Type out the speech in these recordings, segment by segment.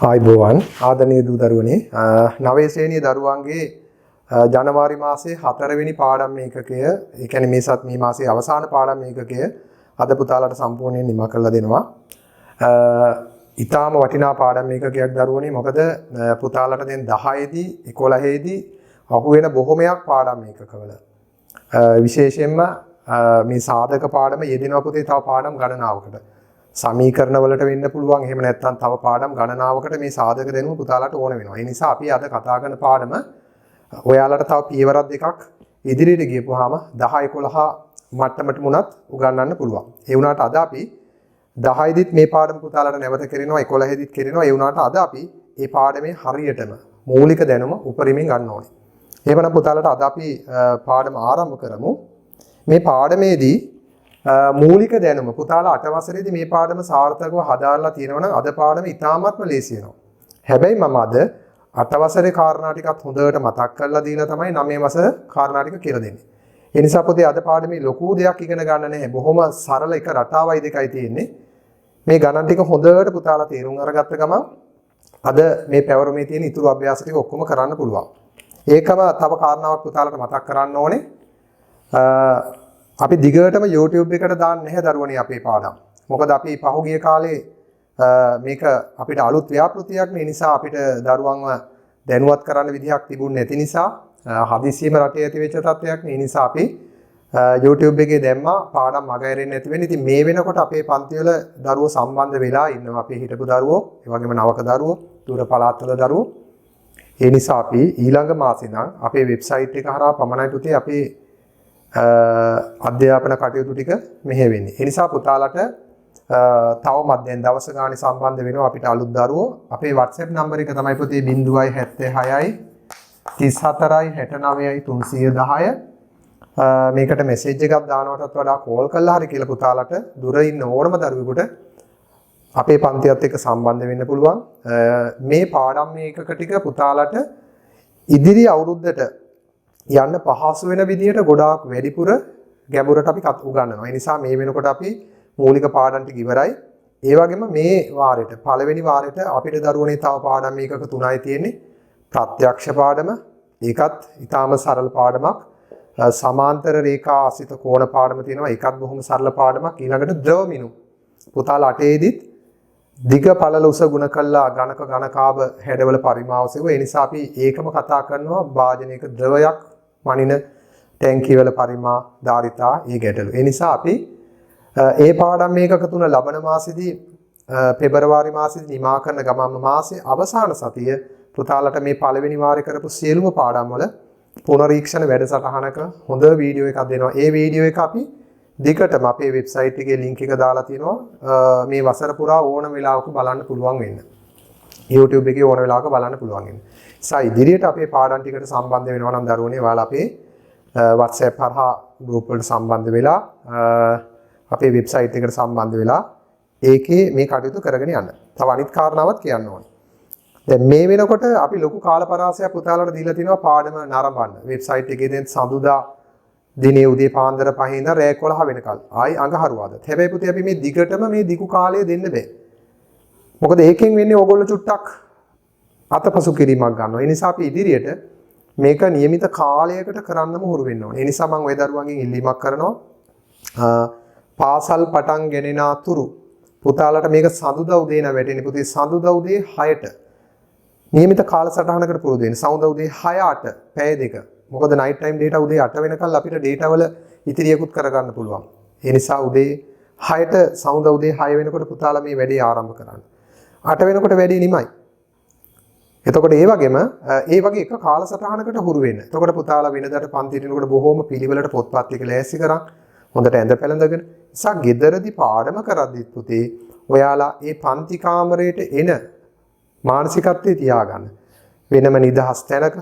ආයිබෝවන් ආදරණීය දූ දරුවනේ 9 ශ්‍රේණියේ දරුවන්ගේ ජනවාරි මාසයේ 4 වෙනි පාඩම් ඒකකය ඒ කියන්නේ මේ මාසයේ අවසාන පාඩම් ඒකකය අද පුතාලට සම්පූර්ණයෙන් නිම කරලා දෙනවා. ඊටාම වටිනා පාඩම් ඒකකයක් දරුවනේ මොකද පුතාලට දැන් 10 දී 11 දී අහුවෙන බොහොමයක් පාඩම් ඒකකවල විශේෂයෙන්ම මේ සාධක පාඩම යෙදෙනවා පුතේ තව පාඩම් ගණනාවකට සමීකරණ වලට වෙන්න පුළුවන් එහෙම නැත්නම් තව පාඩම් ගණනාවකට මේ සාධක දැනුම පුතාලට ඕන වෙනවා. ඒ නිසා අපි අද කතා කරන පාඩම ඔයාලට තව පියවරක් දෙකක් ඉදිරියට ගියපුවාම 10 11 මට්ටමට මුණත් උගන්වන්න පුළුවන්. ඒ වුණාට අද අපි 10 දිත් මේ පාඩම පුතාලට නැවත කරනවා 11 දිත් කරනවා. ඒ වුණාට අද අපි මේ පාඩමේ හරියටම මූලික දැනුම උපරිමයෙන් ගන්න ඕනේ. එහෙමනම් පුතාලට අද අපි පාඩම ආරම්භ කරමු. මේ පාඩමේදී මූලික දැනුම පුතාලා 8 වසරේදී මේ පාඩම සාර්ථකව හදාarලා තියෙනවා නම් අද පාඩම ඉතාමත්ම ලේසි වෙනවා. හැබැයි මම අද 8 වසරේ කාරණා ටිකත් හොඳට මතක් කරලා දීලා තමයි 9 වසර කාරණා ටික කියලා දෙන්නේ. ඒ නිසා පොතේ අද පාඩමේ ලොකු දෙයක් ඉගෙන ගන්න නැහැ. බොහොම සරල එක රටාවයි දෙකයි තියෙන්නේ. මේ ගණන් ටික හොඳට පුතාලා තේරුම් අරගත්ත ගමන් අද මේ පැවරුමේ තියෙන ඉතුරු අභ්‍යාස ටික ඔක්කොම කරන්න පුළුවන්. ඒකම තව කාරණාවක් පුතාලට මතක් කරන්න ඕනේ. අපි දිගටම YouTube එකට දාන්න නැහැ දරුවනේ අපේ පාඩම්. මොකද අපි පහුගිය කාලේ මේක අපිට අලුත් ව්‍යාපෘතියක් නේ නිසා අපිට දරුවන්ව දැනුවත් කරන්න විදිහක් තිබුණ නැති නිසා හදිසියෙම රටේ ඇති වෙච්ච තත්ත්වයක් නේ. නිසා අපි YouTube එකේ දැම්මා පාඩම් මගහැරෙන්නේ නැති වෙන්නේ. ඉතින් මේ වෙනකොට අපේ පන්ති වල දරුවෝ සම්බන්ධ වෙලා ඉන්නවා. අපේ හිටපු දරුවෝ, ඒ වගේම නවක දරුවෝ, දුර පළාත්වල දරුවෝ. ඒ නිසා අපි ඊළඟ මාසේ නම් අපේ වෙබ්සයිට් එක හරහා පමණයි පුතේ අපේ අධ්‍යාපන කටයුතු ටික මෙහෙ වෙන්නේ. ඒ නිසා පුතාලට තවමත් දැන් දවස ගානේ සම්බන්ධ වෙනවා අපිට අලුත් දරුවෝ. අපේ WhatsApp නම්බර එක තමයි පුතේ 076යි 34යි 69යි 310. මේකට මෙසේජ් එකක් දානවටත් වඩා කෝල් කළා හරි කියලා පුතාලට දුර ඉන්න ඕනම දරුවෙකුට අපේ පන්තියත් එක්ක සම්බන්ධ වෙන්න පුළුවන්. මේ පාඩම් මේකක ටික පුතාලට ඉදිරි අවුරුද්දට යන්න පහසු වෙන විදිහට ගොඩාක් වැඩිපුර ගැඹුරට අපි උගන්වනවා. ඒ නිසා මේ වෙනකොට අපි මූලික පාඩම් ටික ඉවරයි. ඒ වගේම මේ වාරෙට පළවෙනි වාරෙට අපිට දරුවනේ තව පාඩම් මේකක 3යි තියෙන්නේ. ප්‍රත්‍යක්ෂ පාඩම. ඒකත් ඊටාම සරල පාඩමක්. සමාන්තර රේඛා ආසිත කෝණ පාඩම තියෙනවා. ඒකත් බොහොම සරල පාඩමක්. ඊළඟට ද්‍රවමිනු. පුතාලා 8 දිත් දිග පළල උස ගුණ කළා ඝනක ඝනකාභ හැඩවල පරිමාව සෙව. ඒ නිසා අපි ඒකම කතා කරනවා භාජනයක ද්‍රවයක් මනින ටැංකිවල පරිමා ධාරිතා ඒ ගැටලු. ඒ නිසා අපි ඒ පාඩම් මේකක තුන ලබන මාසෙදී පෙබරවාරි මාසෙදී නිමා කරන ගමන්ම මාසේ අවසාන සතිය පුතාලට මේ පළවෙනි වාරේ කරපු සියලුම පාඩම් වල පුනරීක්ෂණ වැඩසටහනක හොඳ වීඩියෝ එකක් දෙනවා. ඒ වීඩියෝ එක අපි දිගටම අපේ වෙබ්සයිට් එකේ link එක දාලා තිනවා. මේ වසර පුරා ඕනම වෙලාවක බලන්න පුළුවන් වෙන්න. YouTube එකේ ඕන වෙලාවක බලන්න පුළුවන් වෙන්න. ඉදිරියට අපේ පාඩම් ටිකට සම්බන්ධ වෙනවා නම් දරුවනේ ඔයාලා අපේ WhatsApp හරහා group වලට සම්බන්ධ වෙලා අපේ වෙබ්සයිට් එකට සම්බන්ධ වෙලා ඒකේ මේ කටයුතු කරගෙන යන්න. තව අනිත් කාරණාවක් කියන්න ඕනේ. දැන් මේ වෙනකොට අපි ලොකු කාල පරාසයක් පුතාලට දීලා තිනවා පාඩම නරඹන්න. වෙබ්සයිට් එකේ දැන් සඳුදා දිනේ උදේ පාන්දර 5 ඉඳන් රෑ 11 වෙනකල් ආයි අඟහරුවාදා. හැබැයි පුතේ අපි මේ දිගටම මේ දිගු කාලය දෙන්න බෑ. මොකද ඒකෙන් වෙන්නේ ඕගොල්ලෝ චුට්ටක් අතපසු කිරීමක් ගන්නවා. ඒ නිසා අපි ඉදිරියට මේක નિયમિત කාලයකට කරන්නම හුරු වෙන්න ඕනේ. ඒ නිසා මම ඔය දරුවන්ගෙන් ඉල්ලීමක් කරනවා. පාසල් පටන් ගෙනෙන අතුරු පුතාලට මේක සඳුදා උදේ න වැටෙන්නේ පුතේ සඳුදා උදේ 6ට નિયમિત කාලසටහනකට පුරුදු වෙන්න. සඳුදා උදේ 6:00ට පැය දෙක. මොකද night time data උදේ 8 වෙනකල් අපිට data වල ඉතිරියකුත් කරගන්න පුළුවන්. ඒ නිසා උදේ 6ට සඳුදා උදේ 6 වෙනකොට පුතාලා මේ වැඩේ ආරම්භ කරන්න. 8 වෙනකොට වැඩේ නිමයි. එතකොට ඒ වගේම ඒ වගේ එක කාලසටහනකට හුරු වෙන්න. එතකොට පුතාලා වෙනදාට පන්තියට එනකොට බොහොම පිළිවෙලට පොත්පත් ටික ලෑස්ති කරන් හොඳට ඇඳ පැළඳගෙන ඉතින් ගෙදරදී පාඩම කරද්දිත් පුතේ ඔයාලා ඒ පන්ති කාමරයට එන මානසිකත්වයේ තියාගන්න. වෙනම නිදහස් තැනක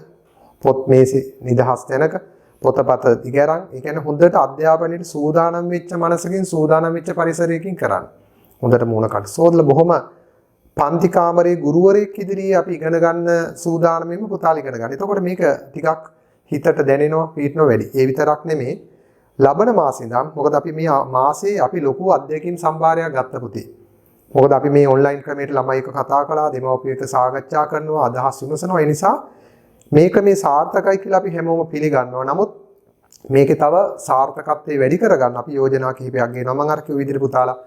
පොත් මේසෙ නිදහස් තැනක පොතපත දිගරන් ඒ කියන්නේ හොඳට අධ්‍යාපනයේ සූදානම් වෙච්ච මනසකින් සූදානම් වෙච්ච පරිසරයකින් කරන්න. හොඳට මූණකට සෝදලා බොහොම පන්ති කාමරයේ ගුරුවරයෙක් ඉදිරියේ අපි ඉගෙන ගන්න සූදානම්ෙම පුතාලා ඉගෙන ගන්න. එතකොට මේක ටිකක් හිතට දැනෙනවා පීඩනවා වැඩි. ඒ විතරක් නෙමෙයි ලබන මාසේ ඉඳන් මොකද අපි මේ මාසේ අපි ලොකු අධ්‍යයනික සම්භාරයක් ගත්ත පුතේ. මොකද අපි මේ ඔන්ලයින් ක්‍රමයට ළමයි එක්ක කතා කළා, දෙමව්පියෝ එක්ක සාකච්ඡා කරනවා, අදහස් විමසනවා. ඒ නිසා මේක මේ සාර්ථකයි කියලා අපි හැමෝම පිළිගන්නවා. නමුත් මේකේ තව සාර්ථකත්වයේ වැඩි කරගන්න අපි යෝජනා කිහිපයක් ගේනවා. මම අර කිව්ව විදිහට පුතාලා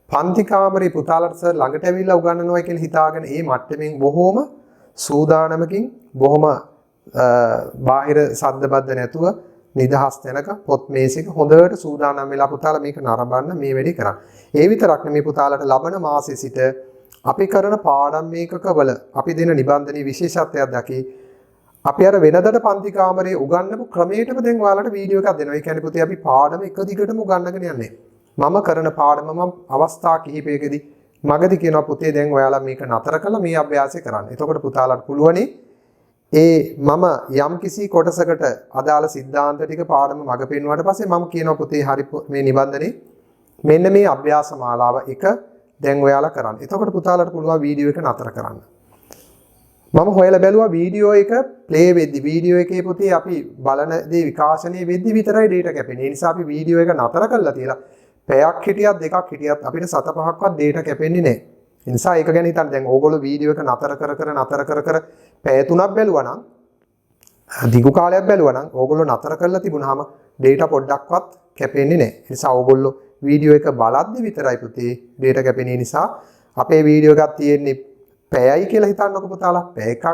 පන්ති කාමරේ පුතාලට සර් ළඟට ඇවිල්ලා උගන්වනවා කියලා හිතාගෙන ඒ මට්ටමින් බොහොම සූදානමකින් බොහොම බාහිර සද්ද බද්ද නැතුව නිදහස් තැනක පොත් මේසෙක හොඳට සූදානම් වෙලා පුතාලා මේක නරඹන්න මේ වැඩේ කරන්න. ඒ විතරක් නෙමෙයි පුතාලට ලබන මාසෙ සිට අපි කරන පාඩම් මේකකවල අපි දෙන නිබන්ධනයේ විශේෂත්වයක් දකි. අපි අර වෙනදට පන්ති කාමරේ උගන්වපු ක්‍රමයටම දැන් ඔයාලට වීඩියෝ එකක් දෙනවා. ඒ කියන්නේ පුතේ අපි පාඩම එක දිගටම උගන්වගෙන යන්නේ. මම කරන පාඩම මම අවස්ථා කිහිපයකදී මගදී කියනවා පුතේ දැන් ඔයාලා මේක නතර කළා මේ අභ්‍යාසය කරන්න. එතකොට පුතාලට පුළුවනි ඒ මම යම් කිසි කොටසකට අදාළ સિદ્ધාන්ත ටික පාඩම මග පෙන්වුවාට පස්සේ මම කියනවා පුතේ හරි මේ නිබන්ධනේ මෙන්න මේ අභ්‍යාස මාලාව එක දැන් ඔයාලා කරන්න. එතකොට පුතාලට පුළුවන් වීඩියෝ එක නතර කරන්න. මම හොයලා බැලුවා වීඩියෝ එක ප්ලේ වෙද්දි වීඩියෝ එකේ පුතේ අපි බලන දේ විකාශනය වෙද්දි විතරයි data කැපෙන්නේ. ඒ නිසා අපි වීඩියෝ එක නතර කරලා තියලා පැයක් හිටියත් දෙකක් හිටියත් අපිට 7-5ක්වත් data කැපෙන්නේ නැහැ. ඒ නිසා ඒක ගැන හිතන්න දැන් ඕගොල්ලෝ වීඩියෝ එක නතර කර පැය 3ක් බැලුවා නම් දිගු කාලයක් බැලුවා නම් ඕගොල්ලෝ නතර කරලා තිබුණාම data පොඩ්ඩක්වත් කැපෙන්නේ නැහැ. ඒ නිසා ඕගොල්ලෝ වීඩියෝ එක බලද්දි විතරයි පුතේ data කැපෙන්නේ. නිසා අපේ වීඩියෝ එකක් තියෙන්නේ පැයයි කියලා හිතන්නකො පුතාලා. පැය එකක්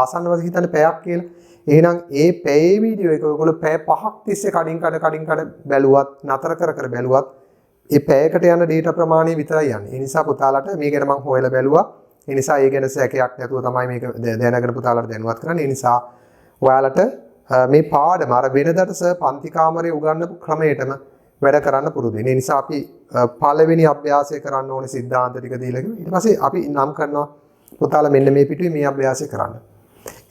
ආසන්න වශයෙන් හිතන්න පැයක් කියලා. එහෙනම් ඒ පැයේ වීඩියෝ එක ඔයගොල්ලෝ පැය 5ක් තිස්සේ කඩින් කඩ බැලුවත් නතර කර බැලුවත් ඒ පැයකට යන data ප්‍රමාණය විතරයි යන්නේ. ඒ නිසා පුතාලට මේ ගැන මම හොයලා බැලුවා. ඒ නිසා ඒ ගැන සැකයක් නැතුව තමයි මේක දැනගෙන පුතාලට දැනුවත් කරන්නේ. ඒ නිසා ඔයාලට මේ පාඩම අර වෙනදට සර් පන්ති කාමරේ උගන්වපු ක්‍රමයටම වැඩ කරන්න පුරුදු වෙන්න. ඒ නිසා අපි පළවෙනි අභ්‍යාසය කරන්න ඕනේ સિદ્ધාන්ත ටික දීලා ඊට පස්සේ අපි නම් කරනවා පුතාලා මෙන්න මේ පිටුවේ මේ අභ්‍යාසය කරන්න.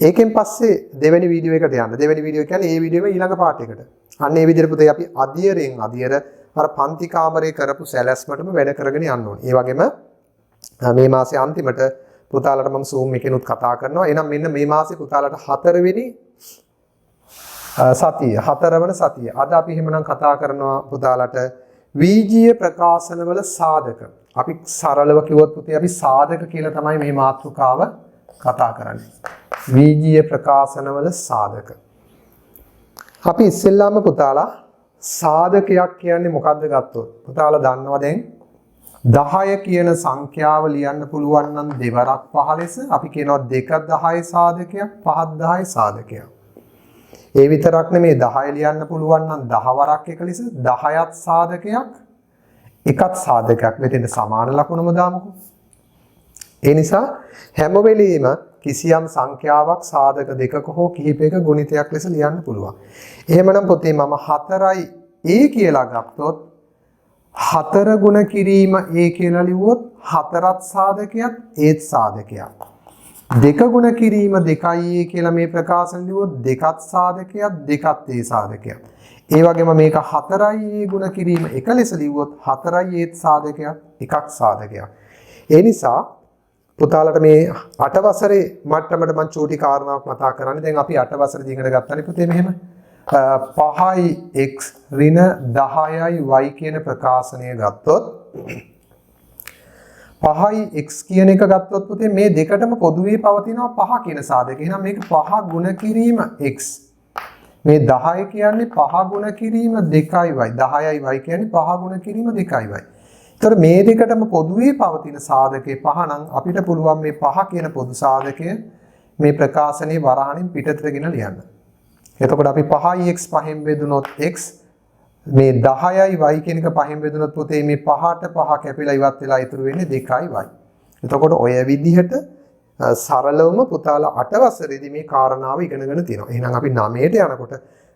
ඒකෙන් පස්සේ දෙවෙනි වීඩියෝ එකට යන්න. දෙවෙනි වීඩියෝ කියන්නේ ඒ වීඩියෝවේ ඊළඟ පාර්ට් එකට. අන්න ඒ විදිහට පුතේ අපි අධියරෙන් අධියර අර පන්ති කාමරේ කරපු සැලැස්මටම වැඩ කරගෙන යන්න ඕනේ. ඒ වගේම මේ මාසේ අන්තිමට පුතාලට මම Zoom එකෙනුත් කතා කරනවා. එහෙනම් මෙන්න මේ මාසේ පුතාලට 4 වෙනි සතිය 4 වන සතිය. අද අපි එහෙමනම් කතා කරනවා පුතාලට වීජීය ප්‍රකාශනවල සාධක. අපි සරලව කිව්වොත් පුතේ අපි සාධක කියලා තමයි මේ මාතෘකාව කතා කරන්නේ. වීජීය ප්‍රකාශනවල සාධක. අපි ඉස්සෙල්ලාම පුතාලා සාධකයක් කියන්නේ මොකක්ද ගත්තොත් පුතාලා දන්නවා දැන් 10 කියන සංඛ්‍යාව ලියන්න පුළුවන් නම් දෙවරක් පහ ලෙස අපි කියනවා 2 10 සාධකයක් 5 10 සාධකයක්. ඒ විතරක් නෙමෙයි 10 ලියන්න පුළුවන් නම් 10 වරක් එක ලෙස 10ත් සාධකයක් එකත් සාධකයක්. මෙතෙන් සමාන ලකුණම දාමුකෝ. ඒ නිසා හැම වෙලෙම කිසියම් සංඛ්‍යාවක් සාධක දෙකක හෝ කිහිපයක ගුණිතයක් ලෙස ලියන්න පුළුවන්. එහෙමනම් පොතේ මම 4යි a කියලා ගත්තොත් 4 ගුණ කිරීම a කියලා ලිව්වොත් 4ත් සාධකයක් ඒත් සාධකයක්. 2 ගුණ කිරීම 2යි a කියලා මේ ප්‍රකාශන ලිව්වොත් 2ත් සාධකයක් 2ත් a සාධකයක්. ඒ වගේම මේක 4යි a ගුණ කිරීම 1 ලෙස ලිව්වොත් 4යි ඒත් සාධකයක් 1ක් සාධකයක්. ඒ නිසා පුතාලට මේ 8 වසරේ මට්ටමට මම චූටි කාරණාවක් මතක් කරන්නේ. දැන් අපි 8 වසරේදී ඉගෙන ගත්තනේ පුතේ මෙහෙම 5යි x ඍණ 10යි y කියන ප්‍රකාශනය ගත්තොත් 5යි x කියන එක ගත්තොත් පුතේ මේ දෙකටම පොදුවේ පවතිනවා 5 කියන සාධකය. එහෙනම් මේක 5 ගුණ කිරීම x. මේ 10 කියන්නේ 5 ගුණ කිරීම 2යි y. 10යි y කියන්නේ 5 ගුණ කිරීම 2යි y. ඒතර මේ දෙකටම පොදුවේ පවතින සාධකේ 5 නම් අපිට පුළුවන් මේ 5 කියන පොදු සාධකය මේ ප්‍රකාශනයේ වරහණින් පිටතට ගෙන ලියන්න. එතකොට අපි 5යි x 5න් බෙදුනොත් x මේ 10යි y කියන එක 5න් බෙදුනොත් පුතේ මේ 5ට 5 කැපිලා ඉවත් වෙලා ඉතුරු වෙන්නේ 2යි y. එතකොට ඔය විදිහට සරලවම පුතාලා 8 වසරේදී මේ කාරණාව ඉගෙනගෙන තියෙනවා. එහෙනම් අපි 9ට යනකොට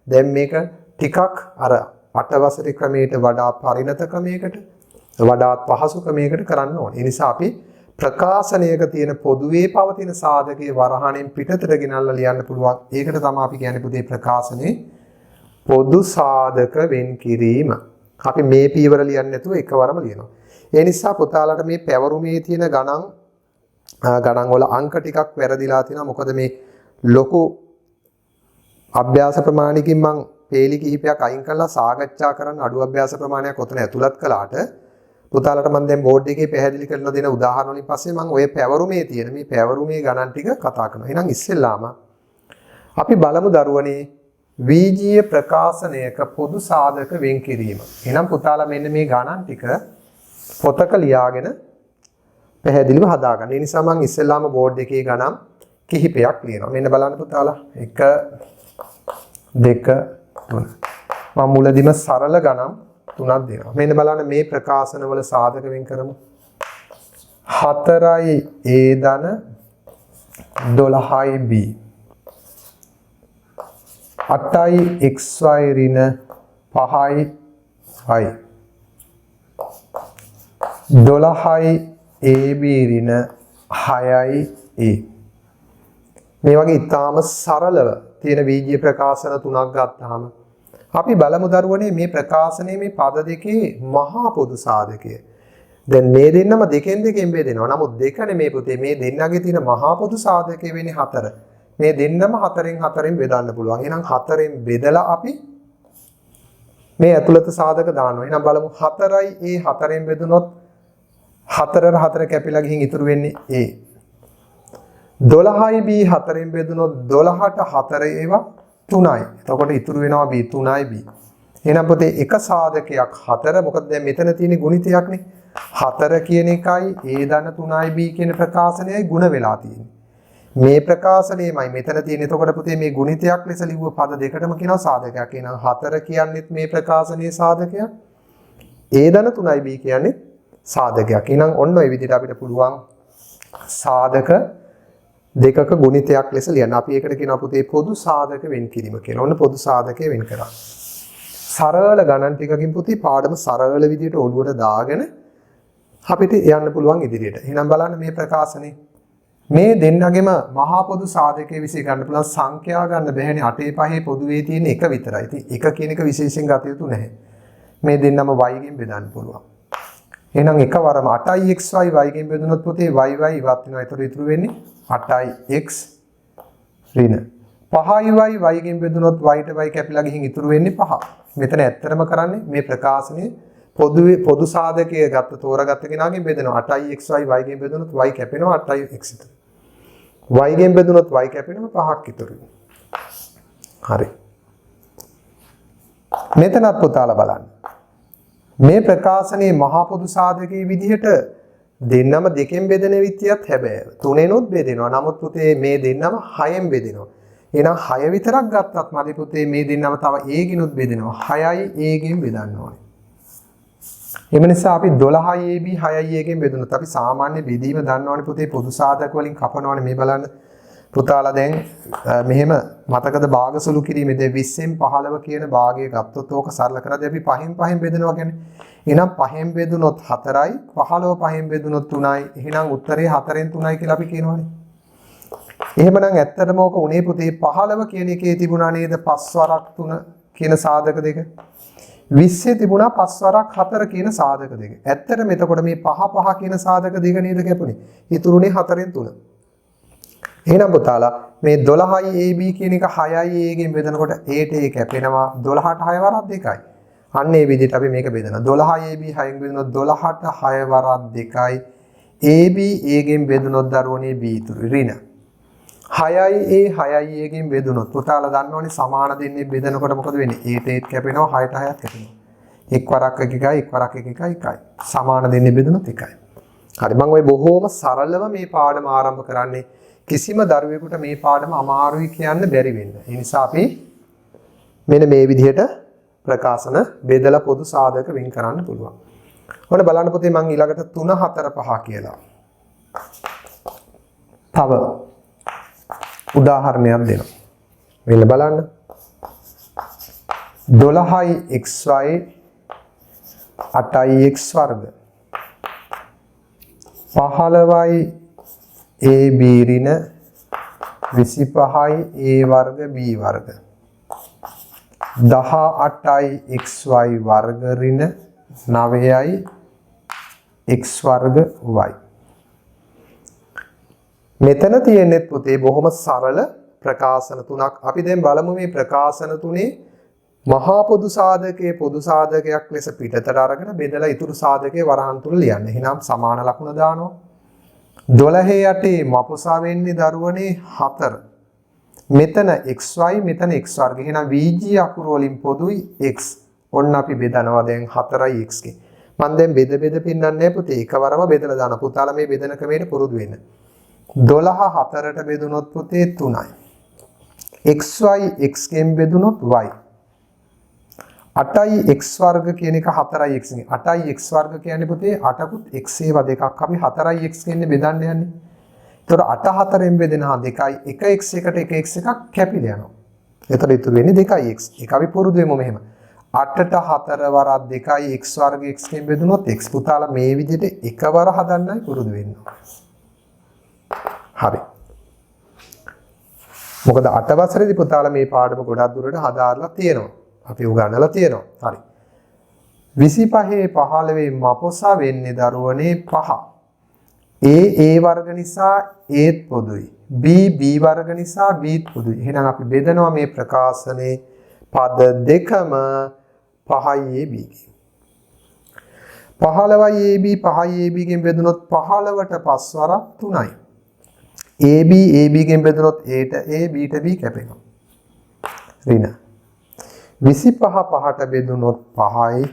දැන් මේක ටිකක් අර 8 වසරේ ක්‍රමයට වඩා පරිණත ක්‍රමයකට වඩාත් පහසු ක්‍රමයකට කරන්න ඕනේ. ඒ නිසා අපි ප්‍රකාශනයක තියෙන පොදුවේ පවතින සාධකයේ වරහණෙන් පිටතට ගෙනල්ලා ලියන්න පුළුවන්. ඒකට තමයි අපි කියන්නේ පුතේ ප්‍රකාශනයේ පොදු සාධක වෙන් කිරීම. අපි මේ පියවර ලියන්නේ නැතුව එකවරම ලියනවා. ඒ නිසා පුතාලට මේ පැවරුමේ තියෙන ගණන් වල අංක ටිකක් වැරදිලා තියෙනවා. මොකද මේ ලොකු අභ්‍යාස ප්‍රමාණිකින් මම පේලි කිහිපයක් අයින් කරලා සාකච්ඡා කරන්න අඩු අභ්‍යාස ප්‍රමාණයක් ඔතන ඇතුළත් කළාට පුතාලට මම දැන් බෝඩ් එකේ පැහැදිලි කරලා දෙන උදාහරණ වලින් පස්සේ මම ඔය පැවරුමේ තියෙන මේ පැවරුමේ ගණන් ටික කතා කරනවා. එහෙනම් ඉස්සෙල්ලාම අපි බලමු දරුවනේ වීජීය ප්‍රකාශනයක පොදු සාධක වෙන් කිරීම. එහෙනම් පුතාලා මෙන්න මේ ගණන් ටික පොතක ලියාගෙන පැහැදිලිව හදාගන්න. ඒ නිසා මම ඉස්සෙල්ලාම බෝඩ් එකේ ගණන් කිහිපයක් ලියනවා. මෙන්න බලන්න පුතාලා 1 2 3. මම මුලදිම සරල ගණන් 3ක් දෙනවා. මෙන්න බලන්න මේ ප්‍රකාශන වල සාධක වෙන් කරමු. 4යි a ධන 12යි b 8යි xy ඍණ 5යි y 12යි ab ඍණ 6යි a. මේ වගේ ඊටාම සරලව තියෙන වීජීය ප්‍රකාශන තුනක් ගත්තාම අපි බලමු දරුවනේ මේ ප්‍රකාශනයේ මේ පද දෙකේ මහා පොදු සාධකය. දැන් මේ දෙන්නම දෙකෙන් දෙකෙන් බෙදෙනවා. නමුත් දෙකනේ මේ පුතේ මේ දෙන්නගේ තියෙන මහා පොදු සාධකය වෙන්නේ 4. මේ දෙන්නම 4න් බෙදන්න පුළුවන්. එහෙනම් 4න් බෙදලා අපි මේ ඇතුළත සාධක දානවා. එහෙනම් බලමු 4යි a 4න් බෙදුනොත් 4 කැපිලා ගිහින් ඉතුරු වෙන්නේ a. 12යි b 4න් බෙදුනොත් 12ට 4 ඒවා 3යි. එතකොට ඉතුරු වෙනවා b 3යි b. එහෙනම් පුතේ එක සාධකයක් 4. මොකද දැන් මෙතන තියෙන ගුණිතයක්නේ. 4 කියන එකයි a ධන 3යි b කියන ප්‍රකාශනයයි ಗುಣ වෙලා තියෙන්නේ. මේ ප්‍රකාශනයමයි මෙතන තියෙන. එතකොට පුතේ මේ ගුණිතයක් ලෙස ලිව්ව පද දෙකටම කියනවා සාධකයක්. එහෙනම් 4 කියන්නේත් මේ ප්‍රකාශනයේ සාධකයක්. a ධන 3යි b කියන්නේ සාධකයක්. එහෙනම් ඔන්න ඔය විදිහට අපිට පුළුවන් සාධක දෙකක ගුණිතයක් ලෙස ලියන්න. අපි ඒකට කියනවා පුතේ පොදු සාධක වෙන් කිරීම කියලා. ඔන්න පොදු සාධකය වෙන් කරා. සරල ගණන් ටිකකින් පුතේ පාඩම සරල විදිහට ඔළුවට දාගෙන අපිට යන්න පුළුවන් ඉදිරියට. එහෙනම් බලන්න මේ ප්‍රකාශනේ මේ දෙන්නගෙම මහා පොදු සාධකයේ විශ්ය ගන්න පුළුවන් සංඛ්‍යා ගන්න බැහැනේ. 8 5 පොදුවේ තියෙන එක විතරයි. ඉතින් එක කියන එක විශේෂයෙන් ගත යුතු නැහැ. මේ දෙන්නම y ගෙන් බෙදන්න පුළුවන්. එහෙනම් එකවරම 8යි xy y ගෙන් බෙදුනොත් පුතේ y ඉවත් වෙනවා. ඒතර ඉතුරු වෙන්නේ 8යි x ඍණ 5යි y ගෙන් බෙදුනොත් y ට y කැපිලා ගිහින් ඉතුරු වෙන්නේ 5. මෙතන ඇත්තටම කරන්නේ මේ ප්‍රකාශනයේ පොදු සාධකයේ ගත්ත තෝරාගත්ත කෙනාගෙන් බෙදෙනවා. 8යි xy y ගෙන් බෙදුනොත් y කැපෙනවා 8යි x ඉතුරු. y ගෙන් බෙදුනොත් y කැපෙනවා 5ක් ඉතුරු. හරි. මෙතනත් පුතාලා බලන්න. මේ ප්‍රකාශනයේ මහා පොදු සාධකයේ විදිහට දෙන්නම දෙකෙන් බෙදෙන විදියත් හැබැයි තුනෙනුත් බෙදෙනවා. නමුත් පුතේ මේ දෙන්නම 6ෙන් බෙදෙනවා. එහෙනම් 6 විතරක් ගත්තත් මදි පුතේ මේ දෙන්නම තව a ගිනුත් බෙදෙනවා. 6යි a ගෙන් බෙදන්න ඕනේ. එම නිසා අපි 12යි ab 6යි a ගෙන් බෙදුනොත් අපි සාමාන්‍ය බෙදීම දන්නවනේ පුතේ පොදු සාධක වලින් කපනවනේ. මේ බලන්න පුතාලා දැන් මෙහෙම මතකද භාග සුළු කිරීමේ දැන් 20න් 15 කියන භාගය ගත්තොත් ඕක සරල කරද්දී අපි 5න් බෙදනවා කියන්නේ. එහෙනම් 5න් බෙදුනොත් 4යි 15 5න් බෙදුනොත් 3යි. එහෙනම් උත්තරේ 4න් 3යි කියලා අපි කියනවනේ. එහෙමනම් ඇත්තටම ඕක උනේ පුතේ 15 කියන එකේ තිබුණා නේද 5 වරක් 3 කියන සාධක දෙක. 20 තිබුණා 5 වරක් 4 කියන සාධක දෙක. ඇත්තටම එතකොට මේ 5 5 කියන සාධක දෙක නේද කැපුණේ. ඉතුරුනේ 4න් 3. එහෙනම් පුතාලා මේ 12යි ab කියන එක 6යි a ගෙන් බෙදනකොට a ට a කැපෙනවා 12ට 6 වරක් 2යි. අන්න ඒ විදිහට අපි මේක බෙදනවා. 12යි ab 6න් බෙදුනොත් 12ට 6 වරක් 2යි. ab a ගෙන් බෙදුනොත් දරුවනේ b ඉතුරු ඍණ. 6යි a 6යි a ගෙන් බෙදුනොත් පුතාලා දන්නවනේ සමාන දෙන්නේ බෙදනකොට මොකද වෙන්නේ? a ට 8 කැපෙනවා 6ට 6ක් කැපෙනවා. එක් වරක් 1යි එක් වරක් 1යි. සමාන දෙන්නේ බෙදුනොත් 1යි. හරි මම ওই බොහෝම සරලව මේ පාඩම ආරම්භ කරන්නේ. කිසිම දරුවෙකුට මේ පාඩම අමාරුයි කියන්න බැරි වෙන්න. ඒ නිසා අපි මෙන්න මේ විදිහට ප්‍රකාශන බෙදලා පොදු සාධක වෙන් කරන්න පුළුවන්. ඔන්න බලන්න පුතේ මම ඊළඟට 3 4 5 කියලා. තව උදාහරණයක් දෙනවා. මෙන්න බලන්න. 12යි xy 8යි x වර්ග 15යි ab ඍණ 25යි a වර්ග b වර්ග 18යි xy වර්ග ඍණ 9යි x වර්ග y. මෙතන තියෙන්නේ පුතේ බොහොම සරල ප්‍රකාශන තුනක්. අපි දැන් බලමු මේ ප්‍රකාශන තුනේ මහා පොදු සාධකයක් ලෙස පිටතට අරගෙන බෙදලා ඉතුරු සාධකයේ වරහන් තුල ලියන්න. එහෙනම් සමාන ලකුණ දානවා. 12 යටේ මපුසා වෙන්නේ දරුවනේ 4. මෙතන xy මෙතන x වර්ග. එහෙනම් vg අකුරු වලින් පොදුයි x. ඔන්න අපි බෙදනවා දැන් 4යි x ගේ. මම දැන් බෙද පින්නන්නේ පුතේ එකවරම බෙදලා දාන. පුතාලා මේ බෙදන ක්‍රමයට පුරුදු වෙන්න. 12 4ට බෙදුනොත් පුතේ 3යි. xy x ගෙන් බෙදුනොත් y. 8යි x වර්ග කියන එක 4යි x ගෙන්. 8යි x වර්ග කියන්නේ පුතේ 8කුත් x ඒවා දෙකක් අපි 4යි x ගෙන් බෙදන්න යන්නේ. ඒතකොට 8 4ෙන් බෙදෙනවා 2යි 1x එකට 1x එකක් කැපිලා යනවා. ඒතකොට ඉතුරු වෙන්නේ 2යි x. ඒක අපි පුරුදු වෙමු මෙහෙම. 8ට 4 වරක් 2යි x වර්ග x ගෙන් බෙදුනොත් x. පුතාලා මේ විදිහට එකවර හදන්නයි පුරුදු වෙන්න. හරි. මොකද 8 වසරේදී පුතාලා මේ පාඩම ගොඩක් දුරට හදාarලා තියෙනවා. අපි උගන්වලා තියෙනවා. හරි. 25 15 මපොසා වෙන්නේ දරුවනේ 5. a වර්ග නිසා aත් පොදුයි. b වර්ග නිසා bත් පොදුයි. එහෙනම් අපි බෙදනවා මේ ප්‍රකාශනේ පද දෙකම 5යි ab ගෙන්. 15යි ab 5යි ab ගෙන් බෙදුනොත් 15ට 5 වරක් 3යි. ab ගෙන් බෙදුනොත් a ට a b ට b කැපෙනවා. ඍණ 25 5ට බෙදුනොත් 5යි.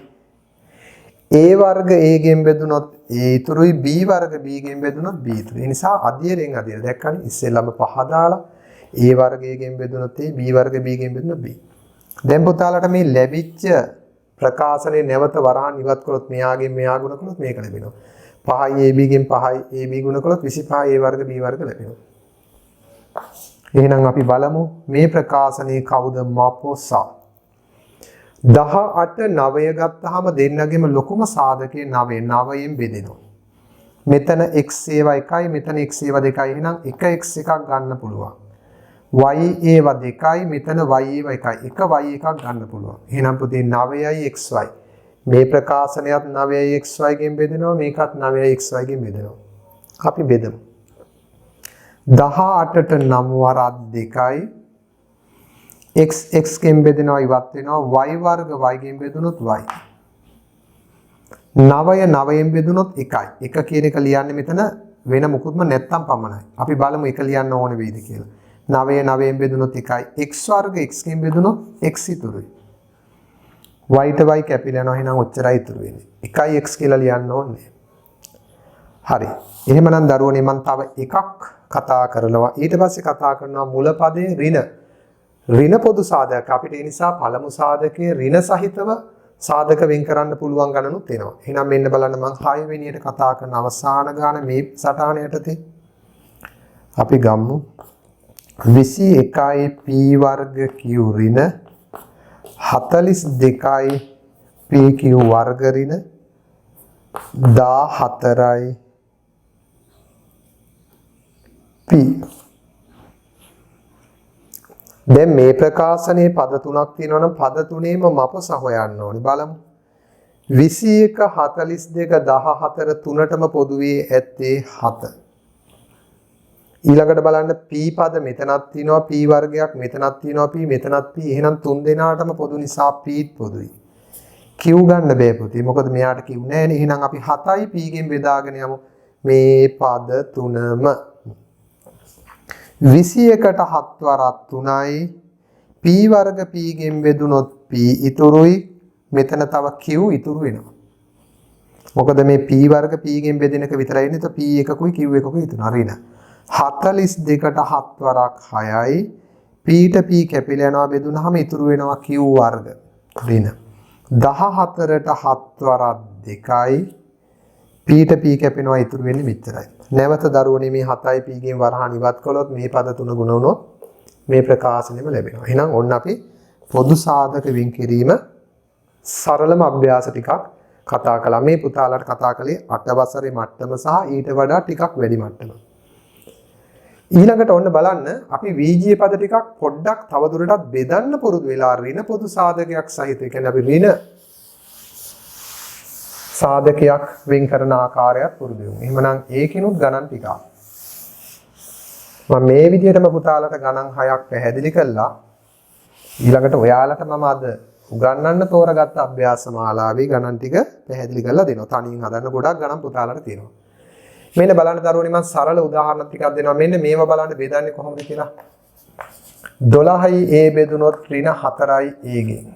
a වර්ග a ගෙන් බෙදුනොත් a ඉතුරුයි b වර්ග b ගෙන් බෙදුනොත් b ඉතුරුයි. ඒ නිසා අදියරෙන් අදියර දැක්කනේ ඉස්සෙල්ලාම 5 දාලා a වර්ග a ගෙන් බෙදුනොත් a b වර්ග b ගෙන් බෙදුනොත් b. දැන් පුතාලට මේ ලැබිච්ච ප්‍රකාශනේ නැවත වරහන් ඉවත් කළොත් මෙයාගෙන් මෙයා ගුණ කළොත් මේක ලැබෙනවා. 5යි ab ගෙන් 5යි ab ගුණ කළොත් 25 a වර්ග b වර්ග ලැබෙනවා. එහෙනම් අපි බලමු මේ ප්‍රකාශනේ කවුද මපොසා. 18 9 ගත්තාම දෙන්නගෙම ලොකුම සාධකයේ 9 9ෙන් බෙදෙනවා. මෙතන x ඒවා 1යි මෙතන x ඒවා 2යි. එහෙනම් 1x එකක් ගන්න පුළුවන්. y ඒවා 2යි මෙතන y ඒවා 1යි. 1y එකක් ගන්න පුළුවන්. එහෙනම් පුතේ 9යි xy. මේ ප්‍රකාශනයත් 9යි xy ගෙන් බෙදෙනවා. මේකත් 9යි xy ගෙන් බෙදෙනවා. අපි බෙදමු. 18ට 9 වරක් 2යි. x ගෙන් බෙදෙනවා ඉවත් වෙනවා. y වර්ග y ගෙන් බෙදුනොත් y. 9 9ෙන් බෙදුනොත් 1යි. 1 කියන එක ලියන්නේ මෙතන වෙන මොකුත්ම නැත්තම් පමණයි. අපි බලමු 1 ලියන්න ඕන වෙයිද කියලා. 9 9ෙන් බෙදුනොත් 1යි. x වර්ග x ගෙන් බෙදුනොත් x ඉතුරුයි. y ට y කැපිලා යනවා. එහෙනම් ඔච්චරයි ඉතුරු වෙන්නේ. 1යි x කියලා ලියන්න ඕනේ. හරි. එහෙමනම් දරුවනේ මම තව එකක් කතා කරනවා. ඊට පස්සේ කතා කරනවා මුල පදයේ ඍණ පොදු සාධක. අපිට ඒ නිසා පළමු සාධකයේ ඍණ සහිතව සාධක වෙන් කරන්න පුළුවන් ගණනුත් එනවා. එහෙනම් මෙන්න බලන්න මම 6 වෙනියට කතා කරන අවසාන ගාන මේ සටහන යටතේ අපි ගමු 21යි p වර්ග q ඍණ 42යි pq වර්ග ඍණ 14යි p. දැන් මේ ප්‍රකාශනයේ පද තුනක් තියෙනවා නම් පද තුනේම මපස හොයන්න ඕනේ. බලමු. 21 42 14 තුනටම පොදුවේ ඇත්තේ 7. ඊළඟට බලන්න p පද මෙතනක් තියෙනවා p වර්ගයක් මෙතනක් තියෙනවා p මෙතනක් p. එහෙනම් තුන් දෙනාටම පොදු නිසා p පොදුයි. q ගන්න බෑ පුතේ. මොකද මෙයාට q නැහැනේ. එහෙනම් අපි 7යි p ගෙන් බෙදාගෙන යමු. මේ පද තුනම 21ට 7 වරක් 3යි. p වර්ග p ගෙන් බෙදුනොත් p ඉතුරුයි. මෙතන තව q ඉතුරු වෙනවා. මොකද මේ p වර්ග p ගෙන් බෙදෙන එක විතරයි ඉන්නේ. તો p එකකුයි q එකකුයි ඉතුරු. හරිද? 42ට 7 වරක් 6යි. p ට p කැපිලා යනවා බෙදුනහම ඉතුරු වෙනවා q වර්ග. ඍණ 14ට 7 වරක් 2යි. p ට p කැපෙනවා ඉතුරු වෙන්නේ මෙච්චරයි. නැවත දරුවනේ මේ 7යි p ගෙන් වරහන් ඉවත් කළොත් මේ පද තුන ගුණ වුණොත් මේ ප්‍රකාශනෙම ලැබෙනවා. එහෙනම් ඔන්න අපි පොදු සාධක වෙන් කිරීම සරලම අභ්‍යාස ටිකක් කතා කළා. මේ පුතාලාට කතා කළේ 8 වසරේ මට්ටම සහ ඊට වඩා ටිකක් වැඩි මට්ටම. ඊළඟට ඔන්න බලන්න අපි VG පද ටිකක් පොඩ්ඩක් තවදුරටත් බෙදන්න පුරුදු වෙලා ඍණ පොදු සාධකයක් සහිත. ඒ කියන්නේ අපි ඍණ සාධකයක් වෙන් කරන ආකාරයක් පුරුදු වෙමු. එහෙමනම් ඒකිනුත් ගණන් ටිකක්. මම මේ විදිහටම පුතාලට ගණන් 6ක් පැහැදිලි කළා. ඊළඟට ඔයාලට මම අද උගන්වන්න තෝරගත්ත අභ්‍යාස මාලාවේ ගණන් ටික පැහැදිලි කරලා දෙනවා. තනියෙන් හදන්න ගොඩක් ගණන් පුතාලට තියෙනවා. මෙන්න බලන්න දරුවනි මම සරල උදාහරණ ටිකක් දෙනවා. මෙන්න මේව බලන්න බෙදන්නේ කොහොමද කියලා. 12යි a බෙදුනොත් ඍණ 4යි a ගෙන්.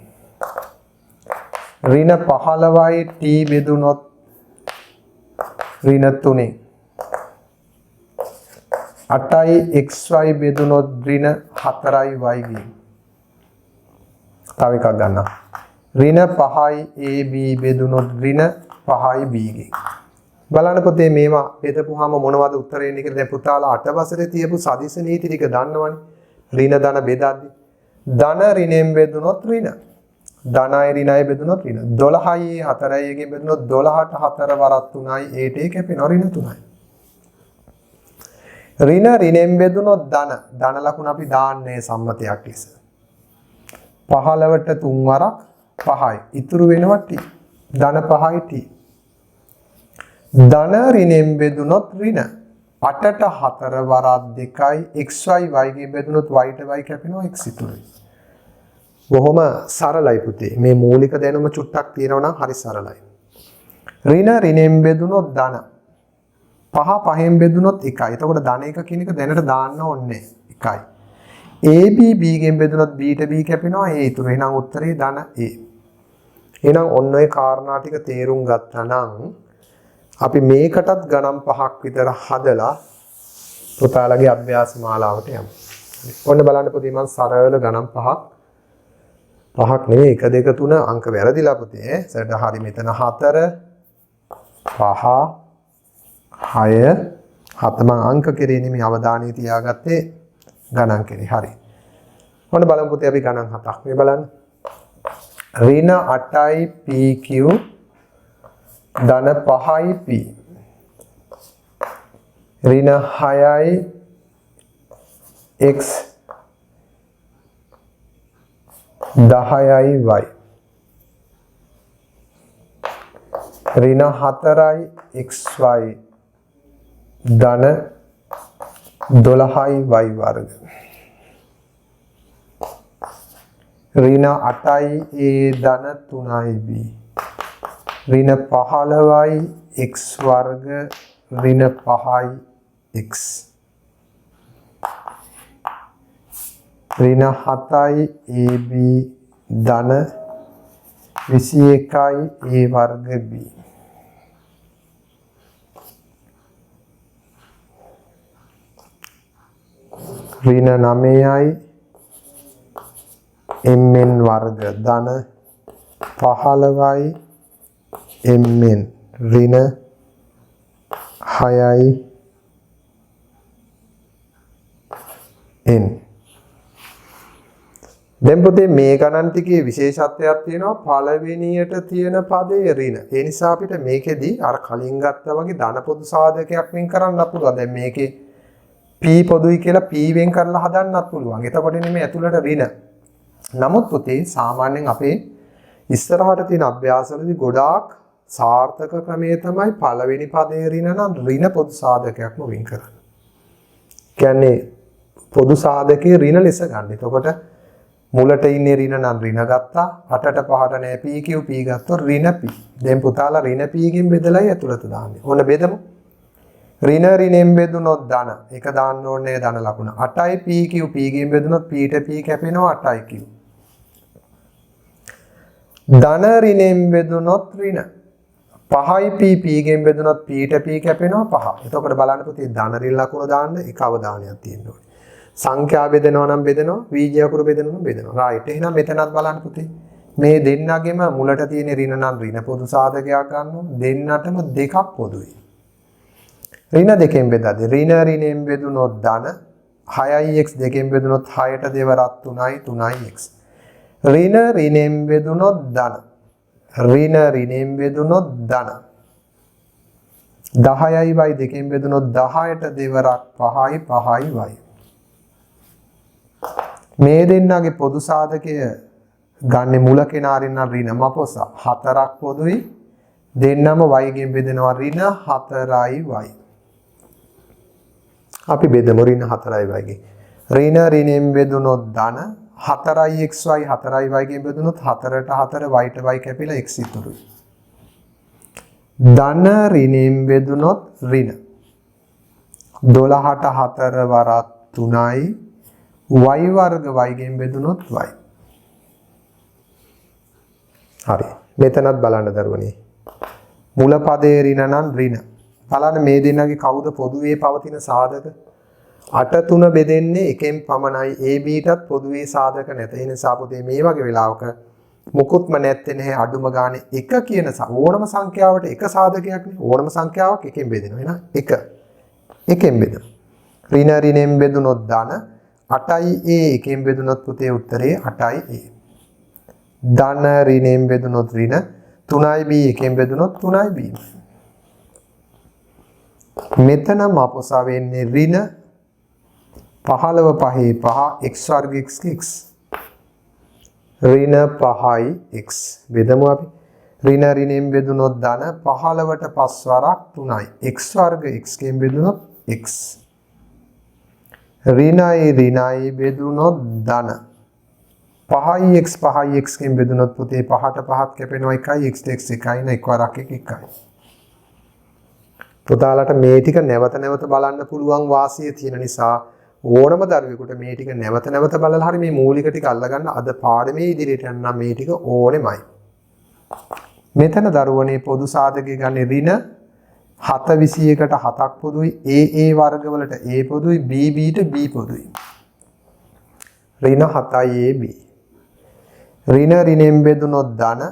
ඍණ 15යි t බෙදුනොත් ඍණ 3ෙන්. 8යි xy බෙදුනොත් ඍණ 4යි y ගෙන්. තව එකක් ගන්න. ඍණ 5යි ab බෙදුනොත් ඍණ 5යි b ගෙන්. බලන්න පුතේ මේවා බෙදපුවාම මොනවද උත්තරේ එන්නේ කියලා. දැන් පුතාලා 8 වසරේ තියපු සදිස නීති ටික දන්නවනේ. ඍණ ධන බෙදද්දි ධන ඍණෙන් බෙදුනොත් ඍණ. ධනයි ඍණයි බෙදුනොත් ඍණ. 12යි 4යි එකෙන් බෙදුනොත් 12ට 4 වරක් 3යි 8 කැපෙනවා ඍණ 3යි. ඍණ ඍණෙන් බෙදුනොත් ධන. ධන ලකුණ අපි දාන්නේ සම්මතයක් ලෙස. 15ට 3 වරක් 5යි. ඉතුරු වෙනවා t. ධන 5යි t. ධන ඍණෙන් බෙදුනොත් ඍණ 8ට 4 වරක් 2යි xy y ගේ බෙදුනොත් y ට y කැපෙනවා x ඉතුරුයි. බොහොම සරලයි පුතේ. මේ මූලික දැනුම චුට්ටක් තියෙනවා නම් හරි සරලයි. ඍණ ඍණෙන් බෙදුනොත් ධන 5 5ෙන් බෙදුනොත් 1යි. එතකොට ධන 1 කියන එක දැනට දාන්න ඕනේ 1යි. ab b ගෙන් බෙදුනොත් b ට b කැපෙනවා a ඉතුරු. එහෙනම් උත්තරේ ධන a. එහෙනම් ඔන්න ඔය කාරණා ටික තේරුම් ගත්තා නම් අපි මේකටත් ගණන් 5ක් විතර හදලා පුතාලගේ අභ්‍යාස මාලාවට යමු. ඔන්න බලන්න පුතේ මම සරල ගණන් 5ක් නෙවෙයි 1 2 3 අංක වැරදිලා පුතේ. සරට හරි මෙතන 4 5 6 7 මම අංක කෙරේ නෙමෙයි අවධානය තියාගත්තේ ගණන් කෙරේ. හරි. ඔන්න බලමු පුතේ අපි ගණන් 7ක් මේ බලන්න. ඍණ 8යි pq ධන 5යි p. ඍණ 6යි x 10යි y. ඍණ 4යි xy ධන 12යි y වර්ග. ඍණ 8යි a ධන 3යි b. ඍණ 15යි x වර්ග ඍණ 5යි x. ඍණ 7යි ab ධන 21යි a වර්ග b. ඍණ 9යි mn වර්ග ධන 15යි mn ඍණ 6යි n. දැන් පුතේ මේ ගණන් ටිකේ විශේෂත්වයක් තියෙනවා. පළවෙනියට තියෙන පදේ ඍණ. ඒ නිසා අපිට මේකෙදි අර කලින් ගත්තා වගේ ධන පොදු සාධකයක් වෙන් කරන්න පුළුවන්. දැන් මේකේ p පොදුයි කියලා p වෙන් කරලා හදන්නත් පුළුවන්. එතකොට නෙමෙයි ඇතුළට ඍණ. නමුත් පුතේ සාමාන්‍යයෙන් අපේ ඉස්සරහට තියෙන අභ්‍යාසවලදී ගොඩාක් සාර්ථක ක්‍රමය තමයි පළවෙනි පදේ ඍණ නම් ඍණ පොදු සාධකයක්ම වෙන් කරන්න. කියන්නේ පොදු සාධකයේ ඍණ ලෙස ගන්න. එතකොට මුලට ඉන්නේ ඍණ නම් ඍණ ගත්තා. 8ට 5ට නෑ pq p ගත්තොත් ඍණ p. දැන් පුතාලා ඍණ p ගෙන් බෙදලායි ඇතුළට දාන්නේ. ඕන බෙදමු. ඍණ ඍණෙන් බෙදුනොත් ධන. එක දාන්න ඕනේ ධන ලකුණ. 8යි pq p ගෙන් බෙදුනොත් p ට p කැපෙනවා 8යි q. ධන ඍණෙන් බෙදුනොත් ඍණ 5යි p p ගෙන් බෙදුනොත් p ට p කැපෙනවා 5. එතකොට බලන්න පුතේ ධන ඍණ ලකුණ දාන්න එක අවධානයක් තියෙන්න ඕනේ. සංඛ්‍යා බෙදනවා නම් බෙදනවා, බීජ අකුරු බෙදනවා නම් බෙදනවා. රයිට්. එහෙනම් මෙතනත් බලන්න පුතේ. මේ දෙන්නගෙම මුලට තියෙන ඍණ නම් ඍණ පොදු සාධකයක් ගන්නවා. දෙන්නටම දෙකක් පොදුයි. ඍණ දෙකෙන් බෙදද්දී ඍණ ඍණෙන් බෙදුනොත් ධන 6යි x දෙකෙන් බෙදුනොත් 6ට දෙවරක් 3යි 3යි x. ඍණ ඍණෙන් බෙදුනොත් ධන. ඍණ ඍණෙන් බෙදුනොත් ධන. 10යි y දෙකෙන් බෙදුනොත් 10ට දෙවරක් 5යි 5යි y. මේ දෙන්නගේ පොදු සාධකය ගන්නේ මුල කෙනාරින් ඍණ මපොස 4ක් පොදුයි. දෙන්නම y ගෙන් බෙදෙනවා ඍණ 4යි y. අපි බෙදමු ඍණ 4යි y ගෙන්. ඍණ ඍණෙන් බෙදුනොත් ධන 4xy 4y ගෙන් බෙදුනොත් 4ට 4 y ට y කැපිලා x ඉතුරුයි. ධන ඍණයෙන් බෙදුනොත් ඍණ 12ට 4 වරක් 3යි y වර්ග y ගෙන් බෙදුනොත් y. හරි. මෙතනත් බලන්න දරුවනේ. මුල පදයේ ඍණ නම් ඍණ. බලන්න මේ දෙන්නගේ කවුද පොදුවේ පවතින සාධක? 8 3 බෙදෙන්නේ එකෙන් පමණයි. AB ටත් පොදුවේ සාධක නැත. ඒ නිසා පුතේ මේ වගේ වෙලාවක මුකුත්ම නැත්තේ නැහැ අඩුම ගානේ 1 කියන ඕනම සංඛ්‍යාවට එක සාධකයක් නේ. ඕනම සංඛ්‍යාවක් එකෙන් බෙදෙනවා එහෙනම් 1 එකෙන් බෙදෙනවා. ඍණ ඍණයෙන් බෙදුනොත් ධන 8යි a එකෙන් බෙදුනොත් පුතේ උත්තරේ 8යි a. ධන ඍණයෙන් බෙදුනොත් ඍණ 3යි b එකෙන් බෙදුනොත් 3යි b. මෙතන මපොසා වෙන්නේ ඍණ 15 5 5 x වර්ග x x ඍණ 5යි x බෙදමු අපි. ඍණ ඍණයෙන් බෙදුනොත් ධන 15ට 5 වරක් 3යි x වර්ග x ගෙන් බෙදුනොත් x. ඍණයි ඍණයි බෙදුනොත් ධන 5යි x ගෙන් බෙදුනොත් පුතේ 5ට 5ක් කැපෙනවා 1යි x x 1යි නේ 1 වරක් 1 1යි. පුතාලට මේ ටික නැවත නැවත බලන්න පුළුවන් වාසිය තියෙන නිසා ඕනම දරුවෙකුට මේ ටික නැවත නැවත බලලා හරි මේ මූලික ටික අල්ලගන්න අද පාඩමේ ඉදිරියට යන්න මේ ටික ඕනෙමයි. මෙතන දරුවනේ පොදු සාධකයේ ගන්න ඍණ 721ට 7ක් පොදුයි a වර්ගවලට a පොදුයි b ට b පොදුයි. ඍණ 7යි ab. ඍණ ඍණයෙන් බෙදුනොත් ධන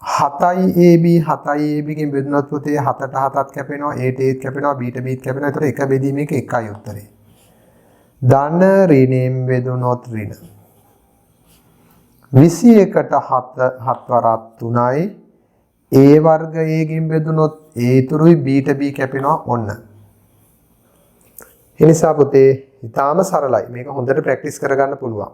7යි ab 7යි ab ගෙන් බෙදුනොත් පුතේ 7ට 7ක් කැපෙනවා a ට a කැපෙනවා b ට b කැපෙනවා. ඒතර එක බෙදීමක එකයි උත්තරේ. ධන ඍණයෙන් බෙදුනොත් ඍණ 21ට 7 වරක් 3යි a වර්ග a ගෙන් බෙදුනොත් a ඉතුරුයි b ට b කැපෙනවා ඔන්න. ඒ නිසා පුතේ ඊටාම සරලයි. මේක හොඳට ප්‍රැක්ටිස් කරගන්න පුළුවන්.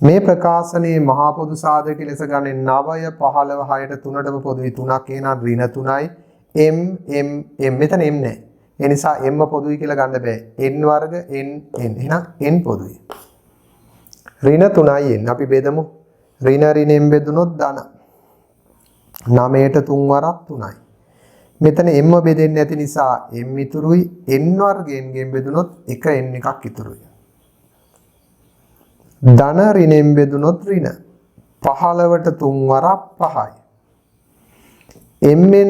මේ ප්‍රකාශනයේ මහා පොදු සාධක ලෙස ගන්නේ 9 15 6ට 3ටම පොදුයි 3ක් එනවා ඍණ 3යි m මෙතන m නැහැ. ඒ නිසා m පොදුයි කියලා ගන්න බෑ. n වර්ග n එහෙනම් n පොදුයි. ඍණ 3යි n අපි බෙදමු. ඍණ ඍණයෙන් බෙදුනොත් ධන 9ට 3 වරක් 3යි. මෙතන m බෙදෙන්නේ නැති නිසා m ඉතුරුයි n වර්ග n ගෙන් බෙදුනොත් 1 n එකක් ඉතුරුයි. ධන ඍණයෙන් බෙදුනොත් ඍණ 15ට 3 වරක් 5යි. mn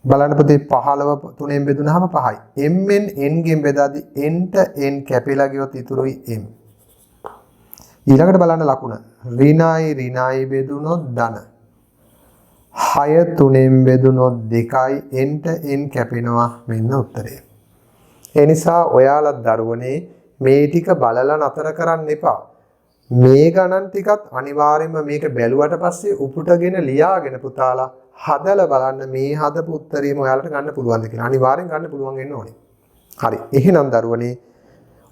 බලන්න පුතේ 15 3ෙන් බෙදුනහම 5යි. mn n ගෙන් බෙදාදී n ට n කැපිලා ගියොත් ඉතුරුයි m. ඊළඟට බලන්න ලකුණ. ඍණයි ඍණයි බෙදුනොත් ධන 6 3ෙන් බෙදුනොත් 2යි n ට n කැපෙනවා මෙන්න උත්තරය. ඒ නිසා ඔයාලා දරුවනේ මේ ටික බලලා නතර කරන්න එපා. මේ ගණන් ටිකත් අනිවාර්යයෙන්ම මේක බැලුවට පස්සේ උපුටගෙන ලියාගෙන පුතාලා හදලා බලන්න මේ හදපු උත්තරේම ඔයාලට ගන්න පුළුවන්ද කියලා. අනිවාර්යෙන් ගන්න පුළුවන් වෙන්න ඕනේ. හරි. එහෙනම් දරුවනේ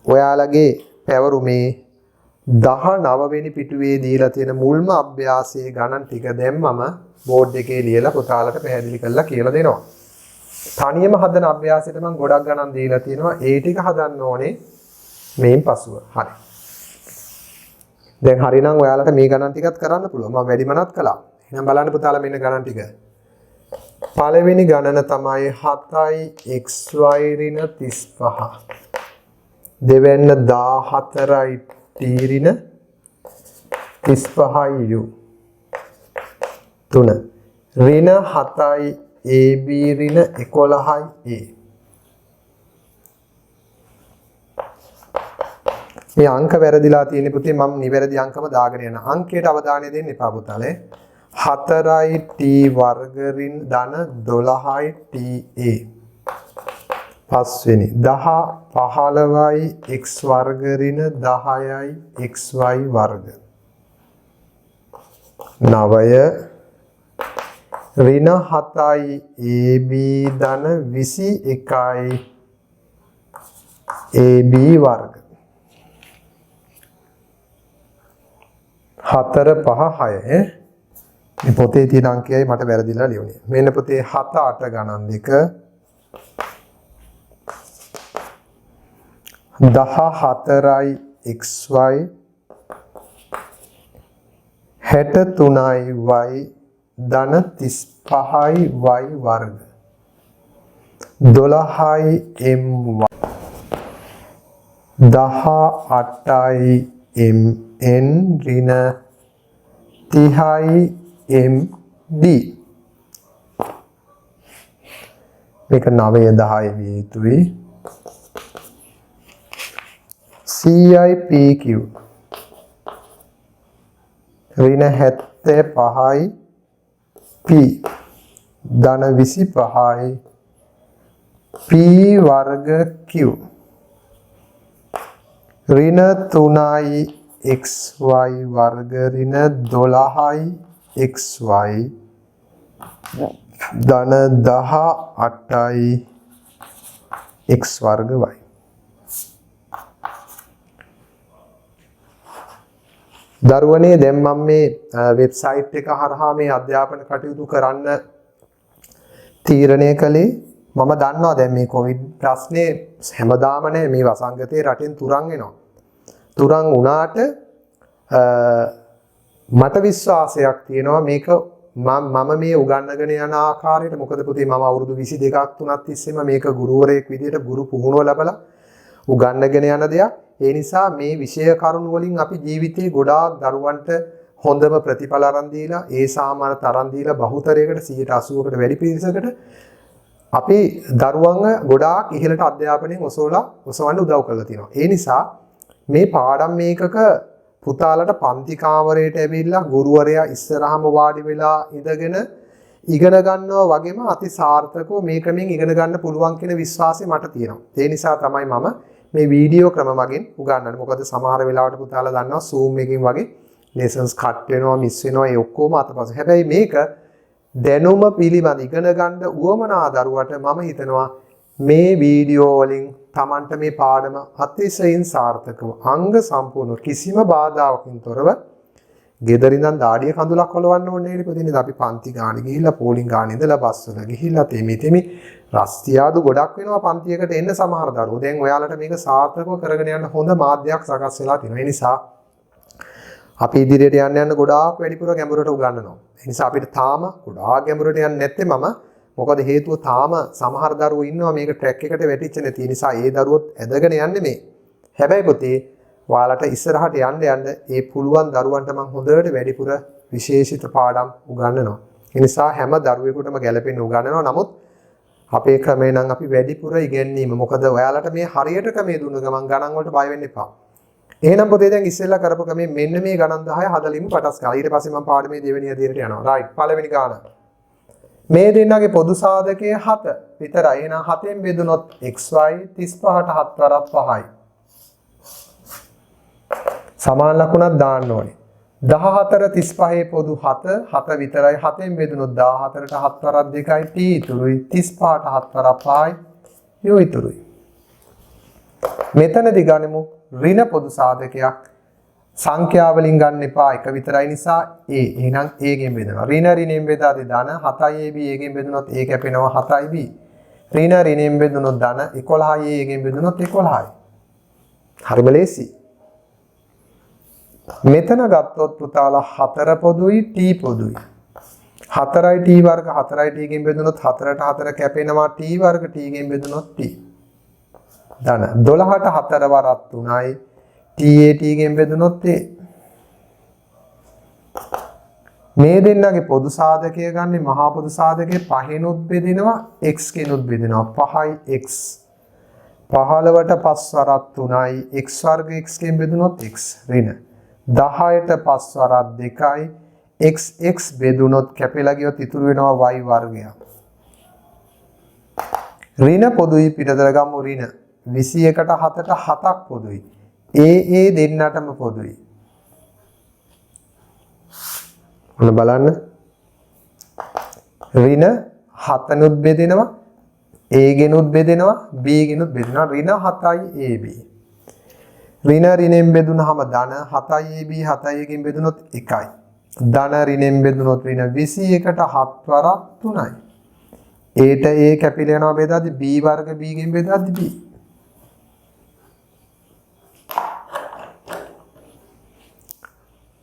ඔයාලගේ පැවරුමේ 19 වෙනි පිටුවේ දීලා තියෙන මුල්ම අභ්‍යාසයේ ගණන් ටික දැම්මම බෝඩ් එකේ ලියලා පුතාලට පැහැදිලි කරලා කියලා දෙනවා. තනියම හදන අභ්‍යාසයට මම ගොඩක් ගණන් දීලා තියෙනවා. ඒ ටික හදන්න ඕනේ මේන් පසුව. හරි. දැන් හරිනම් ඔයාලට මේ ගණන් ටිකත් කරන්න පුළුවන්. මම වැඩිමනත් කළා. එහෙනම් බලන්න පුතාලා මෙන්න ගණන් ටික. පළවෙනි ගණන තමයි 7යි xy ඍණ 35. දෙවැන්න 14යි t ඍණ 35යි u. 3 ඍණ 7යි ab ඍණ 11යි a. මේ අංක වැරදිලා තියෙන පුතේ මම නිවැරදි අංකම දාගෙන යන අංකයට අවධානය දෙන්න එපා පුතාලේ. 4යි t වර්ග ඍණ ධන 12යි ta. පස්වෙනි 10 15යි x වර්ග ඍණ 10යි xy වර්ග. 9 ඍණ 7යි ab ධන 21යි ab වර්ග. 4 5 6 මේ පොතේ තියෙන අංකයයි මට වැරදිලා ලියුනේ. මෙන්න පොතේ 7 8 ගණන් දෙක 14යි xy 63යි y ධන 35යි y වර්ග 12යි my 18යි mn ඍණ 30යි md මේක 9 10 විය යුතුයි CIPQ ඍණ 75යි P ධන 25යි P වර්ග Q ඍණ 3යි XY වර්ග ඍණ 12යි XY ධන 18යි X වර්ග Y දරුවනේ දැන් මම මේ වෙබ්සයිට් එක හරහා මේ අධ්‍යාපන කටයුතු කරන්න තීරණය කළේ මම දන්නවා දැන් මේ කොවිඩ් ප්‍රශ්නේ හැමදාම නෑ මේ වසංගතේ රටෙන් තුරන් එනවා. තුරන් වුණාට මට විශ්වාසයක් තියෙනවා මේක මම මේ උගන්වගෙන යන ආකාරයට මොකද පුතේ මම අවුරුදු 22ක් 3ක් තිස්සේම මේක ගුරුවරයෙක් විදියට ගුරු පුහුණුව ලැබලා උගන්වගෙන යන දෙයක්. ඒ නිසා මේ විෂය කරුණු වලින් අපි ජීවිතේ ගොඩාක් දරුවන්ට හොඳම ප්‍රතිඵල අරන් දීලා ඒ සාමාන්‍ය තරම් දීලා බහුතරයකට 80%කට වැඩි පිරිසකට අපි දරුවන්ව ගොඩාක් ඉහළට අධ්‍යාපනයෙන් ඔසවන්න උදව් කරලා තියෙනවා. ඒ නිසා මේ පාඩම් මේකක පුතාලට පන්ති කාමරයට ඇවිල්ලා ගුරුවරයා ඉස්සරහම වාඩි වෙලා ඉඳගෙන ඉගෙන ගන්නවා වගේම අති සාර්ථකව මේකෙන් ඉගෙන ගන්න පුළුවන් කියන විශ්වාසය මට තියෙනවා. ඒ නිසා තමයි මම මේ වීඩියෝ ක්‍රම මගින් උගන්වන්නේ. මොකද සමහර වෙලාවට පුතාලා දන්නවා Zoom එකකින් වගේ lessons cut වෙනවා, miss වෙනවා, ඒ ඔක්කොම අතපස. හැබැයි මේක දැනුම පිළිබඳ ඉගෙන ගන්න උවමනා දරුවට මම හිතනවා මේ වීඩියෝ වලින් Tamanට මේ පාඩම අතිශයින් සාර්ථකව අංග සම්පූර්ණ කිසිම බාධාවකින් තොරව ගෙදර ඉඳන් දාඩිය කඳුලක් හොලවන්න ඕනේ නේද පුතිනේ. අපි පන්ති ගානේ ගිහිල්ලා පෝලිං ගානේ ඉඳලා බස් වල ගිහිල්ලා තෙමි රස්තියාදු ගොඩක් වෙනවා පන්තියකට එන්න සමහර දරුවෝ. දැන් ඔයාලට මේක සාර්ථකව කරගෙන යන්න හොඳ මාධ්‍යයක් සකස් වෙලා තියෙනවා. ඒ නිසා අපි ඉදිරියට යන්න ගොඩාක් වැඩිපුර ගැඹුරට උගන්වනවා. ඒ නිසා අපිට තාම ගොඩාක් ගැඹුරට යන්න නැත්තේ මම මොකද හේතුව තාම සමහර දරුවෝ ඉන්නවා මේක ට්‍රැක් එකට වැටිච්ච නැති නිසා ඒ දරුවොත් ඇදගෙන යන්නේ මේ. හැබැයි පුතේ ඔයාලට ඉස්සරහට යන්න ඒ පුළුවන් දරුවන්ට මම හොඳට වැඩිපුර විශේෂිත පාඩම් උගන්වනවා. ඒ නිසා හැම දරුවෙකුටම ගැළපෙන්න උගන්වනවා. නමුත් අපේ ක්‍රමේ නම් අපි වැඩිපුර ඉගෙනීම. මොකද ඔයාලට මේ හරියට ක්‍රමේ දුන්න ගමන් ගණන් වලට බය වෙන්න එපා. එහෙනම් පුතේ දැන් ඉස්සෙල්ලා කරපු ක්‍රමේ මෙන්න මේ ගණන් 10 හදලිමු පටස් ගාලා. ඊට පස්සේ මම පාඩමේ දෙවෙනි අදියරට යනවා. රයිට්. පළවෙනි ගාන. මේ දෙන්නගේ පොදු සාධකය 7 විතරයි. එහෙනම් 7ෙන් බෙදුනොත් xy 35ට 7 වරක් 5යි. සමාන ලකුණක් දාන්න ඕනේ. 14 35 පොදු 7 7 විතරයි. 7ෙන් බෙදුනොත් 14ට 7 වරක් 2යි t ඉතුරුයි. 35ට 7 වරක් 5යි යෝ ඉතුරුයි. මෙතනදී ගනිමු ඍණ පොදු සාධකයක්. සංඛ්‍යා වලින් ගන්න එපා එක විතරයි නිසා a. එහෙනම් a ගෙන් බෙදනවා. ඍණෙන් බෙදාදී ධන 7යි ab a ගෙන් බෙදුනොත් a කැපෙනවා 7යි b. ඍණෙන් බෙදුනොත් ධන 11යි a ගෙන් බෙදුනොත් 11යි. හරිම ලේසි. මෙතන ගත්තොත් පුතාලා 4 පොදුයි t පොදුයි. 4යි t වර්ග 4යි t ගෙන් බෙදුනොත් 4ට 4 කැපෙනවා t වර්ග t ගෙන් බෙදුනොත් t. ධන 12ට 4 වරක් 3යි t ගෙන් බෙදුනොත් a. මේ දෙන්නගේ පොදු සාධකය ගන්න මහා පොදු සාධකයේ 5ෙනුත් බෙදෙනවා x කෙනුත් බෙදෙනවා 5යි x. 15ට 5 වරක් 3යි x වර්ග x ගෙන් බෙදුනොත් x ඍණ 10ට 5 වරක් 2යි x බෙදුනොත් කැපිලා ගියොත් ඉතුරු වෙනවා y වර්ගයක්. ඍණ පොදුයි පිටතට ගමු ඍණ 21ට 7ට 7ක් පොදුයි. ඒ දෙන්නටම පොදුයි. ඔන්න බලන්න. ඍණ 7නුත් බෙදෙනවා a ගෙනුත් බෙදෙනවා b ගෙනුත් බෙදෙනවා ඍණ 7යි ab. ඍණෙන් බෙදුනහම ධන 7යි ab 7යි ගෙන් බෙදුනොත් 1යි. ධන ඍණෙන් බෙදුනොත් ඍණ 21ට 7 වරක් 3යි. aට a කැපිලා යනවා බෙදාදී b වර්ග b ගෙන් බෙදාදී b.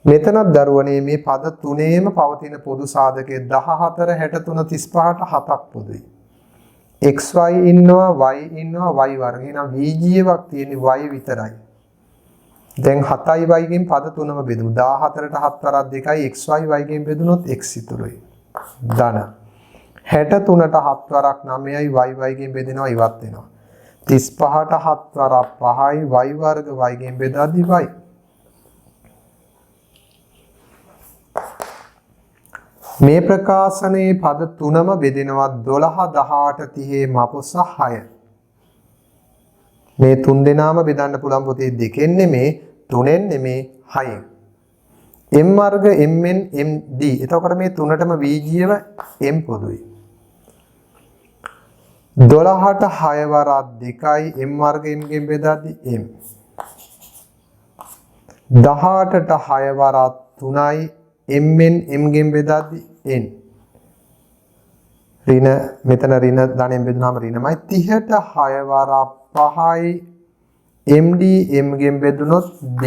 මෙතනත් දරුවනේ මේ පද තුනේම පවතින පොදු සාධකයේ 14 63 35ට 7ක් පොදුයි. xy ඉන්නවා y ඉන්නවා y වර්ග. එහෙනම් VG වක් තියෙන්නේ y විතරයි. දැන් 7යි y ගෙන් පද තුනම බෙදමු. 14ට 7 වරක් 2යි xy y ගෙන් බෙදුනොත් x ඉතුරුයි. ධන 63ට 7 වරක් 9යි y ගෙන් බෙදෙනවා ඉවත් වෙනවා. 35ට 7 වරක් 5යි y වර්ග y ගෙන් බෙදාදී y. මේ ප්‍රකාශනයේ පද තුනම බෙදෙනවා 12 18 30 මපොස 6. මේ තුන් දෙනාම බෙදන්න පුළුවන් පොතේ දෙකෙන් නෙමේ තුනෙන් නෙමේ 6න්. m වර්ග mn md. එතකොට මේ තුනටම VG ව m පොදුයි. 12ට 6 වරක් 2යි m වර්ග m ගෙන් බෙදාදී m. 18ට 6 වරක් 3යි mn m ගෙන් බෙදාදී n. ඍණ මෙතන ඍණ ධනෙන් බෙදුනහම ඍණමයි. 30ට 6 වරක් 5යි md m ගෙන් බෙදුනොත් d.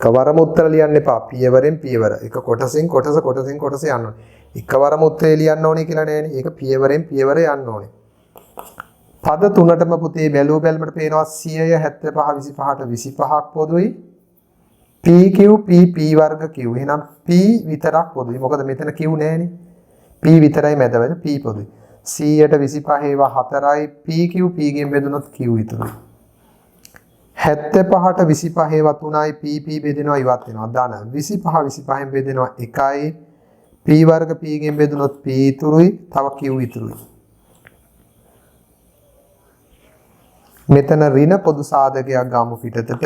එකවරම උත්තර ලියන්න එපා. පියවරෙන් පියවර. එක කොටසෙන් කොටස කොටසෙන් කොටස යන්න ඕනේ. එකවරම උත්තරේ ලියන්න ඕනේ කියලා නෑනේ. ඒක පියවරෙන් පියවර යන්න ඕනේ. පද තුනටම පුතේ බැලුව බැලමට පේනවා 100 75 25ට 25ක් පොදුයි. PQ PP වර්ග Q. එහෙනම් P විතරක් පොදුයි. මොකද මෙතන Q නෑනේ. P විතරයි මැදවල P පොදුයි. 100ට 25 ඒවා 4යි PQ P ගෙන් බෙදුනොත් Q ඉතුරුයි. 75ට 25 ඒවා 3යි PP බෙදෙනවා ඉවත් වෙනවා. ධන 25 25න් බෙදෙනවා 1යි P වර්ග P ගෙන් බෙදුනොත් P ඉතුරුයි. තව Q ඉතුරුයි. මෙතන ඍණ පොදු සාධකයක් ගමු පිටතට.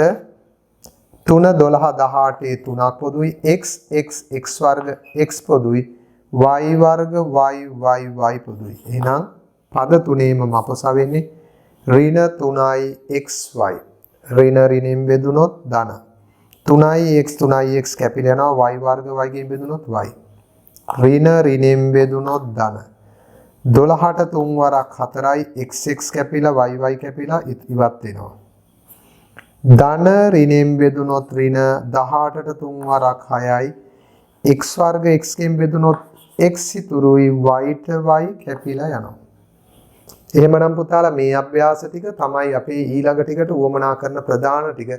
3 12 18 3ක් පොදුයි. x වර්ග x පොදුයි. y වර්ග y පොදුයි. එහෙනම් පද තුනේම මපස වෙන්නේ ඍණ 3යි xy. ඍණ ඍණෙන් බෙදුනොත් ධන 3යි x කැපිලා යනවා y වර්ග y ගෙන් බෙදුනොත් y. ඍණ ඍණෙන් බෙදුනොත් ධන 12ට 3 වරක් 4යි x කැපිලා y කැපිලා ඉවත් වෙනවා. ධන ඍණෙන් බෙදුනොත් ඍණ 18ට 3 වරක් 6යි x වර්ග x ගෙන් බෙදුනොත් x ඉතුරුයි y ට y කැපිලා යනවා. එහෙමනම් පුතාලා මේ අභ්‍යාස ටික තමයි අපේ ඊළඟ ටිකට උවමනා කරන ප්‍රධාන ටික.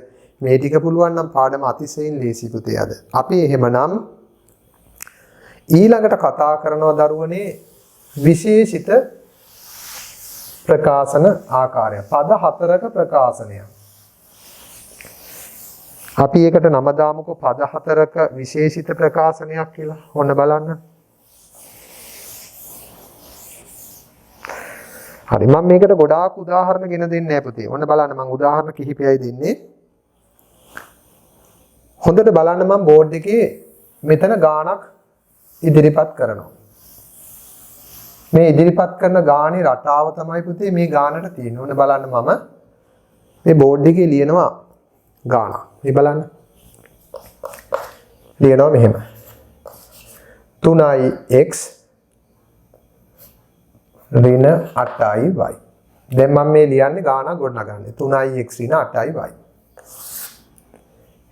මේ ටික පුළුවන් නම් පාඩම අතිශයින් ලේසි පුතේ අද. අපි එහෙමනම් ඊළඟට කතා කරනවා දරුවනේ විශේෂිත ප්‍රකාශන ආකාරය. පද 4ක ප්‍රකාශනය. අපි ඒකට නම දාමුකෝ පද 4ක විශේෂිත ප්‍රකාශනයක් කියලා. ඔන්න බලන්න. හරි මම මේකට ගොඩාක් උදාහරණ ගෙන දෙන්නේ නැහැ පුතේ. ඔන්න බලන්න මම උදාහරණ කිහිපයයි දෙන්නේ. හොඳට බලන්න මම බෝඩ් එකේ මෙතන ගාණක් ඉදිරිපත් කරනවා. මේ ඉදිරිපත් කරන ගානේ රටාව තමයි පුතේ මේ ගානට තියෙන්නේ. ඔන්න බලන්න මම මේ බෝඩ් එකේ ලියනවා ගාණ. මේ බලන්න. ලියනවා මෙහෙම. 3යි x ඍණ 8යි y. දැන් මම මේ ලියන්නේ ගාණ ගොඩනගන්නේ 3යි x ඍණ 8යි y.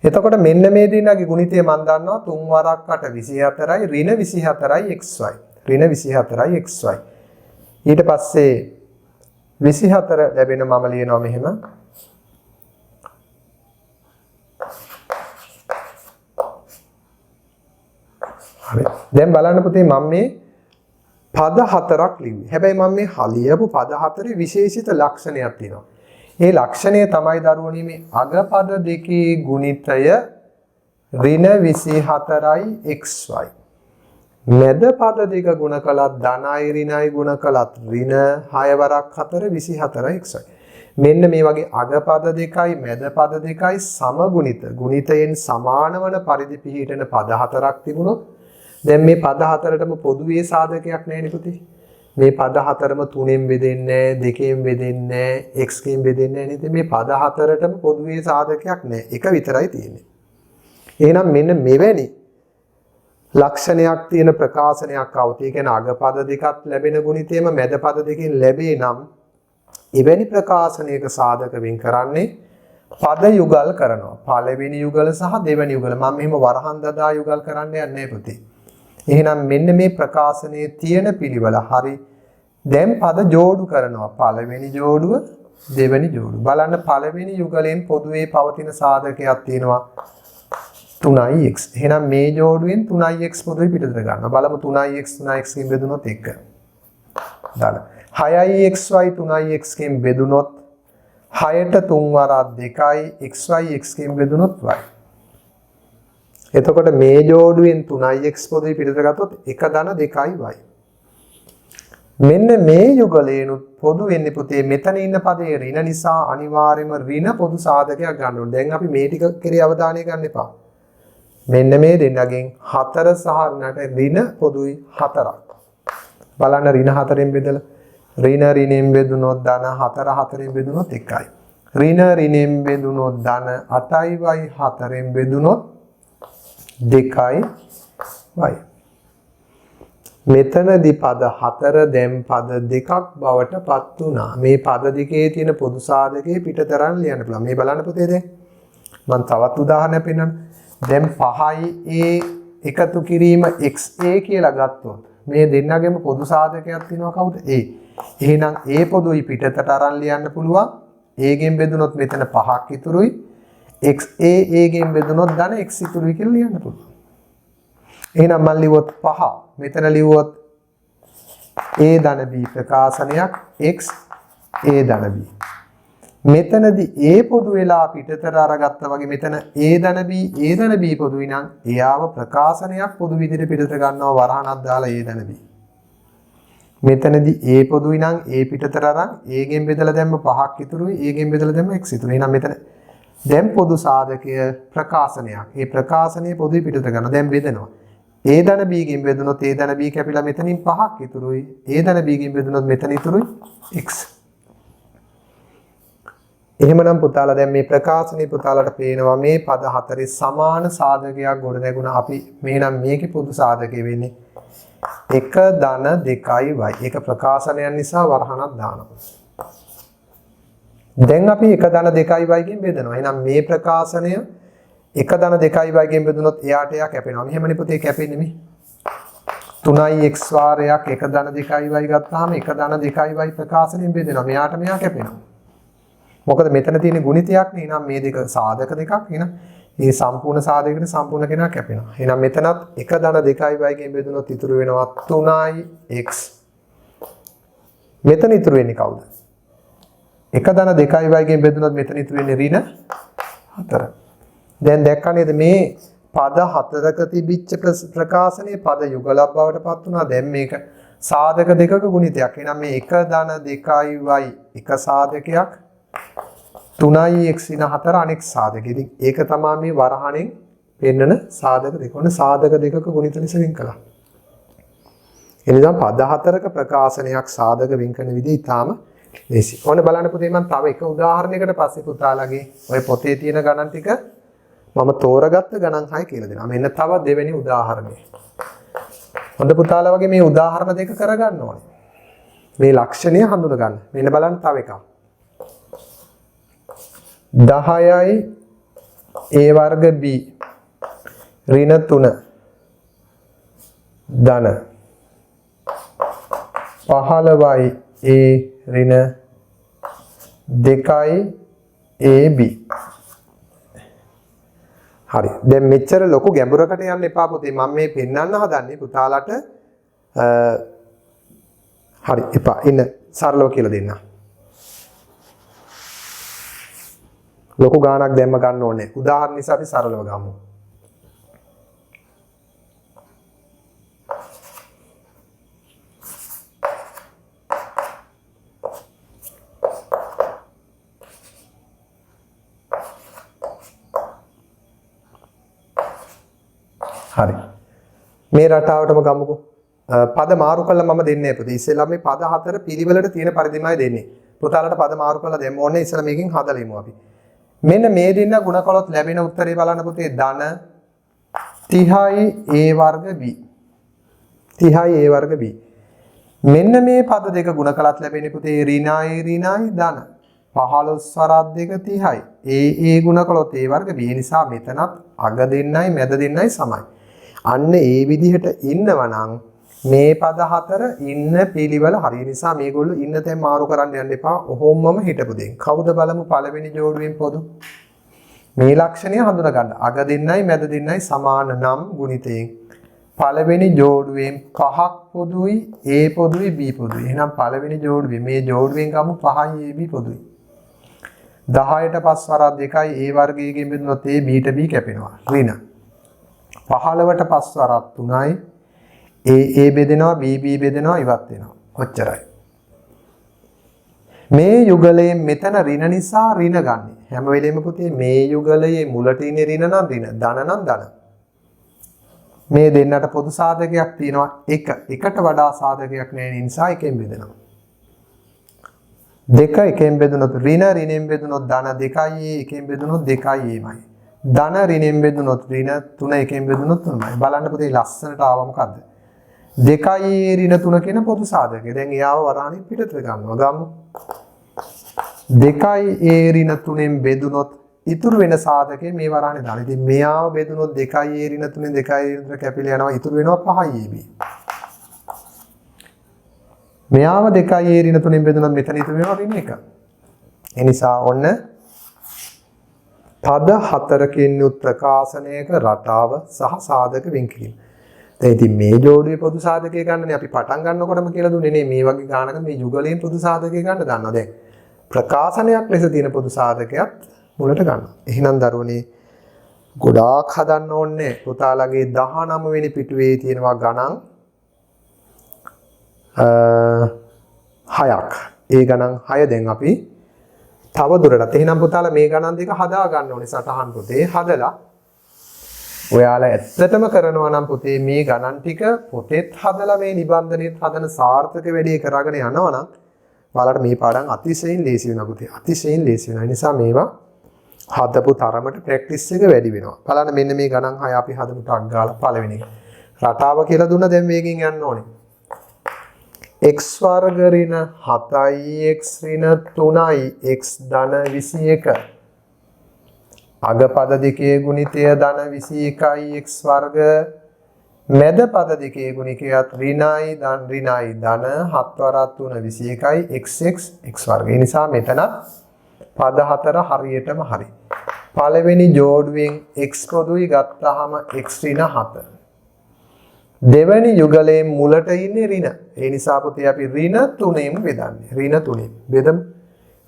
එතකොට මෙන්න මේ දිනගේ ගුණිතය මම දන්නවා 3 වරක් 8 24යි ඍණ 24යි xy. ඍණ 24යි xy. ඊට පස්සේ 24 ලැබෙන මම ලියනවා මෙහෙම. හරි. දැන් බලන්න පුතේ මම මේ පද 4ක් ලිව්වේ. හැබැයි මම මේ ලියපු පද 4 විශේෂිත ලක්ෂණයක් තියෙනවා. ඒ ලක්ෂණය තමයි දරුවනේ මේ අග පද දෙකේ ගුණිතය ඍණ 24යි xy. මැද පද දෙක ගුණ කළත් ධනයි ඍණයි ගුණ කළත් ඍණ 6 වරක් 4 24යි xy. මෙන්න මේ වගේ අග පද දෙකයි මැද පද දෙකයි සමගුණිත ගුණිතයෙන් සමාන වන පරිදි පිහිටන පද 4ක් තිබුණොත් දැන් මේ පද 4ටම පොදුවේ සාධකයක් නැහැ පුතේ. මේ පද 4ම 3ෙන් බෙදෙන්නේ නැහැ, 2ෙන් බෙදෙන්නේ නැහැ, x ගෙන් බෙදෙන්නේ නැහැ නේද? මේ පද 4ටම පොදුවේ සාධකයක් නැහැ. එක විතරයි තියෙන්නේ. එහෙනම් මෙන්න මෙවැනි ලක්ෂණයක් තියෙන ප්‍රකාශනයක් આવුත්. ඒ කියන්නේ අග පද දෙකක් ලැබෙන ගුණිතයම මැද පද දෙකෙන් ලැබේ නම් එවැනි ප්‍රකාශනයක සාධක වෙන් කරන්නේ පද යුගල් කරනවා. පළවෙනි යුගල සහ දෙවෙනි යුගල. මම මෙහෙම වරහන් දදා යුගල් කරන්න යන්නේ නැහැ පුතේ. එහෙනම් මෙන්න මේ ප්‍රකාශනයේ තියෙන පිළිවෙල හරි. දැන් පද ජෝඩු කරනවා. පළවෙනි ජෝඩුව, දෙවෙනි ජෝඩුව. බලන්න පළවෙනි යුගලෙන් පොදුවේ පවතින සාධකයක් තියෙනවා 3x. එහෙනම් මේ ජෝඩුවෙන් 3x පොදුවේ පිටතට ගන්නවා. බලමු 3x 3x කින් බෙදුනොත් 1. දාන්න. 6xy 3x කින් බෙදුනොත් 6ට 3 වරක් 2යි xy x කින් බෙදුනොත් y. එතකොට මේ ජෝඩුවෙන් 3x පොදුවේ පිටතට ගත්තොත් 1 ධන 2යි y. මෙන්න මේ යුගලේනුත් පොදු වෙන්නේ පුතේ මෙතන ඉන්න පදේ ඍණ නිසා අනිවාර්යයෙන්ම ඍණ පොදු සාධකයක් ගන්න ඕනේ. දැන් අපි මේ ටික කෙරේ අවධානය ගන්න එපා. මෙන්න මේ දෙන්නගෙන් 4 සහ ඍණට ඍණ පොදුයි 4ක්. බලන්න ඍණ 4ෙන් බෙදලා ඍණ ඍණෙන් බෙදුනොත් ධන 4 4ෙන් බෙදුනොත් 1යි. ඍණ ඍණෙන් බෙදුනොත් ධන 8යි y 4ෙන් බෙදුනොත් 2යි y. මෙතනදී පද 4 දැන් පද 2ක් බවට පත් වුණා. මේ පද දෙකේ තියෙන පොදු සාධකයේ පිටතරන් ලියන්න පුළුවන්. මේ බලන්න පුතේ දැන්. මම තවත් උදාහරණයක් පෙන්නන්න. දැන් 5යි a එකතු කිරීම xa කියලා ගත්තොත් මේ දෙන්නගෙම පොදු සාධකයක් තියෙනවා කවුද? a. එහෙනම් a පොදුයි පිටතට අරන් ලියන්න පුළුවන්. a ගෙන් බෙදුනොත් මෙතන 5ක් ඉතුරුයි. xa a ගෙන් බෙදුනොත් ධන x ඉතුරුයි කියලා ලියන්න පුළුවන්. එහෙනම් මම ලිව්වොත් 5 මෙතන ලිව්වොත් a ධන b ප්‍රකාශනයක් x a ධන b. මෙතනදී a පොදු වෙලා පිටතට අරගත්තා වගේ මෙතන a ධන b පොදුයි නම් එයාව ප්‍රකාශනයක් පොදු විදිහට පිටතට ගන්නවා වරහණක් දාලා a ධන b. මෙතනදී a පොදුයි නම් a පිටතට අරන් a ගෙන් බෙදලා දැම්ම 5ක් ඉතුරුයි a ගෙන් බෙදලා දැම්ම x ඉතුරුයි. එහෙනම් මෙතන දැන් පොදු සාධකය ප්‍රකාශනයක්. ඒ ප්‍රකාශනයේ පොදුයි පිටතට ගන්නවා. දැන් බෙදනවා. a ධන b ගෙන් බෙදුනොත් a ධන b කැපිලා මෙතනින් 5ක් ඉතුරුයි. a ධන b ගෙන් බෙදුනොත් මෙතන ඉතුරුයි x. එහෙමනම් පුතාලා දැන් මේ ප්‍රකාශනයේ පුතාලට පේනවා මේ පද හතරේ සමාන සාධකයක් ගොඩ නැගුණා. අපි මෙහෙනම් මේකේ පොදු සාධකය වෙන්නේ 1 ධන 2යි y. ඒක ප්‍රකාශනයන් නිසා වරහණක් දානවා. දැන් අපි 1 ධන 2යි y ගෙන් බෙදනවා. එහෙනම් මේ ප්‍රකාශනය 1 ධන 2යි y ගෙන් බෙදුනොත් එයාට එයා කැපෙනවා. මෙහෙමනේ පුතේ කැපෙන්නේ මේ. 3යි x වාරයක් 1 ධන 2යි y ගත්තාම 1 ධන 2යි y ප්‍රකාශනයෙන් බෙදෙනවා. මෙයාට මෙයා කැපෙනවා. මොකද මෙතන තියෙන ගුණිතයක් නේ. එහෙනම් මේ දෙක සාධක දෙකක්. එහෙනම් මේ සම්පූර්ණ සාධකයට සම්පූර්ණ කෙනා කැපෙනවා. එහෙනම් මෙතනත් 1 ධන 2යි y ගෙන් බෙදුනොත් ඉතුරු වෙනවා 3යි x. මෙතන ඉතුරු වෙන්නේ කවුද? 1 ධන 2යි y ගෙන් බෙදුනොත් මෙතන ඉතුරු වෙන්නේ ඍණ 4. දැන් දැක්කා නේද මේ පද 4ක තිබිච්ච ප්‍රකාශනයේ පද යුගලක් බවට පත් වුණා. දැන් මේක සාධක දෙකක ගුණිතයක්. එහෙනම් මේ 1 ධන 2යි y එක සාධකයක් 3යි x ඉන 4 අනෙක් සාධක. ඉතින් ඒක තමයි මේ වරහණෙන් පෙන්නන සාධක දෙක. ඔන්න සාධක දෙකක ගුණිත ලෙස වෙන් කළා. එනිසා පද 4ක ප්‍රකාශනයක් සාධක වෙන් කරන විදිහ ඊටාම ලේසි. ඔන්න බලන්න පුතේ මම තව එක උදාහරණයකට පස්සේ පුතාලගේ ඔය පොතේ තියෙන ගණන් ටික මම තෝරගත්ත ගණන් 6 කියලා දෙනවා. මෙන්න තව දෙවෙනි උදාහරණය. හොඳ පුතාලා වගේ මේ උදාහරණ දෙක කරගන්න ඕනේ. මේ ලක්ෂණය හඳුනා ගන්න. මෙන්න බලන්න තව එකක්. 10යි a වර්ග b ඍණ 3 ධන 15යි a ඍණ 2යි ab. හරි. දැන් මෙච්චර ලොකු ගැඹුරකට යන්න එපා පුතේ. මම මේ පෙන්වන්න හදන්නේ පුතාලට හරි එපා. ඉන්න සරලව කියලා දෙන්න. ලොකු ගාණක් දැම්ම ගන්න ඕනේ. උදාහරණ නිසා අපි සරලව ගමු. හරි. මේ රටාවටම ගමුකෝ. පද මාරු කළා මම දෙන්නේ නැහැ පුතේ. ඉස්සෙල්ලා මේ පද හතර පිළිවෙලට තියෙන පරිදිමයි දෙන්නේ. පුතාලට පද මාරු කළා දෙන්න ඕනේ. ඉස්සෙල්ලා මේකෙන් හදලා ඉමු අපි. මෙන්න මේ දෙන්න ගුණ කළොත් ලැබෙන උත්තරේ බලන්න පුතේ. ධන 30යි a වර්ග b. 30යි a වර්ග b. මෙන්න මේ පද දෙක ගුණ කළත් ලැබෙන්නේ පුතේ ඍණයි ඍණයි ධන 15 වරක් දෙක 30යි. ඒ ගුණ කළොත් ඒ වර්ග b නිසා මෙතනත් අග දෙන්නයි මැද දෙන්නයි සමයි. අන්න ඒ විදිහට ඉන්නවනම් මේ පද හතර ඉන්න පිළිවෙල හරිය නිසා මේගොල්ලෝ ඉන්න තැන් මාරු කරන්න යන්න එපා. ඔහොමම හිටපු දෙන්. කවුද බලමු පළවෙනි ජෝඩුවෙන් පොදු. මේ ලක්ෂණය හඳුනා ගන්න. අග දෙන්නයි මැද දෙන්නයි සමාන නම් ගුණිතයෙන්. පළවෙනි ජෝඩුවෙන් 5ක් පොදුයි A පොදුයි B පොදුයි. එහෙනම් පළවෙනි ජෝඩුවේ මේ ජෝඩුවෙන් ගමු 5යි AB පොදුයි. 10ට 5 වරක් 2යි A වර්ගයෙන් බෙදුනොත් A Bට B කැපෙනවා. ඍණ. 15ට 5 වරක් 3යි A බෙදෙනවා B බෙදෙනවා ඉවත් වෙනවා. ඔච්චරයි. මේ යුගලයෙන් මෙතන ඍණ නිසා ඍණ ගන්න. හැම වෙලෙම පුතේ මේ යුගලයේ මුලට ඉන්නේ ඍණ නම් ඍණ, ධන නම් ධන. මේ දෙන්නට පොදු සාධකයක් තියෙනවා 1. එකට වඩා සාධකයක් නැහැ නිසා එකෙන් බෙදෙනවා. 2 එකෙන් බෙදුනොත් ඍණ, ඍණෙන් බෙදුනොත් ධන 2යි එකෙන් බෙදුනොත් 2යි එමය. ධන ඍණෙන් බෙදුනොත් ඍණ 3 එකෙන් බෙදුනොත් 3යි. බලන්න පුතේ ලස්සනට ආව මොකද්ද? 2යි ඍණ 3 කියන පොදු සාධකය. දැන් එයාව වරහණින් පිටතට ගන්නවා. ගමු. 2යි ඍණ 3ෙන් බෙදුනොත් ඉතුරු වෙන සාධකය මේ වරහනේ දාන. ඉතින් මෙයාව බෙදුනොත් 2යි ඍණ 3ෙන් 2යි ඍණ 3 කැපිලා යනවා. ඉතුරු වෙනවා 5යි AB. මෙයාව 2යි ඍණ 3ෙන් බෙදුනොත් මෙතන ඉතුරු වෙනවා ඍණ 1. ඒ නිසා ඔන්න පද හතරකින් යුත් ප්‍රකාශනයක රටාව සහ සාධක වෙන් කිරීම. දැන් ඉතින් මේ ජෝඩුවේ පොදු සාධකය ගන්නනේ අපි පටන් ගන්නකොටම කියලා දුන්නේ නේ මේ වගේ ගානක මේ යුගලයෙන් පොදු සාධකය ගන්න දන්නවා. දැන් ප්‍රකාශනයක් ලෙස තියෙන පොදු සාධකයක් මුලට ගන්නවා. එහෙනම් දරුවනේ ගොඩාක් හදන්න ඕනේ. පුතාලගේ 19 වෙනි පිටුවේ තියෙනවා ගණන් 6ක්. ඒ ගණන් 6 දැන් අපි තව දුරටත් එහෙනම් පුතාලා මේ ගණන් දෙක හදා ගන්න ඕනේ සටහන් පොතේ හදලා ඔයාලා ඇත්තටම කරනවා නම් පුතේ මේ ගණන් ටික පොතේත් හදලා මේ නිබන්ධනෙත් හදන සාර්ථක වැඩේ කරගෙන යනවා නම් ඔයාලට මේ පාඩම් අතිශයින් ලේසි වෙනවා පුතේ. අතිශයින් ලේසි වෙනවා. ඒ නිසා මේවා හදපු තරමට ප්‍රැක්ටිස් එක වැඩි වෙනවා. බලන්න මෙන්න මේ ගණන් 6 අපි හදමු ටක් ගාලා පළවෙනි එක. රටාව කියලා දුන්න දැන් මේකෙන් යන්න ඕනේ. x වර්ග ඍණ 7යි x ඍණ 3යි x ධන 21. අග පද දෙකේ ගුණිතය ධන 21යි x වර්ග. මැද පද දෙකේ ගුණිකයත් ඍණයි ධන 7 වරක් 3 21යි xx x වර්ග. ඒ නිසා මෙතන පද හතර හරියටම හරි. පළවෙනි ජෝඩුවෙන් x පොදුයි ගත්තාම x ඍණ 7. දෙවැනි යුගලයේ මුලට ඉන්නේ ඍණ. ඒ නිසා පුතේ අපි ඍණ 3ෙන් බෙදන්නේ. ඍණ 3ෙන් බෙදමු.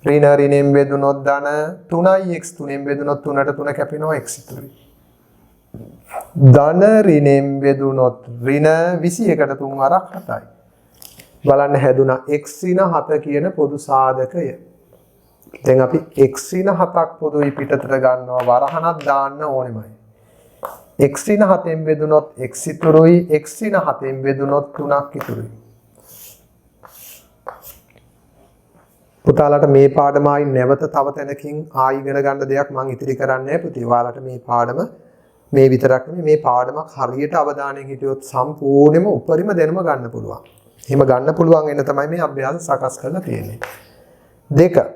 ඍණ ඍණෙන් බෙදුනොත් ධන 3යි x 3ෙන් බෙදුනොත් 3ට 3 කැපෙනවා x ඉතුරුයි. ධන ඍණෙන් බෙදුනොත් ඍණ 21ට 3 වරක් 7යි. බලන්න හැදුනා x ඍණ 7 කියන පොදු සාධකය. දැන් අපි x ඍණ 7ක් පොදුයි පිටතට ගන්නවා වරහණක් දාන්න ඕනෙමයි. x ඍණ 7ෙන් බෙදුනොත් x ඉතුරුයි x ඍණ 7ෙන් බෙදුනොත් 3ක් ඉතුරුයි. පුතාලට මේ පාඩම ආයි නැවත තව තැනකින් ආයි ඉගෙන ගන්න දෙයක් මම ඉතිරි කරන්නේ නැහැ පුතේ. ඔයාලට මේ පාඩම මේ විතරක් නෙමෙයි මේ පාඩමක් හරියට අවධානයෙන් හිටියොත් සම්පූර්ණයෙන්ම උපරිම දැනුම ගන්න පුළුවන්. එහෙම ගන්න පුළුවන් වෙන තමයි මේ අභ්‍යාස සකස් කරලා තියෙන්නේ. 2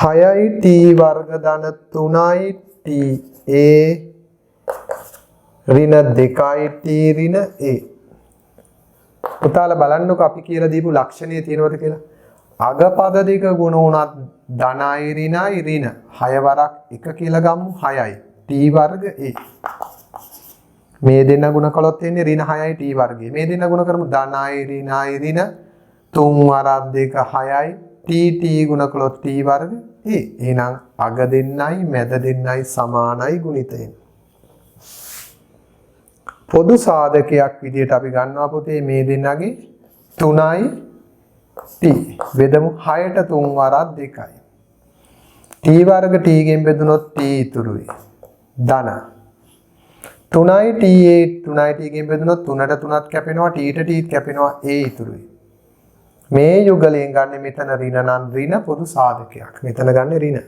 6යි t වර්ග ධන 3යි t a ඍණ 2යි t ඍණ a. පුතාලා බලන්නකො අපි කියලා දීපු ලක්ෂණය තියෙනවද කියලා. අග පද දෙක ගුණ වුණත් ධනයි ඍණයි ඍණ 6 වරක් 1 කියලා ගමු 6යි t වර්ග a. මේ දෙන්න ගුණ කළොත් එන්නේ ඍණ 6යි t වර්ගය. මේ දෙන්න ගුණ කරමු ධනයි ඍණයි ඍණ 3 වරක් 2 6යි t ගුණ කළොත් t වර්ග a. එහෙනම් අග දෙන්නයි මැද දෙන්නයි සමානයි ගුණිතයෙන්. පොදු සාධකයක් විදිහට අපි ගන්නවා පුතේ මේ දෙන්නගේ 3යි t බෙදමු 6ට 3 වරක් 2යි. t වර්ග t ගෙන් බෙදුනොත් t ඉතුරුයි. ධන 3යි t t ගෙන් බෙදුනොත් 3ට 3ක් කැපෙනවා tට t කැපෙනවා a ඉතුරුයි. මේ යුගලයෙන් ගන්න මෙතන ඍණ නම් ඍණ පොදු සාධකයක්. මෙතන ගන්න ඍණ.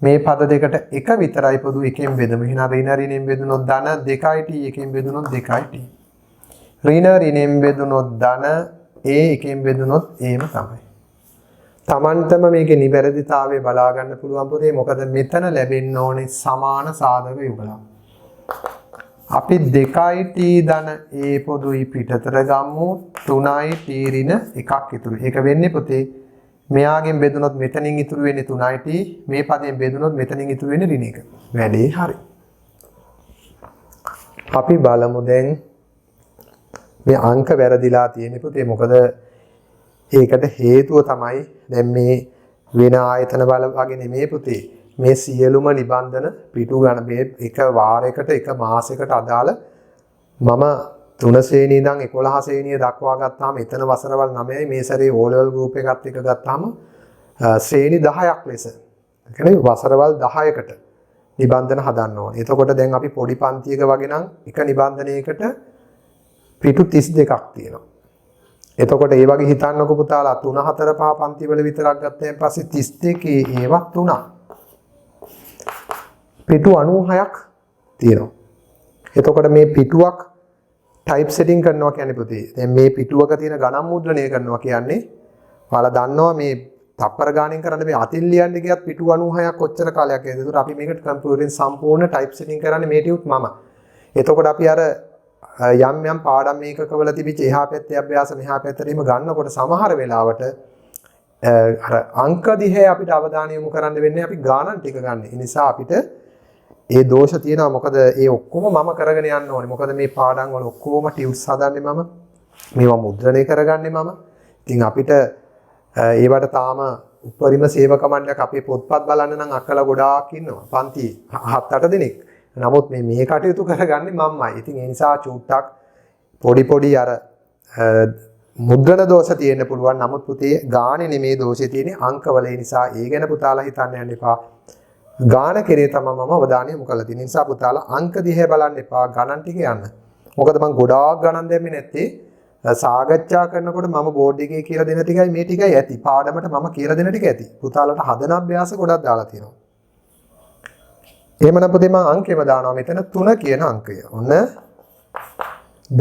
මේ පද දෙකට එක විතරයි පොදු එකෙන් බෙදමු. එහෙනම් ඍණ ඍණෙන් බෙදුනොත් ධන 2යි t එකෙන් බෙදුනොත් 2යි t. ඍණ ඍණෙන් බෙදුනොත් ධන a එකෙන් බෙදුනොත් aම තමයි. තමන්ටම මේකේ නිවැරදිතාවය බලා ගන්න පුළුවන් පුතේ. මොකද මෙතන ලැබෙන්න ඕනේ සමාන සාධක යුගලක්. අපි 2t ධන a පොදුයි පිටතට ගමු 3t ඍණ 1ක් ඉතුරු. ඒක වෙන්නේ පුතේ මෙයාගෙන් බෙදුනොත් මෙතනින් ඉතුරු වෙන්නේ 3t, මේ පදයෙන් බෙදුනොත් මෙතනින් ඉතුරු වෙන්නේ ඍණ 1. වැඩේ හරි. අපි බලමු දැන් මේ අංක වැරදිලා තියෙන්නේ පුතේ. මොකද ඒකට හේතුව තමයි දැන් මේ වෙන ආයතන බල වගේ නෙමෙයි පුතේ. මේ සියලුම නිබන්ධන පිටු ගන්න මේ එක වාරයකට එක මාසයකට අදාළ මම 3 ශ්‍රේණිය ඉඳන් 11 ශ්‍රේණිය දක්වා ගත්තාම එතන වසරවල් 9යි මේ සැරේ O level group එකත් එක ගත්තාම ශ්‍රේණි 10ක් ලෙස. ඒ කියන්නේ වසරවල් 10කට නිබන්ධන හදන්න ඕනේ. එතකොට දැන් අපි පොඩි පන්තියක වගේ නම් එක නිබන්ධනයකට පිටු 32ක් තියෙනවා. එතකොට ඒ වගේ හිතන්නකො පුතාලා 3 4 5 පන්ති වල විතරක් ගත්තාන් පස්සේ 32 ඒවත් 3. පිටු 96ක් තියෙනවා. එතකොට මේ පිටුවක් ටයිප් සෙටින් කරනවා කියන්නේ පුතේ. දැන් මේ පිටුවක තියෙන ගණන් මුද්‍රණය කරනවා කියන්නේ ඔයාලා දන්නවා මේ තප්පර ගාණෙන් කරන්න මේ අතින් ලියන්න ගියත් පිටු 96ක් කොච්චර කාලයක් යයිද? ඒකට අපි මේකට කම්පියුටරෙන් සම්පූර්ණ ටයිප් සෙටින් කරන්නේ මේ ටියුත් මම. එතකොට අපි අර යම් පාඩම් මේකකවල තිබිච්ච එහා පැත්තේ අභ්‍යාස මෙහා පැත්තට එහෙම ගන්නකොට සමහර වෙලාවට අර අංක දිහේ අපිට අවධානය යොමු කරන්න වෙන්නේ අපි ගාණන් ටික ගන්න. ඒ නිසා අපිට ඒ දෝෂ තියෙනවා. මොකද ඒ ඔක්කොම මම කරගෙන යන්න ඕනේ. මොකද මේ පාඩම් වල ඔක්කොම ටියුස් හදන්නේ මම. මේවා මුද්‍රණය කරගන්නේ මම. ඉතින් අපිට ඒවට තාම උපරිම සේවක මණ්ඩලයක් අපේ පොත්පත් බලන්න නම් අක්කලා ගොඩාක් ඉන්නවා. පන්ති 7-8 දෙනෙක්. නමුත් මේ කටයුතු කරගන්නේ මමයි. ඉතින් ඒ නිසා චූට්ටක් පොඩි අර මුද්‍රණ දෝෂ තියෙන්න පුළුවන්. නමුත් පුතේ ගානේ නෙමේ දෝෂේ තියෙන්නේ අංකවල. ඒ නිසා ඒ ගැන පුතාලා හිතන්න යන්න එපා. ගාන කෙරේ තමයි මම අවධානය යොමු කරලා තියෙන්නේ. නිසා පුතාලා අංක දිහා බලන්න එපා. ගණන් ටික යන්න. මොකද මම ගොඩාක් ගණන් දැම්මේ නැත්තේ සාකච්ඡා කරනකොට මම බෝඩ් එකේ කියලා දෙන ටිකයි මේ ටිකයි ඇති. පාඩමට මම කියලා දෙන ටික ඇති. පුතාලට හදන අභ්‍යාස ගොඩක් දාලා තියෙනවා. එහෙමනම් පුතේ මම අංකෙම දානවා මෙතන 3 කියන අංකය. ඔන්න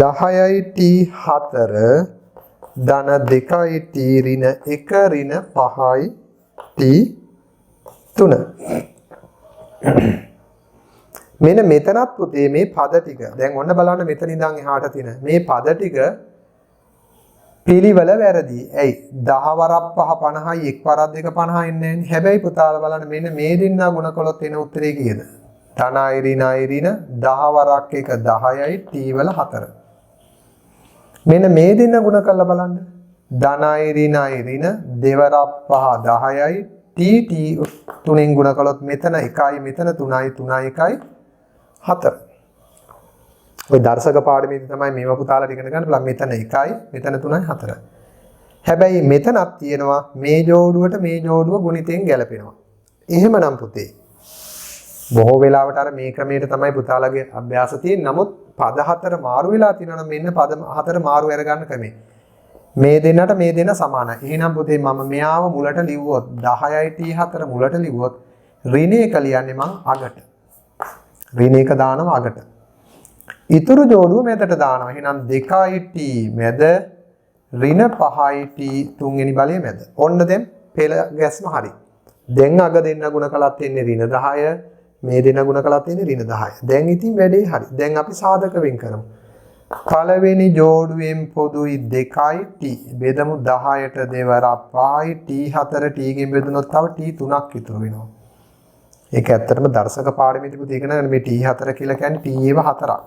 10යි t4 ධන 2යි t ඍණ 1 ඍණ 5යි t3. මෙන්න මෙතනත් පුතේ මේ පද ටික දැන් ඔන්න බලන්න මෙතන ඉඳන් එහාට තියෙන මේ පද ටික පිළිවෙල වැරදි. ඇයි 10 වරක් 5 50යි 1 වරක් 2 50 එන්නේ නැහැ. හැබැයි පුතාලා බලන්න මෙන්න මේ දෙන්නා ගුණ කළොත් එන උත්තරේ කීයද? ධනයි ඍණයි ඍණ 10 වරක් 1 10යි t වල 4. මෙන්න මේ දෙන්න ගුණ කරලා බලන්න. ධනයි ඍණයි ඍණ 2 වරක් 5 10යි t තුනෙන් ගුණ කළොත් මෙතන 1යි මෙතන 3යි 3යි 1යි 4. ඔය දර්ශක පාඩමේදී තමයි මේව පුතාලා ඉගෙන ගන්න බලන්න. මෙතන 1යි මෙතන 3යි 4යි. හැබැයි මෙතනක් තියෙනවා මේ ජෝඩුවට මේ ජෝඩුව ගුණිතෙන් ගැලපෙනවා. එහෙමනම් පුතේ බොහෝ වෙලාවට අර මේ ක්‍රමයට තමයි පුතාලගේ අභ්‍යාස තියෙන්නේ. නමුත් පද 4 මාරු වෙලා තියෙනවා නම් මෙන්න පද 4 මාරු අරගන්න ක්‍රමේ. මේ දෙන්නට මේ දෙන්න සමානයි. එහෙනම් පුතේ මම මෙයාව මුලට ලිව්වොත් 10යි t4 මුලට ලිව්වොත් ඍණ 1 ලියන්නේ මං අගට. ඍණ 1 දානවා අගට. ඉතුරු ජෝඩුව මැදට දානවා. එහෙනම් 2යි t මැද ඍණ 5යි t තුන්වෙනි බලයේ මැද. ඔන්න දැන් පෙළ ගැස්ම හරි. දැන් අග දෙන්න ගුණ කළත් එන්නේ ඍණ 10. මේ දෙන්න ගුණ කළත් එන්නේ ඍණ 10. දැන් ඉතින් වැඩේ හරි. දැන් අපි සාධක වෙන් කරමු. පළවෙනි ජෝඩුවෙන් පොදුයි 2යි t. බෙදමු 10ට 2 වරක් 5යි t4 t ගෙන් බෙදුනොත් තව t3ක් ඉතුරු වෙනවා. ඒක ඇත්තටම දර්ශක පාඩමේදී පුතේ ඉගෙන ගන්න මේ t4 කියලා කියන්නේ t ඒව 4ක්.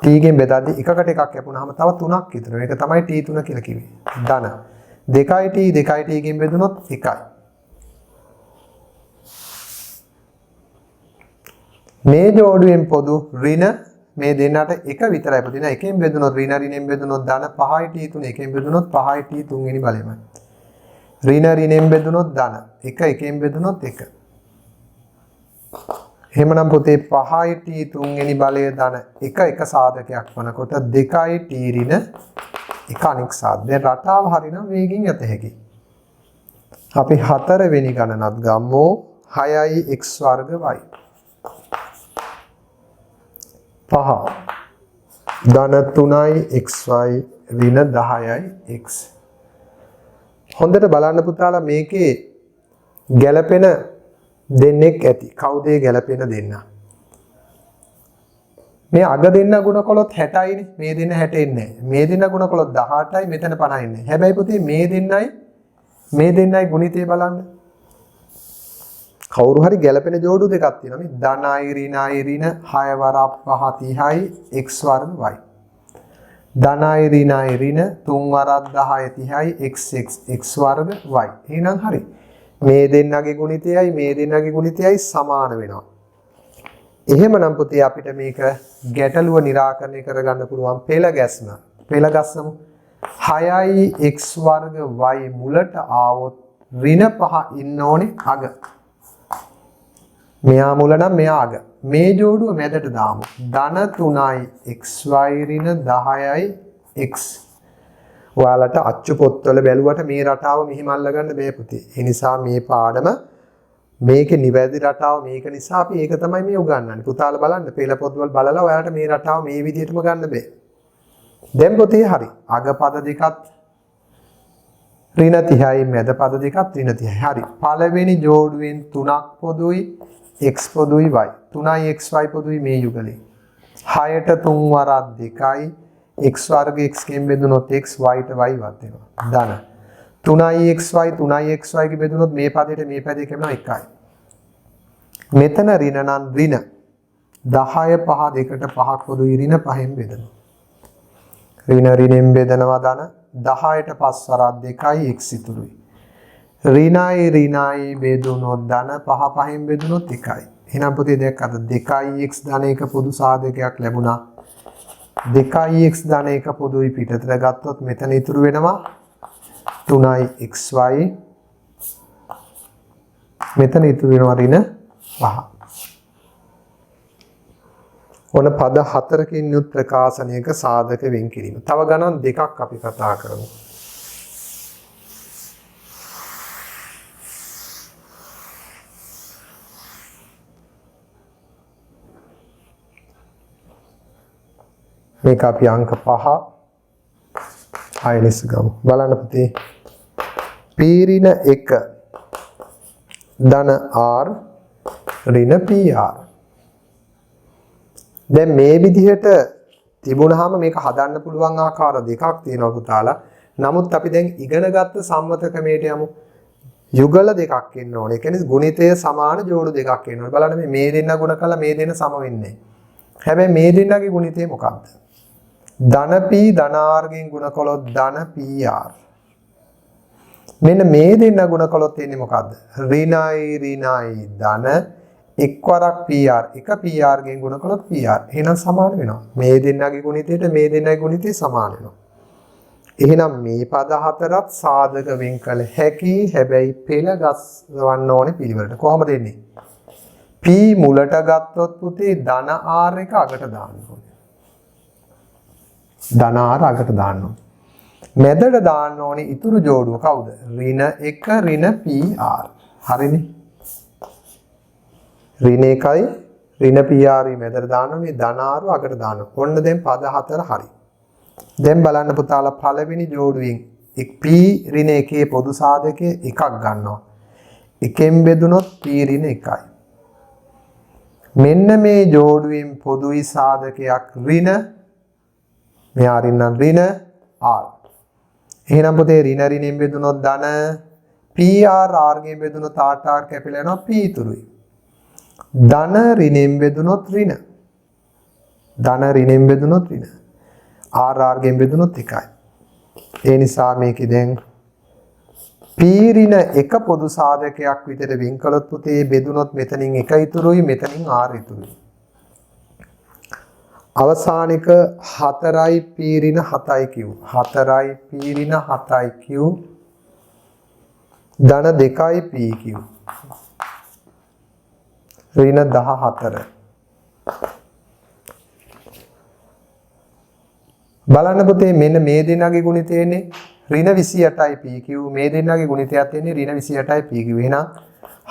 t ගෙන් බෙදද්දි එකකට එකක් කැපුණාම තව 3ක් ඉතුරු වෙනවා. ඒක තමයි t3 කියලා කිව්වේ. ධන 2යි t ගෙන් බෙදුනොත් 1යි. මේ ජෝඩුවෙන් පොදු ඍණ මේ දෙන්නට එක විතරයි පුතේ. එකෙන් බෙදුනොත් ඍණ ඍණෙන් බෙදුනොත් ධන 5යි t3 එකෙන් බෙදුනොත් 5යි t තුන්වෙනි බලයමයි. ඍණ ඍණෙන් බෙදුනොත් ධන 1 එකෙන් බෙදුනොත් 1. එහෙමනම් පුතේ 5යි t තුන්වෙනි බලය ධන 1 එක සාධකයක් වනකොට 2යි t ඍණ 1 අනෙක් සාධක. දැන් රටාව හරිනම් වේගින් යත හැකියි. අපි 4 වෙනි ගණනත් ගමු. 6යි x වර්ග y. 5 ධන 3යි xy ඍණ 10යි x. හොඳට බලන්න පුතාලා මේකේ ගැළපෙන දෙන්නෙක් ඇති. කවුද ඒ ගැළපෙන දෙන්න? මේ අග දෙන්න ගුණ කළොත් 60යිනේ. මේ දෙන්න 60 ඉන්නේ නැහැ. මේ දෙන්න ගුණ කළොත් 18යි මෙතන 50 ඉන්නේ. හැබැයි පුතේ මේ දෙන්නයි ගුණිතේ බලන්න. කවුරු හරි ගැළපෙන ජෝඩු දෙකක් තියෙනවා. මේ ධනයි ඍණයි ඍණ 6 වරක් 5 30යි x වර්ග y. ධනයි ඍණයි ඍණ 3 වරක් 10 30යි x වර්ග y. එහෙනම් හරි. මේ දෙන්නගේ ගුණිතයයි මේ දෙන්නගේ ගුණිතයයි සමාන වෙනවා. එහෙමනම් පුතේ අපිට මේක ගැටලුව निराකරණය කරගන්න පුළුවන් පෙළ ගැස්ම. පෙළ ගස්සමු. 6යි x වර්ග y මුලට ආවොත් ඍණ 5 ඉන්න ඕනේ අග. මෙයා මුල නම් මෙයා අග. මේ ජෝඩුව මැදට දාමු. ධන 3යි xy ඍණ 10යි x. ඔයාලට අච්චු පොත්වල බැලුවට මේ රටාව මෙහිම අල්ලගන්න බෑ පුතේ. ඒ නිසා මේ පාඩම මේකේ නිවැරදි රටාව මේක නිසා අපි ඒක තමයි මේ උගන්වන්නේ. පුතාලා බලන්න පෙළ පොත්වල බලලා ඔයාලට මේ රටාව මේ විදිහටම ගන්න බෑ. දැන් පුතේ හරි. අග පද දෙකත් ඍණ 30යි මැද පද දෙකත් ඍණ 30යි. හරි. පළවෙනි ජෝඩුවෙන් 3ක් පොදුයි x පොදුයි y. 3යි xy පොදුයි මේ යුගලේ. 6ට 3 වරක් 2යි x වර්ග x ගෙන් බෙදුනොත් x y ට y වත් වෙනවා. ධන 3යි xy ගෙ බෙදුනොත් මේ පදයට මේ පදේ කැමෙනවා 1යි. මෙතන ඍණ නම් ඍණ 10 5 දෙකට 5ක් පොදුයි ඍණ 5න් බෙදනවා. ඍණ ඍණෙන් බෙදනවා ධන 10ට 5 වරක් 2යි x ඉතුරුයි. ඍණයි බෙදුනොත් ධන 5 5න් බෙදුනොත් 1යි. එහෙනම් පුතේ දැක්කද 2x ධන එක පොදු සාධකයක් ලැබුණා. 2x ධන එක පොදුයි පිටතට ගත්තොත් මෙතන ඉතුරු වෙනවා 3xy. මෙතන ඉතුරු වෙනවා ඍණ 5. ඔන්න පද 4කින් යුත් ප්‍රකාශනයක සාධක වෙන් කිරීම. තව ගණන් දෙකක් අපි කතා කරමු. මේක අපි අංක 5 6 ලෙස ගමු. බලන්න පුතේ. p ඍණ 1 ධන r ඍණ pr. දැන් මේ විදිහට තිබුණාම මේක හදන්න පුළුවන් ආකාර දෙකක් තියෙනවා පුතාලා. නමුත් අපි දැන් ඉගෙනගත්ත සම්මත ක්‍රමයට යමු. යුගල දෙකක් ඉන්න ඕනේ. ඒ කියන්නේ ගුණිතය සමාන ජෝඩු දෙකක් ඉන්න ඕනේ. බලන්න මේ දෙන්න ගුණ කළා මේ දෙන්න සම වෙන්නේ. හැබැයි මේ දෙන්නගේ ගුණිතය මොකක්ද? ධන p ධන r ගෙන් ගුණ කළොත් ධන pr. මෙන්න මේ දෙන්න ගුණ කළොත් එන්නේ මොකද්ද? ඍණයි ධන එක් වරක් pr එක pr ගෙන් ගුණ කළොත් pr. එහෙනම් සමාන වෙනවා. මේ දෙන්නගේ ගුණිතයට මේ දෙන්නගේ ගුණිතය සමාන වෙනවා. එහෙනම් මේ පද හතරත් සාධක වෙන් කළ හැකි. හැබැයි පෙළ ගස්වන්න ඕනේ පිළිවෙලට. කොහොමද එන්නේ? p මුලට ගත්තොත් පුතේ ධන r එක අගට දාන්න ඕනේ. ධන r අගට දාන්න ඕනේ. මැදට දාන්න ඕනේ ඉතුරු ජෝඩුව කවුද? ඍණ 1 ඍණ pr. හරිනේ. ඍණ 1යි ඍණ pr මැදට දාන්න ඕනේ ධන r අගට දාන්න. ඔන්න දැන් පද හතර හරි. දැන් බලන්න පුතාලා පළවෙනි ජෝඩුවෙන් p ඍණ 1 පොදු සාධකයේ එකක් ගන්නවා. එකෙන් බෙදුනොත් p ඍණ 1යි. මෙන්න මේ ජෝඩුවෙන් පොදුයි සාධකයක් ඍණ මෙහා ඍණ ඍණ r. එහෙනම් පුතේ ඍණ ඍණෙන් බෙදුනොත් ධන pr r ගෙන් බෙදුනොත් r කැපිලා යනවා p ඉතුරුයි. ධන ඍණෙන් බෙදුනොත් ඍණ. ධන ඍණෙන් බෙදුනොත් ඍණ. r ගෙන් බෙදුනොත් 1යි. ඒ නිසා මේකේ දැන් p ඍණ 1 පොදු සාධකයක් විතර වෙන් කළොත් පුතේ බෙදුනොත් මෙතනින් 1 ඉතුරුයි මෙතනින් r ඉතුරුයි. අවසානික 4යි p ඍණ 7යි q. 4යි p ඍණ 7යි q. ධන 2යි p q. ඍණ 14. බලන්න පුතේ මෙන්න මේ දෙන්නගේ ගුණිතයනේ ඍණ 28යි pq. මේ දෙන්නගේ ගුණිතයත් එන්නේ ඍණ 28යි pq. එහෙනම්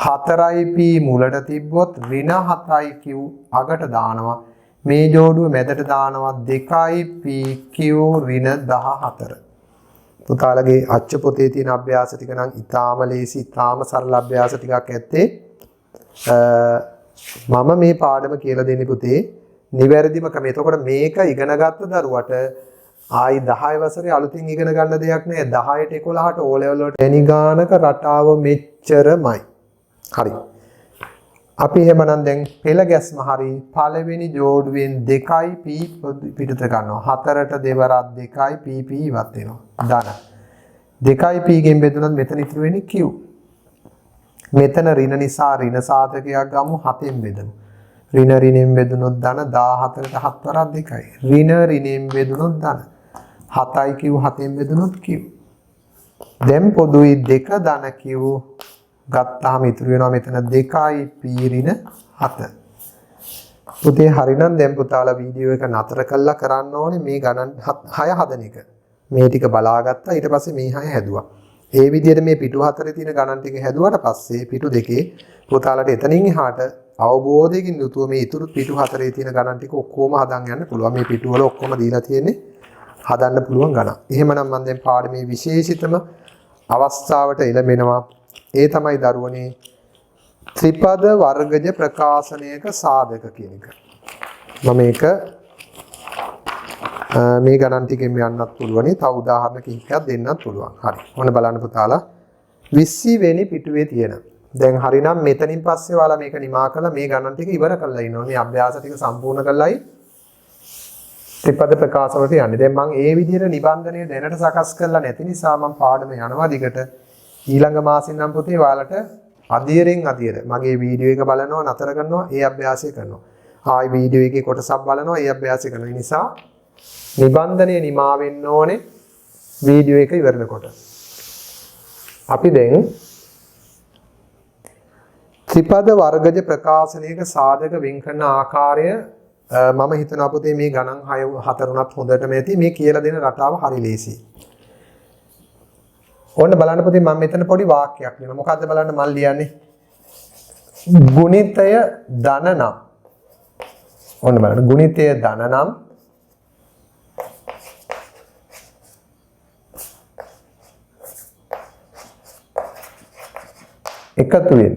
4යි p මුලට තිබ්බොත් ඍණ 7යි q අගට දානවා. මේ ජෝඩුව මැදට දානවා 2යි pq ඍණ 14. පුතාලගේ අච්ච පොතේ තියෙන අභ්‍යාස ටික නම් ඊටාම ලේසි ඊටාම සරල අභ්‍යාස ටිකක් ඇත්තේ. මම මේ පාඩම කියලා දෙන්නේ පුතේ නිවැරදිම ක්‍රමය. එතකොට මේක ඉගෙන ගත්ත දරුවට ආයි 10 වසරේ අලුතින් ඉගෙන ගන්න දෙයක් නෑ. 10ට 11ට O level වලට එනිගානක රටාව මෙච්චරමයි. හරි. අපි එහෙමනම් දැන් පෙළ ගැස්ම හරි පළවෙනි ජෝඩුවෙන් 2යි p පිටත ගන්නවා. 4ට දෙවරක් 2යි p ඉවත් වෙනවා. ධන. 2යි p ගෙන් බෙදුනොත් මෙතන ඉතුරු වෙන්නේ q. මෙතන ඍණ නිසා ඍණ සාධකයක් ගමු 7න් බෙදමු. ඍණ ඍණෙන් බෙදුනොත් ධන 14ට 7 වරක් 2යි. ඍණ ඍණෙන් බෙදුනොත් ධන 7යි q 7න් බෙදුනොත් q. දැන් පොදුයි 2 ධන q ගත්තාම ඉතුරු වෙනවා මෙතන 2යි p ඍණ 7. පුතේ හරිනම් දැන් පුතාලා වීඩියෝ එක නතර කළා කරන්න ඕනේ මේ ගණන් 6 හදන එක. මේ ටික බලාගත්තා ඊට පස්සේ මේ 6 හැදුවා. ඒ විදිහට මේ පිටු 4 තියෙන ගණන් ටික හැදුවාට පස්සේ පිටු 2 පුතාලට එතනින් එහාට අවබෝධයකින් යුතුව මේ ඉතුරු පිටු 4 තියෙන ගණන් ටික ඔක්කොම හදන් යන්න පුළුවන්. මේ පිටු වල ඔක්කොම දීලා තියෙන්නේ හදන්න පුළුවන් ගණන්. එහෙමනම් මම දැන් පාඩමේ විශේෂිතම අවස්ථාවට එළඹෙනවා. ඒ තමයි දරුවනේ ත්‍රිපද වර්ගජ ප්‍රකාශනයක සාධක කියන එක. මම මේක මේ ගණන් ටිකෙන් යන්නත් පුළුවන්. තව උදාහරණ කිහිපයක් දෙන්නත් පුළුවන්. හරි. ඔන්න බලන්න පුතාලා 20 වෙනි පිටුවේ තියෙන. දැන් හරිනම් මෙතනින් පස්සේ ඔයාලා මේක නිමා කරලා මේ ගණන් ටික ඉවර කරලා ඉන්නවා. මේ අභ්‍යාස ටික සම්පූර්ණ කරලායි ත්‍රිපද ප්‍රකාශ වලට යන්නේ. දැන් මම ඒ විදිහට නිබන්ධනය දැනට සකස් කරලා නැති නිසා මම පාඩම යනවා දිගට. ඊළඟ මාසෙන් නම් පුතේ ඔයාලට අධීරෙන් අධීර මගේ වීඩියෝ එක බලනවා නතර කරනවා ඒ අභ්‍යාසය කරනවා. ආයි වීඩියෝ එකේ කොටසක් බලනවා ඒ අභ්‍යාසය කරනවා. ඒ නිසා නිබන්ධනය නිමා වෙන්න ඕනේ වීඩියෝ එක ඉවරනකොට. අපි දැන් ත්‍රිපද වර්ගජ ප්‍රකාශනයක සාධක වෙන් කරන ආකාරය මම හිතනවා පුතේ මේ ගණන් 4 උනත් හොඳටම ඇති. මේ කියලා දෙන රටාව හරි ලේසියි. ඔන්න බලන්න පුතේ මම මෙතන පොඩි වාක්‍යයක් ලියනවා. මොකද්ද බලන්න මම ලියන්නේ? ගුණිතය ධන නම්. ඔන්න බලන්න ගුණිතය ධන නම් එකතුවෙන්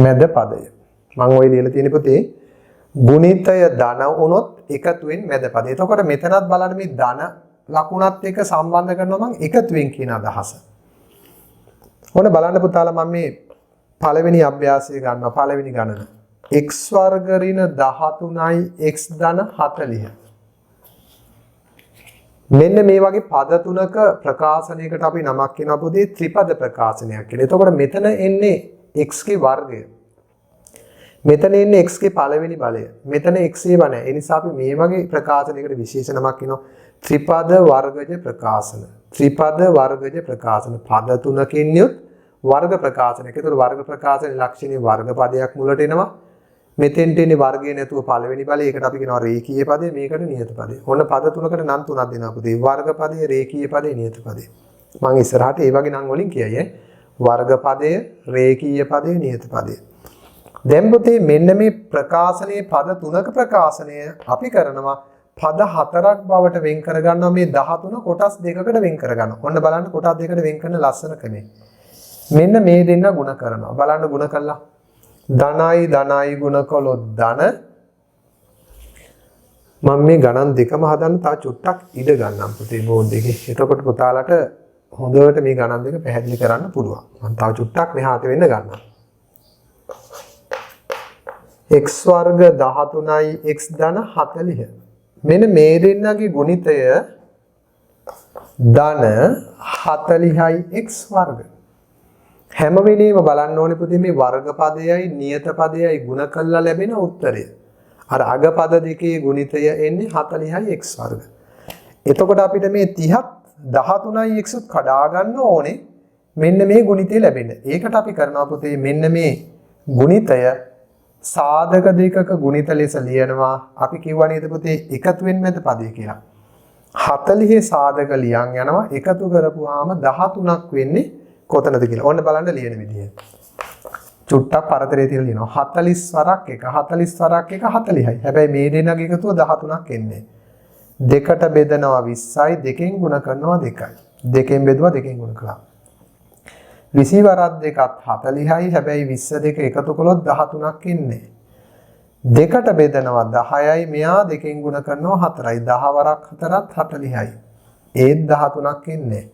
මැද පදය. මම ඔය ලියලා තියෙන පුතේ ගුණිතය ධන වුණොත් එකතුවෙන් මැද පදය. එතකොට මෙතනත් බලන්න මේ ධන ලකුණත් එක්ක සම්බන්ධ කරනවා මම එකතුවෙන් කියන අදහස. ඔන්න බලන්න පුතාලා මම මේ පළවෙනි අභ්‍යාසය ගන්නවා පළවෙනි ගණන. x වර්ග ඍණ 13යි x ධන 40. මෙන්න මේ වගේ පද තුනක ප්‍රකාශනයකට අපි නමක් කියනවා පුතේ ත්‍රිපද ප්‍රකාශනයක් කියලා. එතකොට මෙතන එන්නේ x ගේ වර්ගය. මෙතන එන්නේ x ගේ පළවෙනි බලය. මෙතන x ඒව නැහැ. ඒ නිසා අපි මේ වගේ ප්‍රකාශනයකට විශේෂ නමක් කියනවා ත්‍රිපද වර්ගජ ප්‍රකාශන. ත්‍රිපද වර්ගජ ප්‍රකාශන. පද තුනකින් යුත් වර්ග ප්‍රකාශනයක්. ඒතකොට වර්ග ප්‍රකාශනයේ ලක්ෂණේ වර්ග පදයක් මුලට එනවා. මෙතෙන්ට එන්නේ වර්ගය නැතුව පළවෙනි බලය. ඒකට අපි කියනවා රේඛීය පදය. මේකට නියත පදය. ඔන්න පද තුනකට නම් තුනක් දෙනවා පුතේ. වර්ග පදය, රේඛීය පදය, නියත පදය. මම ඉස්සරහට ඒ වගේ නම් වලින් කියයි වර්ග පදය, රේඛීය පදය, නියත පදය. දැන් පුතේ මෙන්න මේ ප්‍රකාශනයේ පද තුනක ප්‍රකාශනය අපි කරනවා පද හතරක් බවට වෙන් කර ගන්නවා. මේ 13 කොටස් දෙකකට වෙන් කර ගන්නවා. ඔන්න බලන්න කොටස් දෙකකට වෙන් කරන ලස්සන ක්‍රමය. මෙන්න මේ දෙන්න ගුණ කරනවා. බලන්න ගුණ කළා. ධනයි ධනයි ගුණ කළොත් ධන. මම මේ ගණන් දෙකම හදන්න තව චුට්ටක් ඉඩ ගන්නම් පුතේ බෝඩ් එකේ. එතකොට පුතාලට හොඳට මේ ගණන් දෙක පැහැදිලි කරන්න පුළුවන්. මම තව චුට්ටක් මෙහාට වෙන්න ගන්නම්. x වර්ග 13යි x ධන 40. මෙන්න මේ දෙන්නගේ ගුණිතය ධන 40යි x වර්ග. හැම වෙලෙම බලන්න ඕනේ පුතේ මේ වර්ග පදයයි නියත පදයයි ගුණ කළා ලැබෙන උත්තරය. අර අග පද දෙකේ ගුණිතය එන්නේ 40යි x වර්ග. එතකොට අපිට මේ 30ත් 13යි x උත් කඩා ගන්න ඕනේ මෙන්න මේ ගුණිතය ලැබෙන්න. ඒකට අපි කරනවා පුතේ මෙන්න මේ ගුණිතය සාධක දෙකක ගුණිත ලෙස ලියනවා. අපි කිව්වා නේද පුතේ එකතුවෙන් මැද පදය කියලා. 40 සාධක ලියන් යනවා එකතු කරපුවාම 13ක් වෙන්නේ කොතනද කියලා. ඔන්න බලන්න ලියන විදිය. චුට්ටක් පරතරේ තියලා ලියනවා. 40 වරක් 1 40 වරක් 1 40යි. හැබැයි මේ දෙන්නගේ එකතුව 13ක් එන්නේ. දෙකට බෙදනවා 20යි දෙකෙන් ගුණ කරනවා 2යි. දෙකෙන් බෙදුවා දෙකෙන් ගුණ කළා. 20 වරක් දෙකත් 40යි. හැබැයි 20 දෙක එකතු කළොත් 13ක් එන්නේ. දෙකට බෙදනවා 10යි. මෙයා දෙකෙන් ගුණ කරනවා 4යි. 10 වරක් 4ත් 40යි. ඒත් 13ක් එන්නේ.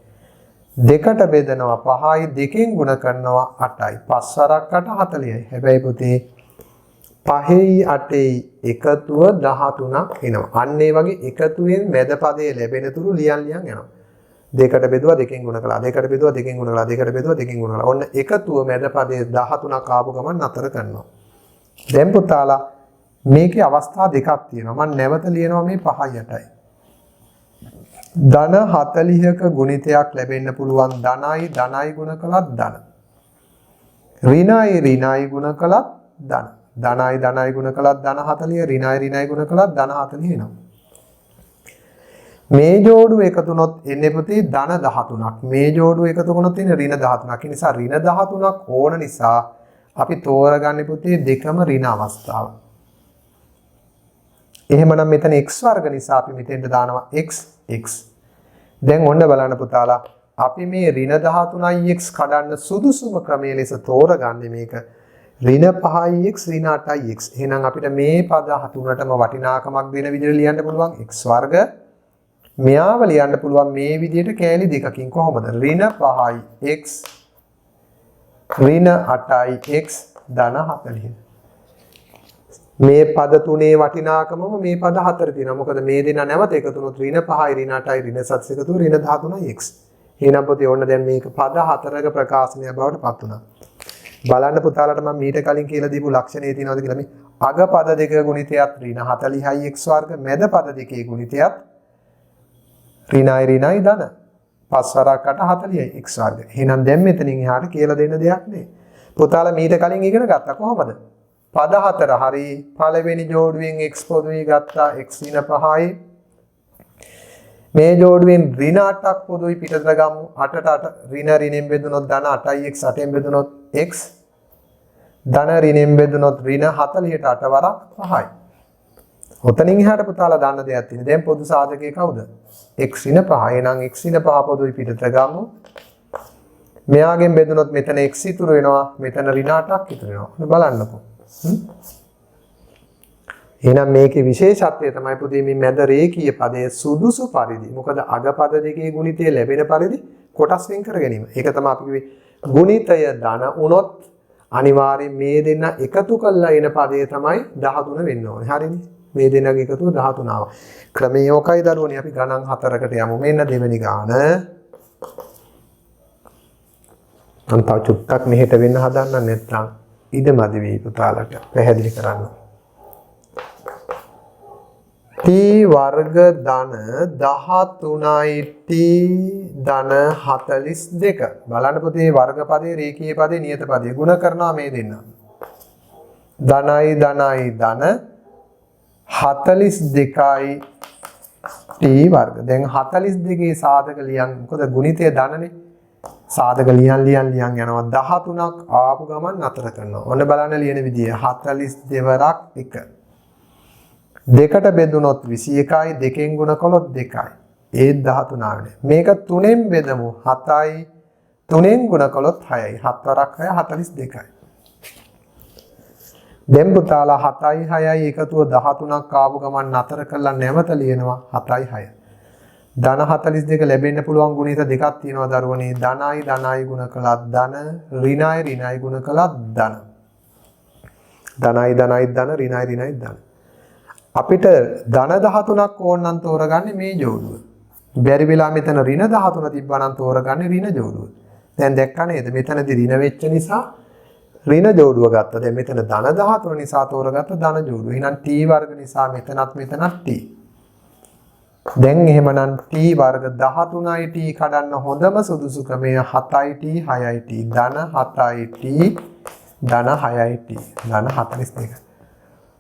දෙකට බෙදනවා 5යි. දෙකෙන් ගුණ කරනවා 8යි. 5 වරක් 8 40යි. හැබැයි පුතේ 5යි 8යි එකතුව 13ක් එනවා. අන්න ඒ වගේ එකතුවෙන් මැද පදයේ ලැබෙන තුරු ලියන් යනවා. දෙකට බෙදුවා දෙකෙන් ගුණ කළා. දෙකට බෙදුවා දෙකෙන් ගුණ කළා. දෙකට බෙදුවා දෙකෙන් ගුණ කළා. ඔන්න එකතුව මැද පදයේ 13ක් ආපු ගමන් නතර කරනවා. දැන් පුතාලා මේකේ අවස්ථා දෙකක් තියෙනවා. මම නැවත ලියනවා මේ 5යි 8යි. ධන 40ක ගුණිතයක් ලැබෙන්න පුළුවන් ධනයි ධනයි ගුණ කළත් ධන. ඍණයි ඍණයි ගුණ කළත් ධන. ධනයි ධනයි ගුණ කළත් ධන 40 ඍණයි ඍණයි ගුණ කළත් ධන 40 එනවා. මේ ජෝඩුව එකතු වුණොත් එන්නේ පුතේ ධන 13ක්. මේ ජෝඩුව එකතු වුණොත් එන්නේ ඍණ 13ක්. ඒ නිසා ඍණ 13ක් ඕන නිසා අපි තෝරගන්නේ පුතේ දෙකම ඍණ අවස්ථාව. එහෙමනම් මෙතන x වර්ග නිසා අපි මෙතෙන්ට දානවා x. දැන් ඔන්න බලන්න පුතාලා අපි මේ ඍණ 13යි x කඩන්න සුදුසුම ක්‍රමයේ ලෙස තෝරගන්නේ මේක ඍණ 5යි x ඍණ 8යි x. එහෙනම් අපිට මේ පද තුනටම වටිනාකමක් දෙන විදිහට ලියන්න පුළුවන් x වර්ග. මෙයාව ලියන්න පුළුවන් මේ විදිහට කෑලි දෙකකින් කොහොමද? ඍණ 5යි x ඍණ 8යි x ධන 40. මේ පද තුනේ වටිනාකමම මේ පද හතර තියෙනවා. මොකද මේ දෙන නැවත එකතු වුණොත් ඍණ 5යි ඍණ 8යි ඍණ 7 එකතු ඍණ 13යි x. එහෙනම් පුතේ ඔන්න දැන් මේක පද හතරක ප්‍රකාශනය බවට පත් වුණා. බලන්න පුතාලට මම මීට කලින් කියලා දීපු ලක්ෂණේ තියෙනවද කියලා මේ අග පද දෙක ගුණිතයත් ඍණ 40යි x වර්ග මැද පද දෙකේ ගුණිතයත් ඍණයි ඍණයි ධන 5 වරක් 8 40යි x වර්ග. එහෙනම් දැන් මෙතනින් එහාට කියලා දෙන්න දෙයක් නෑ. පුතාලා මීට කලින් ඉගෙන ගත්තා කොහොමද? පද හතර හරි පළවෙනි ජෝඩුවෙන් x පොදුයි ගත්තා x ඍණ 5යි. මේ ජෝඩුවෙන් ඍණ 8ක් පොදුයි පිටතට ගමු. 8ට 8 ඍණ ඍණෙන් බෙදුනොත් ධන 8යි x 8ෙන් බෙදුනොත් x ධන ඍණෙන් බෙදුනොත් ඍණ 40ට 8 වරක් 5යි. ඔතනින් එහාට පුතාලා දාන්න දෙයක් තියෙනවා. දැන් පොදු සාධකයේ කවුද? x ඍණ 5. එහෙනම් x ඍණ 5 පොදුයි පිටතට ගමු. මෙයාගෙන් බෙදුනොත් මෙතන x ඉතුරු වෙනවා. මෙතන ඍණ 8ක් ඉතුරු වෙනවා. බලන්නකෝ. එහෙනම් මේකේ විශේෂත්වය තමයි පුතේ මේ මැද රේඛීය පදයේ සුදුසු පරිදි. මොකද අග පද දෙකේ ගුණිතය ලැබෙන පරිදි කොටස් වෙන් කර ගැනීම. ඒක තමයි අපි කිව්වේ ගුණිතය ධන වුණොත් අනිවාර්යෙන් මේ දෙන්න එකතු කරලා එන පදේ තමයි 13 වෙන්න ඕනේ. හරිනේ? මේ දෙන්නගේ එකතුව 13 ආවා. ක්‍රමයේ ඔකයි දරුවනේ අපි ගණන් හතරකට යමු. මෙන්න දෙවෙනි ගාන. මම තව චුට්ටක් මෙහෙට වෙන්න හදන්න නැත්නම් ඉදමදි වේ පුතාලට පැහැදිලි කරන්න. t වර්ග ධන 13යි t ධන 42. බලන්න පුතේ වර්ග පදේ රේඛීය පදේ නියත පදේ ගුණ කරනවා මේ දෙන්න. ධනයි ධනයි ධන 42යි t වර්ග. දැන් 42 සාධක ලියන්. මොකද ගුණිතය ධනනේ. සාධක ලියන් යනවා 13ක් ආපු ගමන් නතර කරනවා. ඔන්න බලන්න ලියන විදිය 42 වරක් 1. දෙකට බෙදුනොත් 21යි දෙකෙන් ගුණ කළොත් 2යි. ඒත් 13 ආවනේ. මේක 3ෙන් බෙදමු 7යි 3ෙන් ගුණ කළොත් 6යි. 7 වරක් 6 42යි. දැන් පුතාලා 7යි 6යි එකතුව 13ක් ආපු ගමන් නතර කරලා නැවත ලියනවා 7යි 6. ධන 42 ලැබෙන්න පුළුවන් ගුණිත දෙකක් තියෙනවා දරුවනේ. ධනයි ධනයි ගුණ කළත් ධන ඍණයි ඍණයි ගුණ කළත් ධන. ධනයි ධනයි ධන ඍණයි ඍණයි ධන. අපිට ධන 13ක් ඕන නම් තෝරගන්නේ මේ ජෝඩුව. බැරි වෙලා මෙතන ඍණ 13 තිබ්බා නම් තෝරගන්නේ ඍණ ජෝඩුව. දැන් දැක්කා නේද? මෙතනදී ඍණ වෙච්ච නිසා ඍණ ජෝඩුව ගත්තා. දැන් මෙතන ධන 13 නිසා තෝරගත්ත ධන ජෝඩුව. එහෙනම් t වර්ග නිසා මෙතනත් t. දැන් එහෙමනම් t වර්ග 13යි t කඩන්න හොඳම සුදුසු ක්‍රමය 7යි t 6යි t ධන 7යි t ධන 6යි t ධන 42.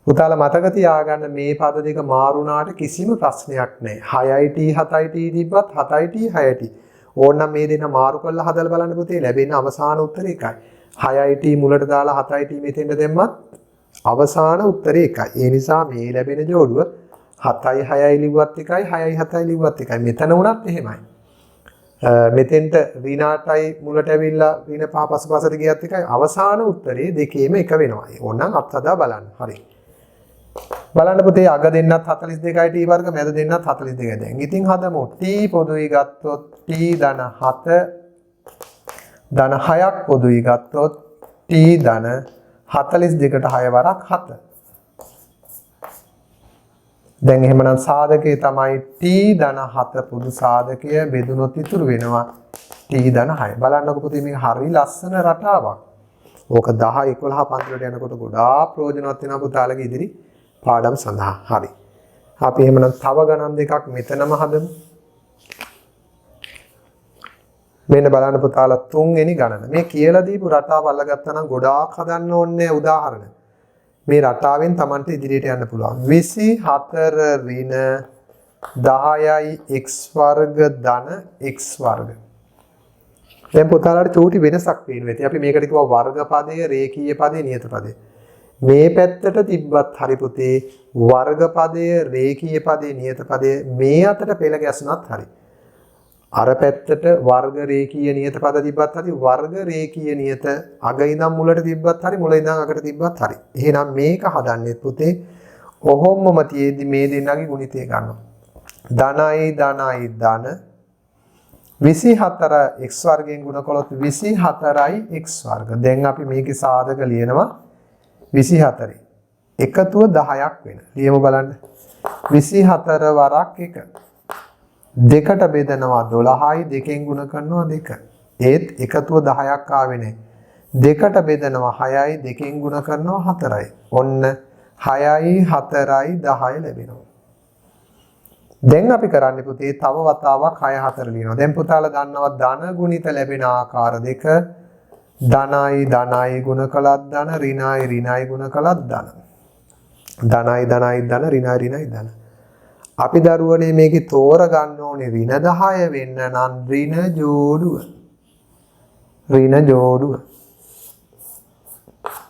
පුතාලා මතක තියාගන්න මේ පද දෙක මාරුණාට කිසිම ප්‍රශ්නයක් නැහැ. 6යි t 7යි t තිබ්බත් 7යි t 6යි t. ඕනනම් මේ දෙක මාරු කරලා හදලා බලන්න පුතේ ලැබෙන අවසාන උත්තරය එකයි. 6යි t මුලට දාලා 7යි t මෙතෙන්ට දැම්මත් අවසාන උත්තරය එකයි. ඒ නිසා මේ ලැබෙන ජෝඩුව 7යි 6යි ලිව්වත් එකයි 6යි 7යි ලිව්වත් එකයි. මෙතන වුණත් එහෙමයි. මෙතෙන්ට ඍණාටයි මුලට ඇවිල්ලා ඍණ පහ පසුපසට ගියත් එකයි අවසාන උත්තරේ දෙකේම එක වෙනවා. ඕනනම් අත්හදා බලන්න. හරි. බලන්න පුතේ අග දෙන්නත් 42යි t වර්ග මැද දෙන්නත් 42යි. දැන් ඉතින් හදමු. t පොදුයි ගත්තොත් t ධන 7 ධන 6ක් පොදුයි ගත්තොත් t ධන 42ට 6 වරක් 7. දැන් එහෙමනම් සාධකයේ තමයි t ධන 7 පොදු සාධකය බෙදුනොත් ඉතුරු වෙනවා t ධන 6. බලන්නකො පුතේ මේක හරි ලස්සන රටාවක්. ඕක 10 11 පන්තිලට යනකොට ගොඩාක් ප්‍රයෝජනවත් වෙනවා පුතාලගේ ඉදිරි පාඩම් සඳහා. හරි. අපි එහෙමනම් තව ගණන් දෙකක් මෙතනම හදමු. මෙන්න බලන්න පුතාලා තුන්වෙනි ගණන. මේ කියලා දීපු රටාව අල්ලගත්තා නම් ගොඩාක් හදන්න ඕනේ උදාහරණ. මේ රටාවෙන් Tamanට ඉදිරියට යන්න පුළුවන්. 24 ඍණ 10යි x වර්ග ධන x වර්ග. දැන් පුතාලාට චූටි වෙනසක් පේනවා. ඉතින් අපි මේකට කිව්වා වර්ග පදය, රේඛීය පදය, නියත පදය. මේ පැත්තට තිබ්බත් හරි පුතේ වර්ග පදය, රේඛීය පදය, නියත පදය මේ අතට පෙළ ගැසුණත් හරි. අර පැත්තට වර්ග රේඛීය නියත පද තිබ්බත් හරි වර්ග රේඛීය නියත අග ඉඳන් මුලට තිබ්බත් හරි මුල ඉඳන් අගට තිබ්බත් හරි. එහෙනම් මේක හදන්නේ පුතේ ඔහොමම තියේදී මේ දෙන්නගේ ගුණිතය ගන්නවා. ධනයි ධනයි ධන 24 x වර්ගයෙන් ගුණ කළොත් 24යි x වර්ග. දැන් අපි මේකේ සාධක ලියනවා 24. එකතුව 10ක් වෙන. ලියමු බලන්න. 24 වරක් 1. දෙකට බෙදනවා 12යි දෙකෙන් ගුණ කරනවා 2. ඒත් එකතුව 10ක් ආවේ නැහැ. දෙකට බෙදනවා 6යි දෙකෙන් ගුණ කරනවා 4යි. ඔන්න 6යි 4යි 10 ලැබෙනවා. දැන් අපි කරන්නේ පුතේ තව වතාවක් 6 4 ලියනවා. දැන් පුතාලා දන්නවා ධන ගුණිත ලැබෙන ආකාර දෙක. ධනයි ධනයි ගුණ කළත් ධන, ඍණයි ඍණයි ගුණ කළත් ධන. ධනයි ධනයි ධන, ඍණයි ඍණයි ධන. අපි දරුවනේ මේකේ තෝර ගන්න ඕනේ ඍණ 10 වෙන්න නම් ඍණ ජෝඩුව. ඍණ ජෝඩුව.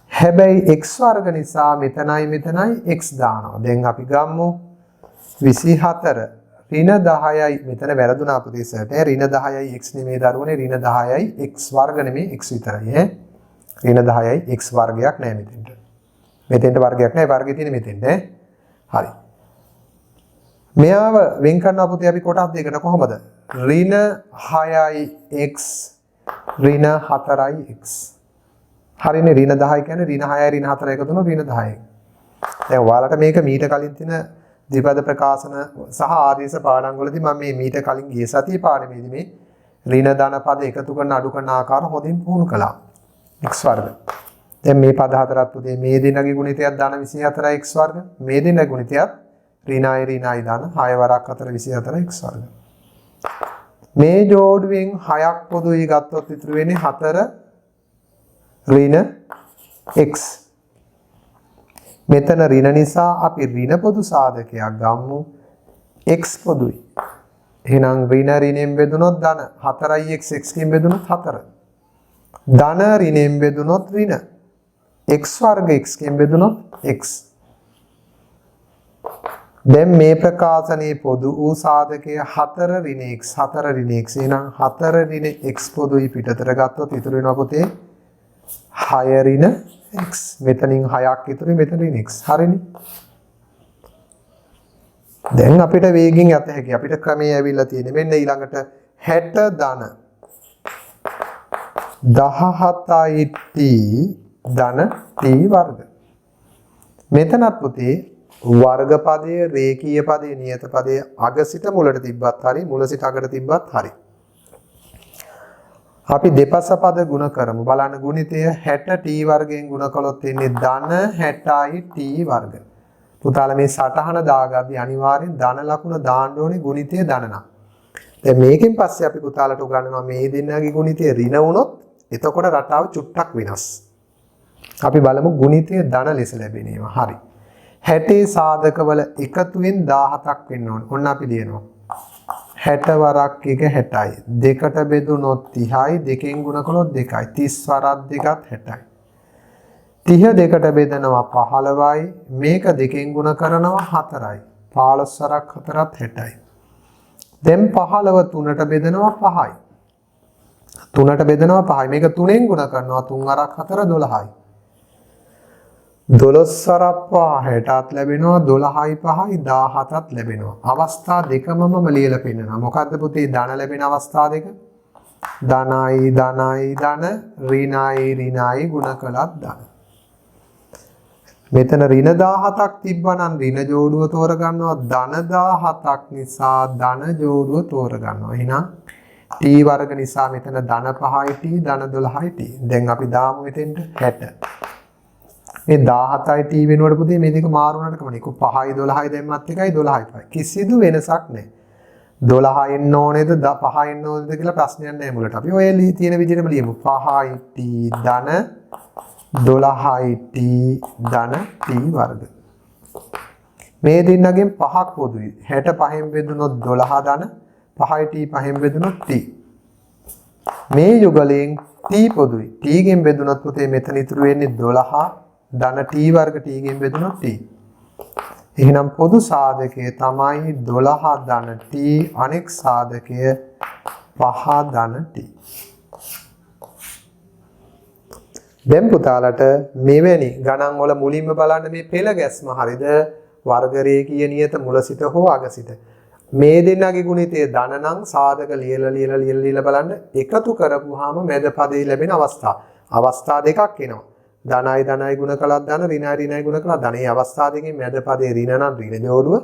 හැබැයි x වර්ග නිසා මෙතනයි මෙතනයි x දානවා. දැන් අපි ගමු 24 ඍණ 10යි මෙතන වැරදුනා ප්‍රදේශයට ඍණ 10යි x නෙමෙයි දරුවනේ ඍණ 10යි x වර්ග නෙමෙයි x විතරයි ඈ. ඍණ 10යි x වර්ගයක් නෑ මෙතෙන්ට. මෙතෙන්ට වර්ගයක් නෑ වර්ගය තියෙන්නේ මෙතෙන්ට ඈ. හරි. මෙයාව වෙන් කරනවා පුතේ අපි කොටස් දෙකට කොහොමද? ඍණ 6යි x ඍණ 4යි x. හරිනේ ඍණ 10 කියන්නේ ඍණ 6යි ඍණ 4යි එකතු වෙනවා ඍණ 10යි. දැන් ඔයාලට මේක මීට කලින් තියෙන ද්විපද ප්‍රකාශන සහ ආදේශ පාඩම් වලදී මම මේ මීට කලින් ගිය සතියේ පාඩමේදී මේ ඍණ ධන පද එකතු කරන අඩු කරන ආකාර හොඳින් පුහුණු කළා. x වර්ග. දැන් මේ පද හතරත් පුතේ මේ දෙනගේ ගුණිතයක් ධන 24යි x වර්ග. මේ දෙනගේ ගුණිතයක් ඍණයි ඍණයි ධන 6 වරක් 4 24 x වර්ග. මේ ජෝඩුවෙන් 6ක් පොදුයි ගත්තොත් ඉතුරු වෙන්නේ 4 ඍණ x. මෙතන ඍණ නිසා අපි ඍණ පොදු සාධකයක් ගමු x පොදුයි. එහෙනම් ඍණ ඍණෙන් බෙදුනොත් ධන 4යි x කින් බෙදුනොත් 4. ධන ඍණෙන් බෙදුනොත් ඍණ x වර්ග x කින් බෙදුනොත් x. දැන් මේ ප්‍රකාශනයේ පොදු වූ සාධකය 4 ඍණ x 4 ඍණ x. එහෙනම් 4 ඍණ x පොදුයි පිටතට ගත්තොත් ඉතුරු වෙනවා පුතේ 6 ඍණ x. මෙතනින් 6ක් ඉතුරුයි මෙතන ඍණ x. හරිනේ. දැන් අපිට වේගින් යත හැකි. අපිට ක්‍රමයේ ඇවිල්ලා තියෙන්නේ මෙන්න ඊළඟට 60 ධන 17යි t ධන t වර්ග. මෙතනත් පුතේ වර්ග පදයේ රේඛීය පදයේ නියත පදයේ අග සිට මුලට තිබ්බත් හරි මුල සිට අගට තිබ්බත් හරි. අපි දෙපස පද ගුණ කරමු. බලන්න ගුණිතය 60 t වර්ගයෙන් ගුණ කළොත් එන්නේ ධන 60යි t වර්ග. පුතාලා මේ සටහන දාගද්දී අනිවාර්යෙන් ධන ලකුණ දාන්න ඕනේ ගුණිතය ධන නම්. දැන් මේකෙන් පස්සේ අපි පුතාලට උගන්වනවා මේ දෙන්නගේ ගුණිතය ඍණ වුණොත් එතකොට රටාව චුට්ටක් වෙනස්. අපි බලමු ගුණිතය ධන ලෙස ලැබෙන ඒවා. හරි. 60 සාධකවල එකතුවෙන් 17ක් වෙන්න ඕනේ. ඔන්න අපි ලියනවා. 60 වරක් 1 60යි. දෙකට බෙදුනොත් 30යි. දෙකෙන් ගුණ කළොත් 2යි. 30 වරක් දෙකත් 60යි. 30 දෙකට බෙදනවා 15යි. මේක දෙකෙන් ගුණ කරනවා 4යි. 15 4ත් 60යි. දැන් 15 3ට බෙදනවා 5යි. 3ට බෙදනවා 5යි. මේක 3ෙන් ගුණ කරනවා 3 අරක් 4 12යි. 12 අරක් 5 60ත් ලැබෙනවා 12යි 5යි 17ත් ලැබෙනවා. අවස්ථා දෙකමම ලියලා පෙන්නනවා. මොකද්ද පුතේ ධන ලැබෙන අවස්ථා දෙක? ධනයි ධනයි ධන ඍණයි ඍණයි ගුණ කළත් ධන. මෙතන ඍණ 17ක් තිබ්බනම් ඍණ ජෝඩුව තෝරගන්නවා. ධන 17ක් නිසා ධන ජෝඩුව තෝරගන්නවා. එහෙනම් t වර්ග නිසා මෙතන ධන 5යි t ධන 12යි t. දැන් අපි දාමු මෙතෙන්ට 60. මේ 17යි t වෙනුවට පුතේ මේ දෙක මාරු වුණාට කමන්නේ. 5යි 12යි දැම්මත් එකයි 12යි 5යි. කිසිදු වෙනසක් නැහැ. 12 එන්න ඕනේද 5 එන්න ඕනේද කියලා ප්‍රශ්නයක් නැහැ මුලට. අපි ඔය තියෙන විදිහටම ලියමු. 5යි t ධන 12යි t ධන t වර්ග. මේ දෙන්නගෙන් 5ක් පොදුයි. 65න් බෙදුනොත් 12 ධන 5යි t 5න් බෙදුනොත් t. මේ යුගලයෙන් t පොදුයි. t ගෙන් බෙදුනොත් පුතේ මෙතන ඉතුරු වෙන්නේ 12 ධන t වර්ග t ගෙන් බෙදුනොත් t. එහෙනම් පොදු සාධකය තමයි 12 ධන t අනෙක් සාධකය 5 ධන t. දැන් පුතාලට මෙවැනි ගණන් වල මුලින්ම බලන්න මේ පෙළ ගැස්ම හරිද වර්ග රේඛීය නියත මුල සිට හෝ අග සිට. මේ දෙන්නගේ ගුණිතය ධන නම් සාධක ලියලා බලන්න එකතු කරපුවාම මැද පදේ ලැබෙන අවස්ථා දෙකක් එනවා. ධනයි ධනයි ගුණ කළත් ධන ඍණයි ඍණයි ගුණ කළත් ධන. මේ අවස්ථා දෙකෙන් මැද පදේ ඍණ නම් ඍණ ජෝඩුව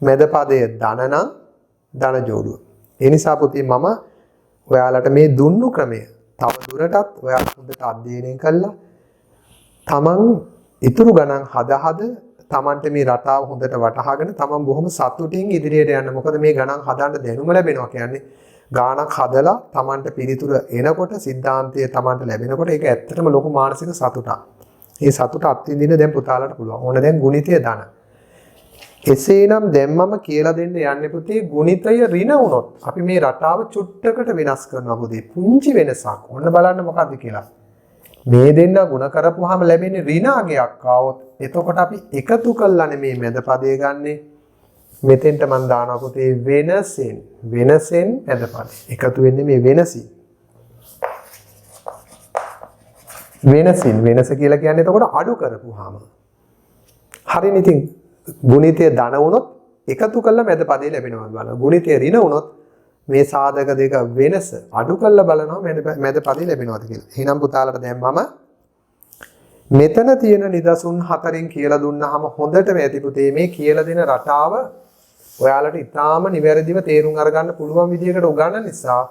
මැද පදේ ධන නම් ධන ජෝඩුව. ඒ නිසා පුතේ මම ඔයාලට මේ දුන්නු ක්‍රමය තව දුරටත් ඔයාලා හොඳට අධ්‍යයනය කළා තමන් ඉතුරු ගණන් හද තමන්ට මේ රටාව හොඳට වටහාගෙන තමන් බොහොම සතුටින් ඉදිරියට යන්න. මොකද මේ ගණන් හදන්න දැනුම ලැබෙනවා කියන්නේ ගානක් හදලා තමන්ට පිළිතුර එනකොට සිද්ධාන්තය තමන්ට ලැබෙනකොට ඒක ඇත්තටම ලොකු මානසික සතුටක්. මේ සතුට අත්විඳින්න දැන් පුතාලට පුළුවන්. ඕන දැන් ගුණිතය ධන. එසේනම් දැන් මම කියලා දෙන්න යන්නේ පුතේ ගුණිතය ඍණ වුණොත් අපි මේ රටාව චුට්ටකට වෙනස් කරනවා පුතේ. පුංචි වෙනසක්. ඔන්න බලන්න මොකද්ද කියලා. මේ දෙන්න ගුණ කරපුවාම ලැබෙන්නේ ඍණ අගයක් ආවොත් එතකොට අපි එකතු කළා නෙමේ මැද පදේ ගන්නෙ. මෙතෙන්ට මම දානවා පුතේ වෙනසෙන් මැද පදේ. එකතු වෙන්නේ මේ වෙනසින්. වෙනස කියලා කියන්නේ එතකොට අඩු කරපුවාම. හරිනේ ඉතින් ගුණිතය ධන වුණොත් එකතු කළා මැද පදේ ලැබෙනවා බලන්න. ගුණිතය ඍණ වුණොත් මේ සාධක දෙක වෙනස අඩු කරලා බලනවා මැද පදේ ලැබෙනවද කියලා. එහෙනම් පුතාලට දැන් මම මෙතන තියෙන නිදසුන් 4න් කියලා දුන්නාම හොඳට ඇති පුතේ මේ කියලා දෙන රටාව ඔයාලට ඉතාම නිවැරදිව තේරුම් අරගන්න පුළුවන් විදිහකට උගන්වන නිසා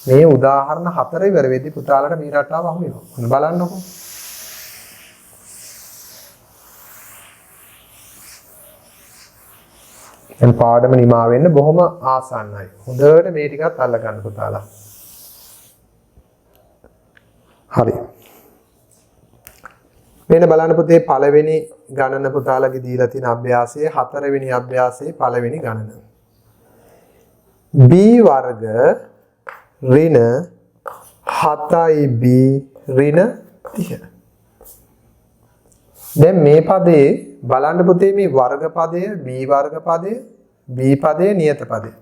මේ උදාහරණ 4 ඉවර වෙද්දී පුතාලට මේ රටාව අහු වෙනවා. ඔන්න බලන්නකෝ. දැන් පාඩම නිමා වෙන්න බොහොම ආසන්නයි. හොඳට මේ ටිකත් අල්ල ගන්න පුතාලා. හරි. මෙන්න බලන්න පුතේ පළවෙනි ගණන පුතාලගේ දීලා තියෙන අභ්‍යාසයේ 4 වෙනි අභ්‍යාසයේ පළවෙනි ගණන. b වර්ග ඍණ 7b ඍණ 30. දැන් මේ පදේ බලන්න පුතේ මේ වර්ග පදය b වර්ග පදය b පදේ නියත පදේ.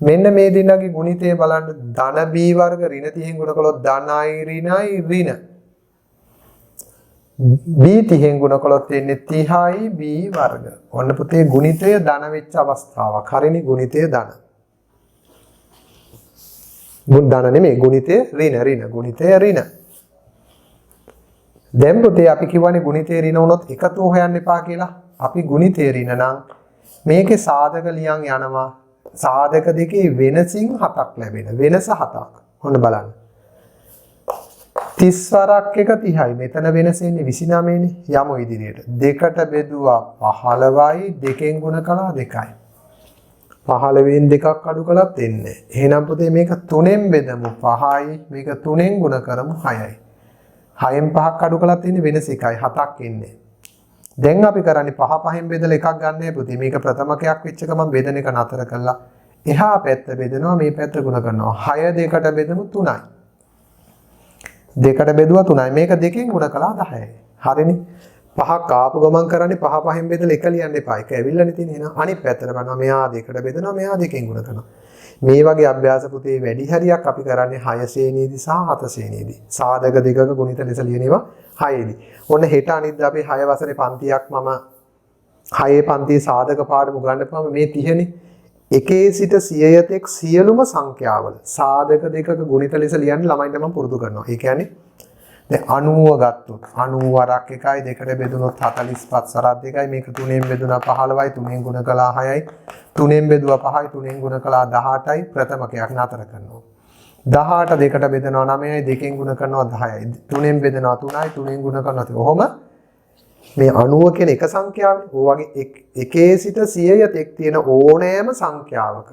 මෙන්න මේ දෙන්නගේ ගුණිතය බලන්න ධන b වර්ග ඍණ 30න් ගුණ කළොත් ධනයි ඍණයි ඍණ. b 30න් ගුණ කළොත් එන්නේ 30යි b වර්ග. ඔන්න පුතේ ගුණිතය ධන වෙච්ච අවස්ථාවක්. හරිනේ ගුණිතය ධන. ධන නෙමෙයි ගුණිතය ඍණ ගුණිතය ඍණ. දැන් පුතේ අපි කියවනේ ගුණිතය ඍණ වුණොත් එකතු හොයන්න එපා කියලා. අපි ගුණිතය ඍණ නම් මේකේ සාධක ලියන් යනවා. සාධක දෙකේ වෙනසින් 7ක් ලැබෙන. වෙනස 7ක්. ඔන්න බලන්න. 30 වරක් එක 30යි. මෙතන වෙනස ඉන්නේ 29නේ. යමු ඉදිරියට. දෙකට බෙදුවා 15යි දෙකෙන් ගුණ කළා 2යි. 15න් දෙකක් අඩු කළත් එන්නේ. එහෙනම් පුතේ මේක 3ෙන් බෙදමු 5යි. මේක 3ෙන් ගුණ කරමු 6යි. 6න් 5ක් අඩු කළත් ඉන්නේ වෙනස 1යි 7ක් එන්නේ. දැන් අපි කරන්නේ 5 5න් බෙදලා එකක් ගන්නෑ පුතේ. මේක ප්‍රථමකයක් වෙච්ච ගමන් බෙදන එක නතර කළා. එහා පැත්ත බෙදනවා මේ පැත්ත ගුණ කරනවා. 6 දෙකට බෙදමු 3යි. දෙකට බෙදුවා 3යි. මේක දෙකෙන් ගුණ කළා 10යි. හරිනේ. පහක් ආපු ගමන් කරන්නේ පහ පහෙන් බෙදලා එක ලියන්න එපා. එක ඇවිල්ලානේ තියෙන්නේ. එහෙනම් අනිත් පැත්තට බලනවා මෙයා දෙකට බෙදනවා මෙයා දෙකෙන් ගුණ කරනවා. මේ වගේ අභ්‍යාස පුතේ වැඩි හරියක් අපි කරන්නේ 6 ශ්‍රේණියේදී සහ 7 ශ්‍රේණියේදී. සාධක දෙකක ගුණිත ලෙස ලියනවා 6ේදී. ඔන්න හෙට අනිද්දා අපි 6 වසරේ පන්තියක් මම 6 පන්තියේ සාධක පාඩම උගන්වපුවම මේ 30නේ. එකේ සිට 100 තෙක් සියලුම සංඛ්‍යාවල සාධක දෙකක ගුණිත ලෙස ලියන්න ළමයින්ට මම පුරුදු කරනවා. ඒ කියන්නේ දැන් 90 ගත්තොත් 90 වරක් 1යි දෙකට බෙදුනොත් 45 වරක් 2යි මේක 3ෙන් බෙදුනා 15යි 3ෙන් ගුණ කළා 6යි 3ෙන් බෙදුවා 5යි 3ෙන් ගුණ කළා 18යි ප්‍රථමකයක් නතර කරනවා 18 දෙකට බෙදනවා 9යි දෙකෙන් ගුණ කරනවා 10යි 3ෙන් බෙදනවා 3යි 3ෙන් ගුණ කරනවා 10යි. ඔහොම මේ 90 කියන එක සංඛ්‍යාවනේ. ඔය වගේ එකේ සිට 100 තෙක් තියෙන ඕනෑම සංඛ්‍යාවක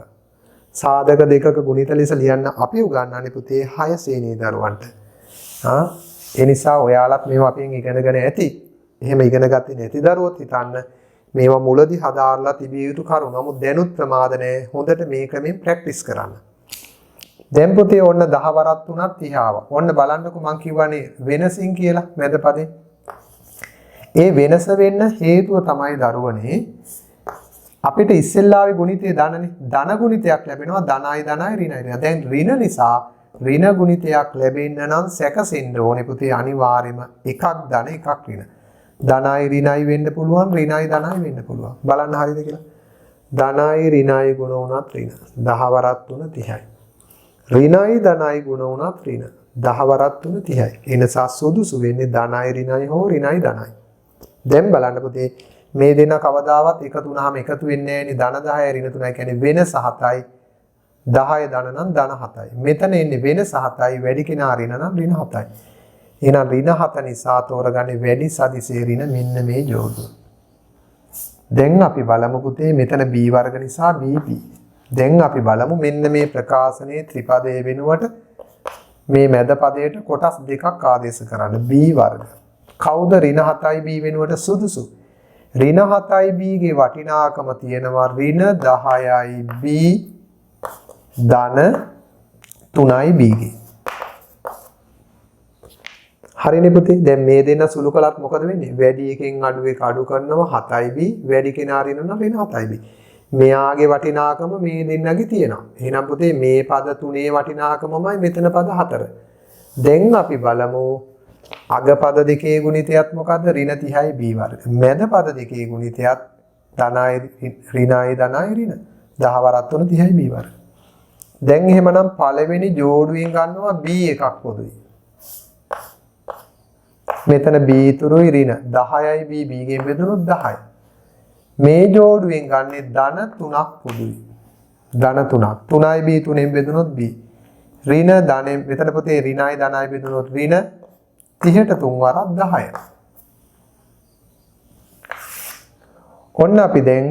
සාධක දෙකක ගුණිත ලෙස ලියන්න අපි උගන්වන්නේ පුතේ 6 ශ්‍රේණියේ දරුවන්ට. ඒ නිසා ඔයාලත් මේවා අපෙන් ඉගෙනගෙන ඇති. එහෙම ඉගෙන ගත්තේ නැති දරුවොත් හිතන්න මේවා මුලදී හදාarලා තිබිය යුතු කරුණු. නමුත් දැනුත් ප්‍රමාද නැහැ. හොඳට මේකෙන් ප්‍රැක්ටිස් කරන්න. දැන් පුතේ ඔන්න 10 වරක් තුනක් 30 ආවා. ඔන්න බලන්නකෝ මං කියවනේ වෙනසින් කියලා මැද පදේ. ඒ වෙනස වෙන්න හේතුව තමයි දරුවනේ අපිට ඉස්සෙල්ලාවේ ගුණිතයේ ධනනේ. ධන ගුණිතයක් ලැබෙනවා ධනයි ධනයි ඍණයි. දැන් ඍණ නිසා ඍණ ගුණිතයක් ලැබෙන්න නම් සැකසෙන්න ඕනේ පුතේ අනිවාර්යයෙන්ම එකක් ධන එකක් ඍණ. ධනයි ඍණයි වෙන්න පුළුවන් ඍණයි ධනයි වෙන්න පුළුවන්. බලන්න හරියද කියලා. ධනයි ඍණයි ගුණ වුණත් ඍණ. 10 වරක් 3 30යි. ඍණයි ධනයි ගුණ වුණත් ඍණ. 10 වරක් 3 30යි. ඒ නිසා සුදුසු වෙන්නේ ධනයි ඍණයි හෝ ඍණයි ධනයි. දැන් බලන්න පුතේ මේ දෙන කවදාවත් එකතු වුණාම එකතු වෙන්නේ නැහැ නේ. ධන 10යි ඍණ 3යි කියන්නේ වෙනස 7යි. 10 ධන නම් ධන 7යි. මෙතන එන්නේ වෙනස 7යි වැඩි කෙනා ඍණ නම් ඍණ 7යි. එහෙනම් ඍණ 7 නිසා තෝරගන්නේ වැඩි සදිසේ ඍණ මෙන්න මේ ජෝඩුව. දැන් අපි බලමු පුතේ මෙතන b වර්ග නිසා bp. දැන් අපි බලමු මෙන්න මේ ප්‍රකාශනයේ ත්‍රිපදයේ වෙනුවට මේ මැද පදයට කොටස් දෙකක් ආදේශ කරන්න b වර්ග. කවුද ඍණ 7යි b වෙනුවට සුදුසු? ඍණ 7යි b ගේ වටිනාකම තියෙනවා ඍණ 10යි b ධන 3යි b ගේ. හරිනේ පුතේ. දැන් මේ දෙන්න සුළු කළත් මොකද වෙන්නේ? වැඩි එකෙන් අඩු එක අඩු කරනවා 7යි b වැඩි කෙනා ඍණ නම් ඍණ 7යි b. මෙයාගේ වටිනාකම මේ දෙන්නගේ තියෙනවා. එහෙනම් පුතේ මේ පද තුනේ වටිනාකමමයි මෙතන පද 4. දැන් අපි බලමු අග පද දෙකේ ගුණිතයත් මොකද්ද? ඍණ 30යි b වර්ග. මැද පද දෙකේ ගුණිතයත් ධනයි ඍණයි ධනයි ඍණ. 10 වරක් 3 30යි b වර්ග. දැන් එහෙමනම් පළවෙනි ජෝඩුවෙන් ගන්නවා b එකක් පොදුයි. මෙතන b ඉතුරුයි ඍණ 10යි b b ගෙන් බෙදුනොත් 10යි. මේ ජෝඩුවෙන් ගන්නේ ධන 3ක් පොදුයි. ධන 3ක් 3යි b 3ෙන් බෙදුනොත් b. ඍණ ධනෙන් මෙතන පුතේ ඍණයි ධනයි බෙදුනොත් ඍණ 30ට 3 වරක් 10යි. ඔන්න අපි දැන්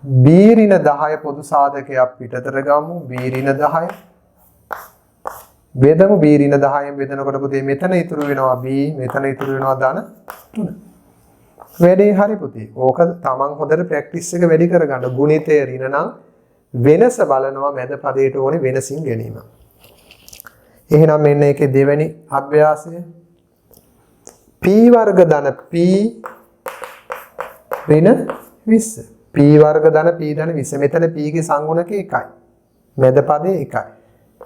b ඍණ 10 පොදු සාධකයක් පිටතට ගමු. b ඍණ 10 බෙදමු. b ඍණ 10න් බෙදනකොට පුතේ මෙතන ඉතුරු වෙනවා b මෙතන ඉතුරු වෙනවා ධන 3. වැඩේ හරි පුතේ. ඕක තමන් හොඳට ප්‍රැක්ටිස් එක වැඩි කරගන්න. ගුණිතය ඍණ නම් වෙනස බලනවා මැද පදයට ඕනේ වෙනසින් ගැනීම. එහෙනම් මෙන්න ඒකේ දෙවෙනි අභ්‍යාසය p වර්ග ධන p ඍණ 20. p වර්ග ධන p ධන 20. මෙතන p ගේ සංගුණක 1යි. මැද පදේ 1යි.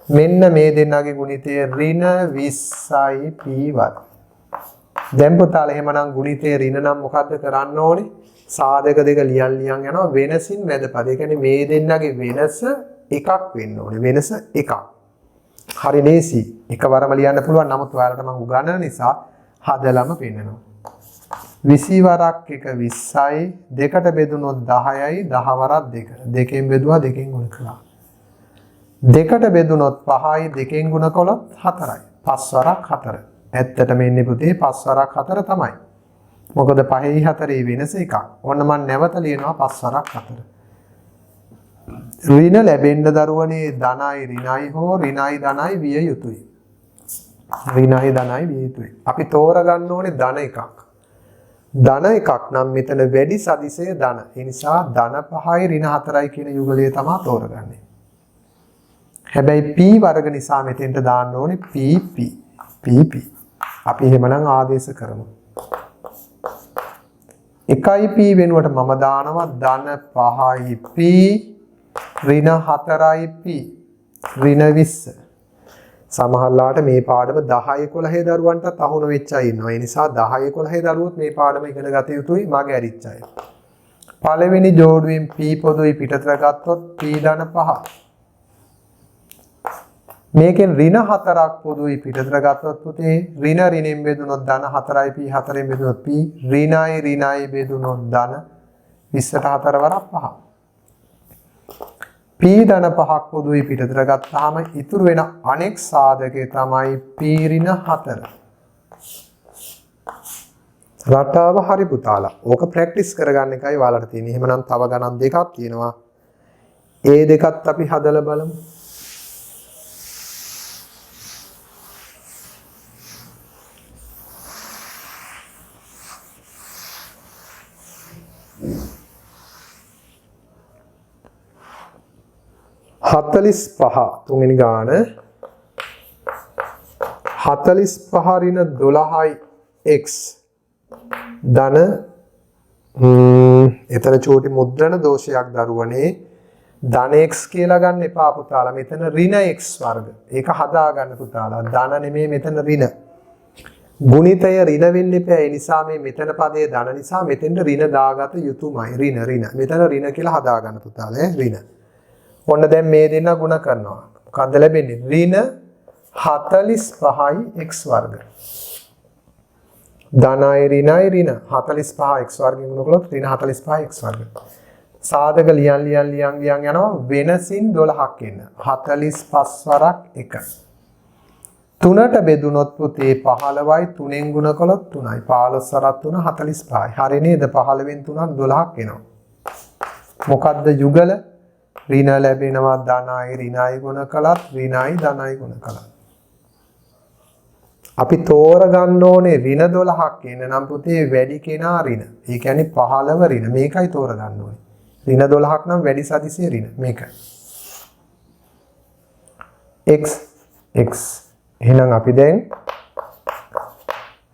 මෙන්න මේ දෙන්නගේ ගුණිතය ඍණ 20යි p වර්ග. දැන් පුතාලා එහෙමනම් ගුණිතේ ඍණ නම් මොකද්ද කරන්න ඕනේ? සාධක දෙක ලියන් යනවා වෙනසින් මැද පද. ඒ කියන්නේ මේ දෙන්නගේ වෙනස එකක් වෙන්න ඕනේ. වෙනස එකක්. හරි ලේසි. එකවරම ලියන්න පුළුවන්. නමුත් ඔයාලට මම උගන්වන නිසා හදලම පෙන්නනවා. 20 වරක් 1 20යි දෙකට බෙදුනොත් 10යි 10 වරක් 2. දෙකෙන් බෙදුවා දෙකෙන් ගුණ කළා. දෙකට බෙදුනොත් 5යි දෙකෙන් ගුණ කළොත් 4යි. 5 වරක් 4. ඇත්තටම එන්නේ පුතේ 5 වරක් 4 තමයි. මොකද 5යි 4යි වෙනස එකක්. ඔන්න මම නැවත ලියනවා 5 වරක් 4. ඍණ ලැබෙන්න දරුවනේ ධනයි ඍණයි හෝ ඍණයි ධනයි විය යුතුයි. ඍණයි ධනයි විය යුතුයි. අපි තෝරගන්න ඕනේ ධන එකක්. ධන එකක් නම් මෙතන වැඩි සදිශය ධන. ඒ නිසා ධන 5යි ඍණ 4යි කියන යුගලය තමයි තෝරගන්නේ. හැබැයි p වර්ග නිසා මෙතෙන්ට දාන්න ඕනේ pp. pp. අපි එහෙමනම් ආදේශ කරමු. 1යි p වෙනුවට මම දානවා ධන 5යි p ඍණ 4යි p ඍණ 20. සමහරලාට මේ පාඩම 10 11 දරුවන්ටත් අහුණු වෙච්ච අය ඉන්නවා. ඒ නිසා 10 11 දරුවොත් මේ පාඩම ඉගෙන ගත යුතුයි මගේ ඇරිච්ච අය. පළවෙනි ජෝඩුවෙන් p පොදුයි පිටතට ගත්තොත් p ධන 5. මේකෙන් ඍණ 4ක් පොදුයි පිටතට ගත්තොත් පුතේ ඍණ ඍණෙන් බෙදුනොත් ධන 4යි p 4ෙන් බෙදුනොත් p ඍණයි ඍණයි බෙදුනොත් ධන 20ට 4 වරක් 5. p ධන 5ක් පොදුයි පිටතට ගත්තාම ඉතුරු වෙන අනෙක් සාධකය තමයි p ඍණ 4. රටාව හරි පුතාලා. ඕක ප්‍රැක්ටිස් කරගන්න එකයි ඔයාලට තියෙන්නේ. එහෙමනම් තව ගණන් දෙකක් තියෙනවා. ඒ දෙකත් අපි හදලා බලමු. හතලිස් පහ තුන්වෙනි ගාන 45 ඍණ 12යි x ධන එතන චෝටි මුද්‍රණ දෝෂයක් දරුවනේ ධන x කියලා ගන්න එපා පුතාලා. මෙතන ඍණ x වර්ග. ඒක හදා ගන්න පුතාලා. ධන නෙමෙයි මෙතන ඍණ. ගුණිතය ඍණ වෙන්න එපා. ඒ නිසා මේ මෙතන පදයේ ධන නිසා මෙතෙන්ට ර්ණ දාගත යුතුමයි. ඍණ. මෙතන ඍණ කියලා හදා ගන්න පුතාලා. ඍණ. ඔන්න දැන් මේ දෙන්න ගුණ කරනවා. මොකද්ද ලැබෙන්නේ? ඍණ 45යි x වර්ග. ධනයි ඍණයි ඍණ 45 x වර්ගයෙන් ගුණ කළොත් ඍණ 45 x වර්ග. සාධක ලියන් යනවා වෙනසින් 12ක් එන්න. 45 වරක් 1. 3ට බෙදුනොත් පුතේ 15යි 3ෙන් ගුණ කළොත් 3යි 15 වරක් 3 45යි. හරි නේද? 15න් 3ක් 12ක් එනවා. මොකද්ද යුගල? ඍණ ලැබෙනවා ධනයි ඍණයි ගුණ කළත් ඍණයි ධනයි ගුණ කළත්. අපි තෝරගන්න ඕනේ ඍණ 12ක් එන්න නම් පුතේ වැඩි කෙනා ඍණ. ඒ කියන්නේ 15 ඍණ. මේකයි තෝරගන්න ඕනේ. ඍණ 12ක් නම් වැඩි සදිසිය ඍණ. මේක. x එහෙනම් අපි දැන්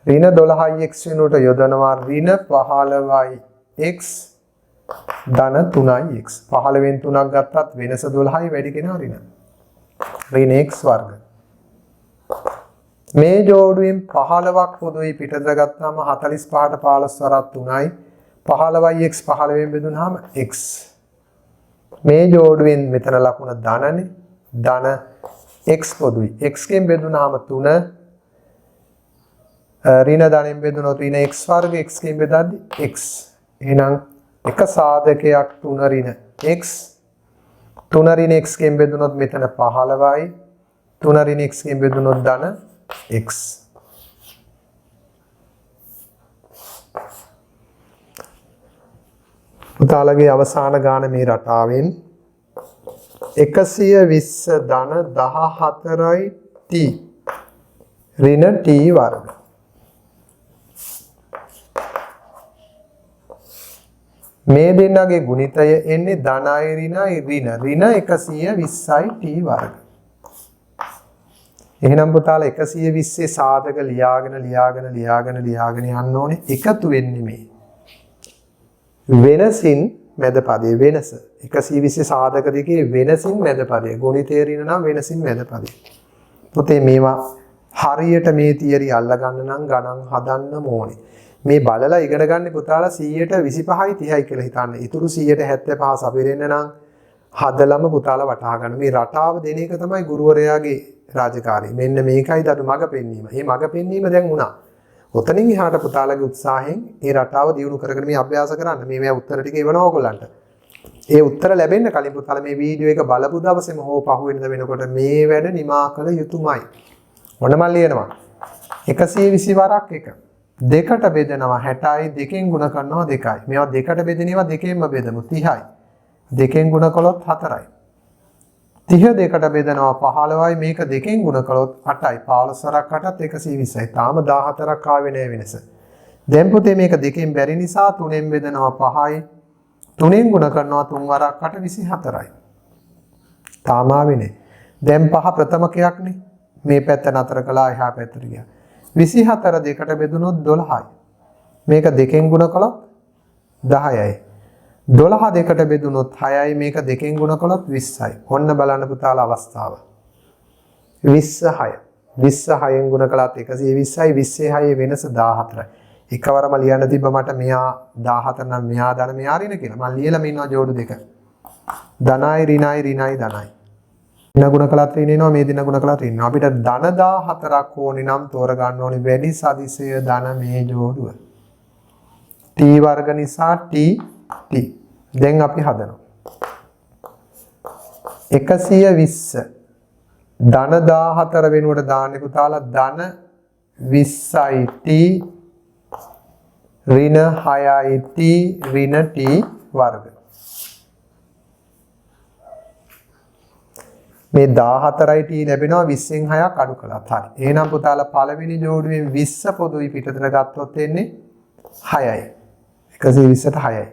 ඍණ 12යි x වෙනුවට යොදනවා ඍණ 15යි x ධන 3යි x. 15න් 3ක් ගත්තත් වෙනස 12යි වැඩි කෙනා ඍණ. ඍණ x වර්ග. මේ ජෝඩුවෙන් 15ක් පොදුයි පිටතට ගත්තාම 45ට 15 වරක් 3යි 15යි x 15න් බෙදුනහම x. මේ ජෝඩුවෙන් මෙතන ලකුණ ධනනේ. ධන x පොදුයි. x කින් බෙදුනහම 3 ඍණ ධනෙන් බෙදුනොත් ඍණ x වර්ග x කින් බෙදද්දි x. එහෙනම් එක සාධකයක් 3 ඍණ x 3 ඍණ x කින් බෙදුනොත් මෙතන 15යි 3 ඍණ x කින් බෙදුනොත් ධන x. පුතාලගේ අවසාන ගාන මේ රටාවෙන් 120 ධන 14යි t ඍණ t වර්ග. මේ දෙන්නගේ ගුණිතය එන්නේ ධනයි ඍණයි ඍණ 120යි t වර්ග. එහෙනම් පුතාලා 120 සාධක ලියාගෙන යන්න ඕනේ. එකතු වෙන්නේ මේ වෙනසින් මැද පදයේ වෙනස. 120 සාධක දෙකේ වෙනසින් මැද පදයේ. ගුණිතය ඍණ නම් වෙනසින් මැද පදයේ. පුතේ මේවා හරියට මේ තියරි අල්ලගන්න නම් ගණන් හදන්න ඕනේ. මේ බලලා ඉගෙන ගන්න පුතාලා 100ට 25යි 30යි කියලා හිතන්න. ඊටු 100ට 75 සපිරෙන්න නම් හදලම පුතාලා වටහා ගන්න. මේ රටාව දෙන එක තමයි ගුරුවරයාගේ රාජකාරිය. මෙන්න මේකයි දඩු මග පෙන්වීම. මේ මග පෙන්වීම දැන් වුණා. ඔතනින් එහාට පුතාලගේ උත්සාහයෙන් මේ රටාව දියුණු කරගෙන මේ අභ්‍යාස කරන්න. මේ උත්තර ටික එවනවා ඔයගොල්ලන්ට. ඒ උත්තර ලැබෙන්න කලින් පුතාලා මේ වීඩියෝ එක බලපු දවසේම හෝ පහුවෙනිද වෙනකොට මේ වැඩ නිමා කළ යුතුමයි. මොන මල් ලියනවා? 120 වරක් 1. දෙකට බෙදනවා 60යි දෙකෙන් ගුණ කරනවා 2යි. මේවා දෙකට බෙදෙනවා දෙකෙන්ම බෙදමු 30යි. දෙකෙන් ගුණ කළොත් 4යි. 30 දෙකට බෙදනවා 15යි මේක දෙකෙන් ගුණ කළොත් 8යි. 15 වරක් 8ත් 120යි. තාම 14ක් ආවේ නැහැ වෙනස. දැන් පුතේ මේක දෙකෙන් බැරි නිසා 3ෙන් බෙදනවා 5යි. 3ෙන් ගුණ කරනවා 3 වරක් 8 24යි. තාම ආවේ නැහැ. දැන් 5 ප්‍රථමකයක්නේ. මේ පැත්ත නතර කළා එහා පැත්තට ගියා. 24 දෙකට බෙදුනොත් 12යි. මේක දෙකෙන් ගුණ කළොත් 10යි. 12 දෙකට බෙදුනොත් 6යි මේක දෙකෙන් ගුණ කළොත් 20යි. ඔන්න බලන්න පුතාලා අවස්ථාව. 26. 26න් ගුණ කළාත් 120යි 26 වෙනස 14යි. එකවරම ලියන්න තිබ්බ මට මෙයා 14 නම් මෙයා ධන මෙයා ඍණ කියලා. මම ලියලම ඉන්නවා ජෝඩු දෙක. ධනයි ඍණයි ඍණයි ධනයි. දින ගුණ කළාත් ඍණ එනවා මේ දින ගුණ කළාත් ඍණ එනවා. අපිට ධන 14ක් ඕනේ නම් තෝරගන්න ඕනේ වැඩි සදිශය ධන මේ ජෝඩුව. t වර්ග නිසා t දැන් අපි හදනවා 120 ධන 14 වෙනුවට දාන්නේ පුතාලා ධන 20යි t ඍණ 6යි t ඍණ t වර්ග මේ 14යි t ලැබෙනවා 20න් 6ක් අඩු කළාත් හරි. එහෙනම් පුතාලා පළවෙනි ජෝඩුවෙන් 20 පොදුයි පිටතට ගත්තොත් එන්නේ 6යි. 120ට 6යි.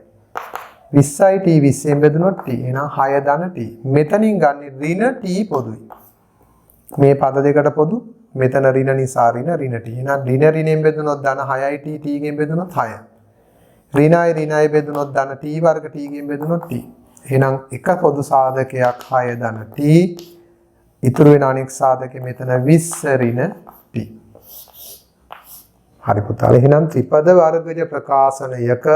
20යි t 20ෙන් බෙදුනොත් t. එහෙනම් 6 ධන t. මෙතනින් ගන්න ඍණ t පොදුයි. මේ පද දෙකට පොදු මෙතන ඍණ නිසා ඍණ t. එහෙනම් ඍණ ඍණෙන් බෙදුනොත් ධන 6යි t t ගෙන් බෙදුනොත් 6. ඍණයි ඍණයි බෙදුනොත් ධන t වර්ග t ගෙන් බෙදුනොත් t. එහෙනම් එක පොදු සාධකයක් 6 ධන t. ඉතුරු වෙන අනෙක් සාධකෙ මෙතන 20 ඍණ t. හරි පුතාලා. එහෙනම් ත්‍රිපද වර්ගජ ප්‍රකාශනයක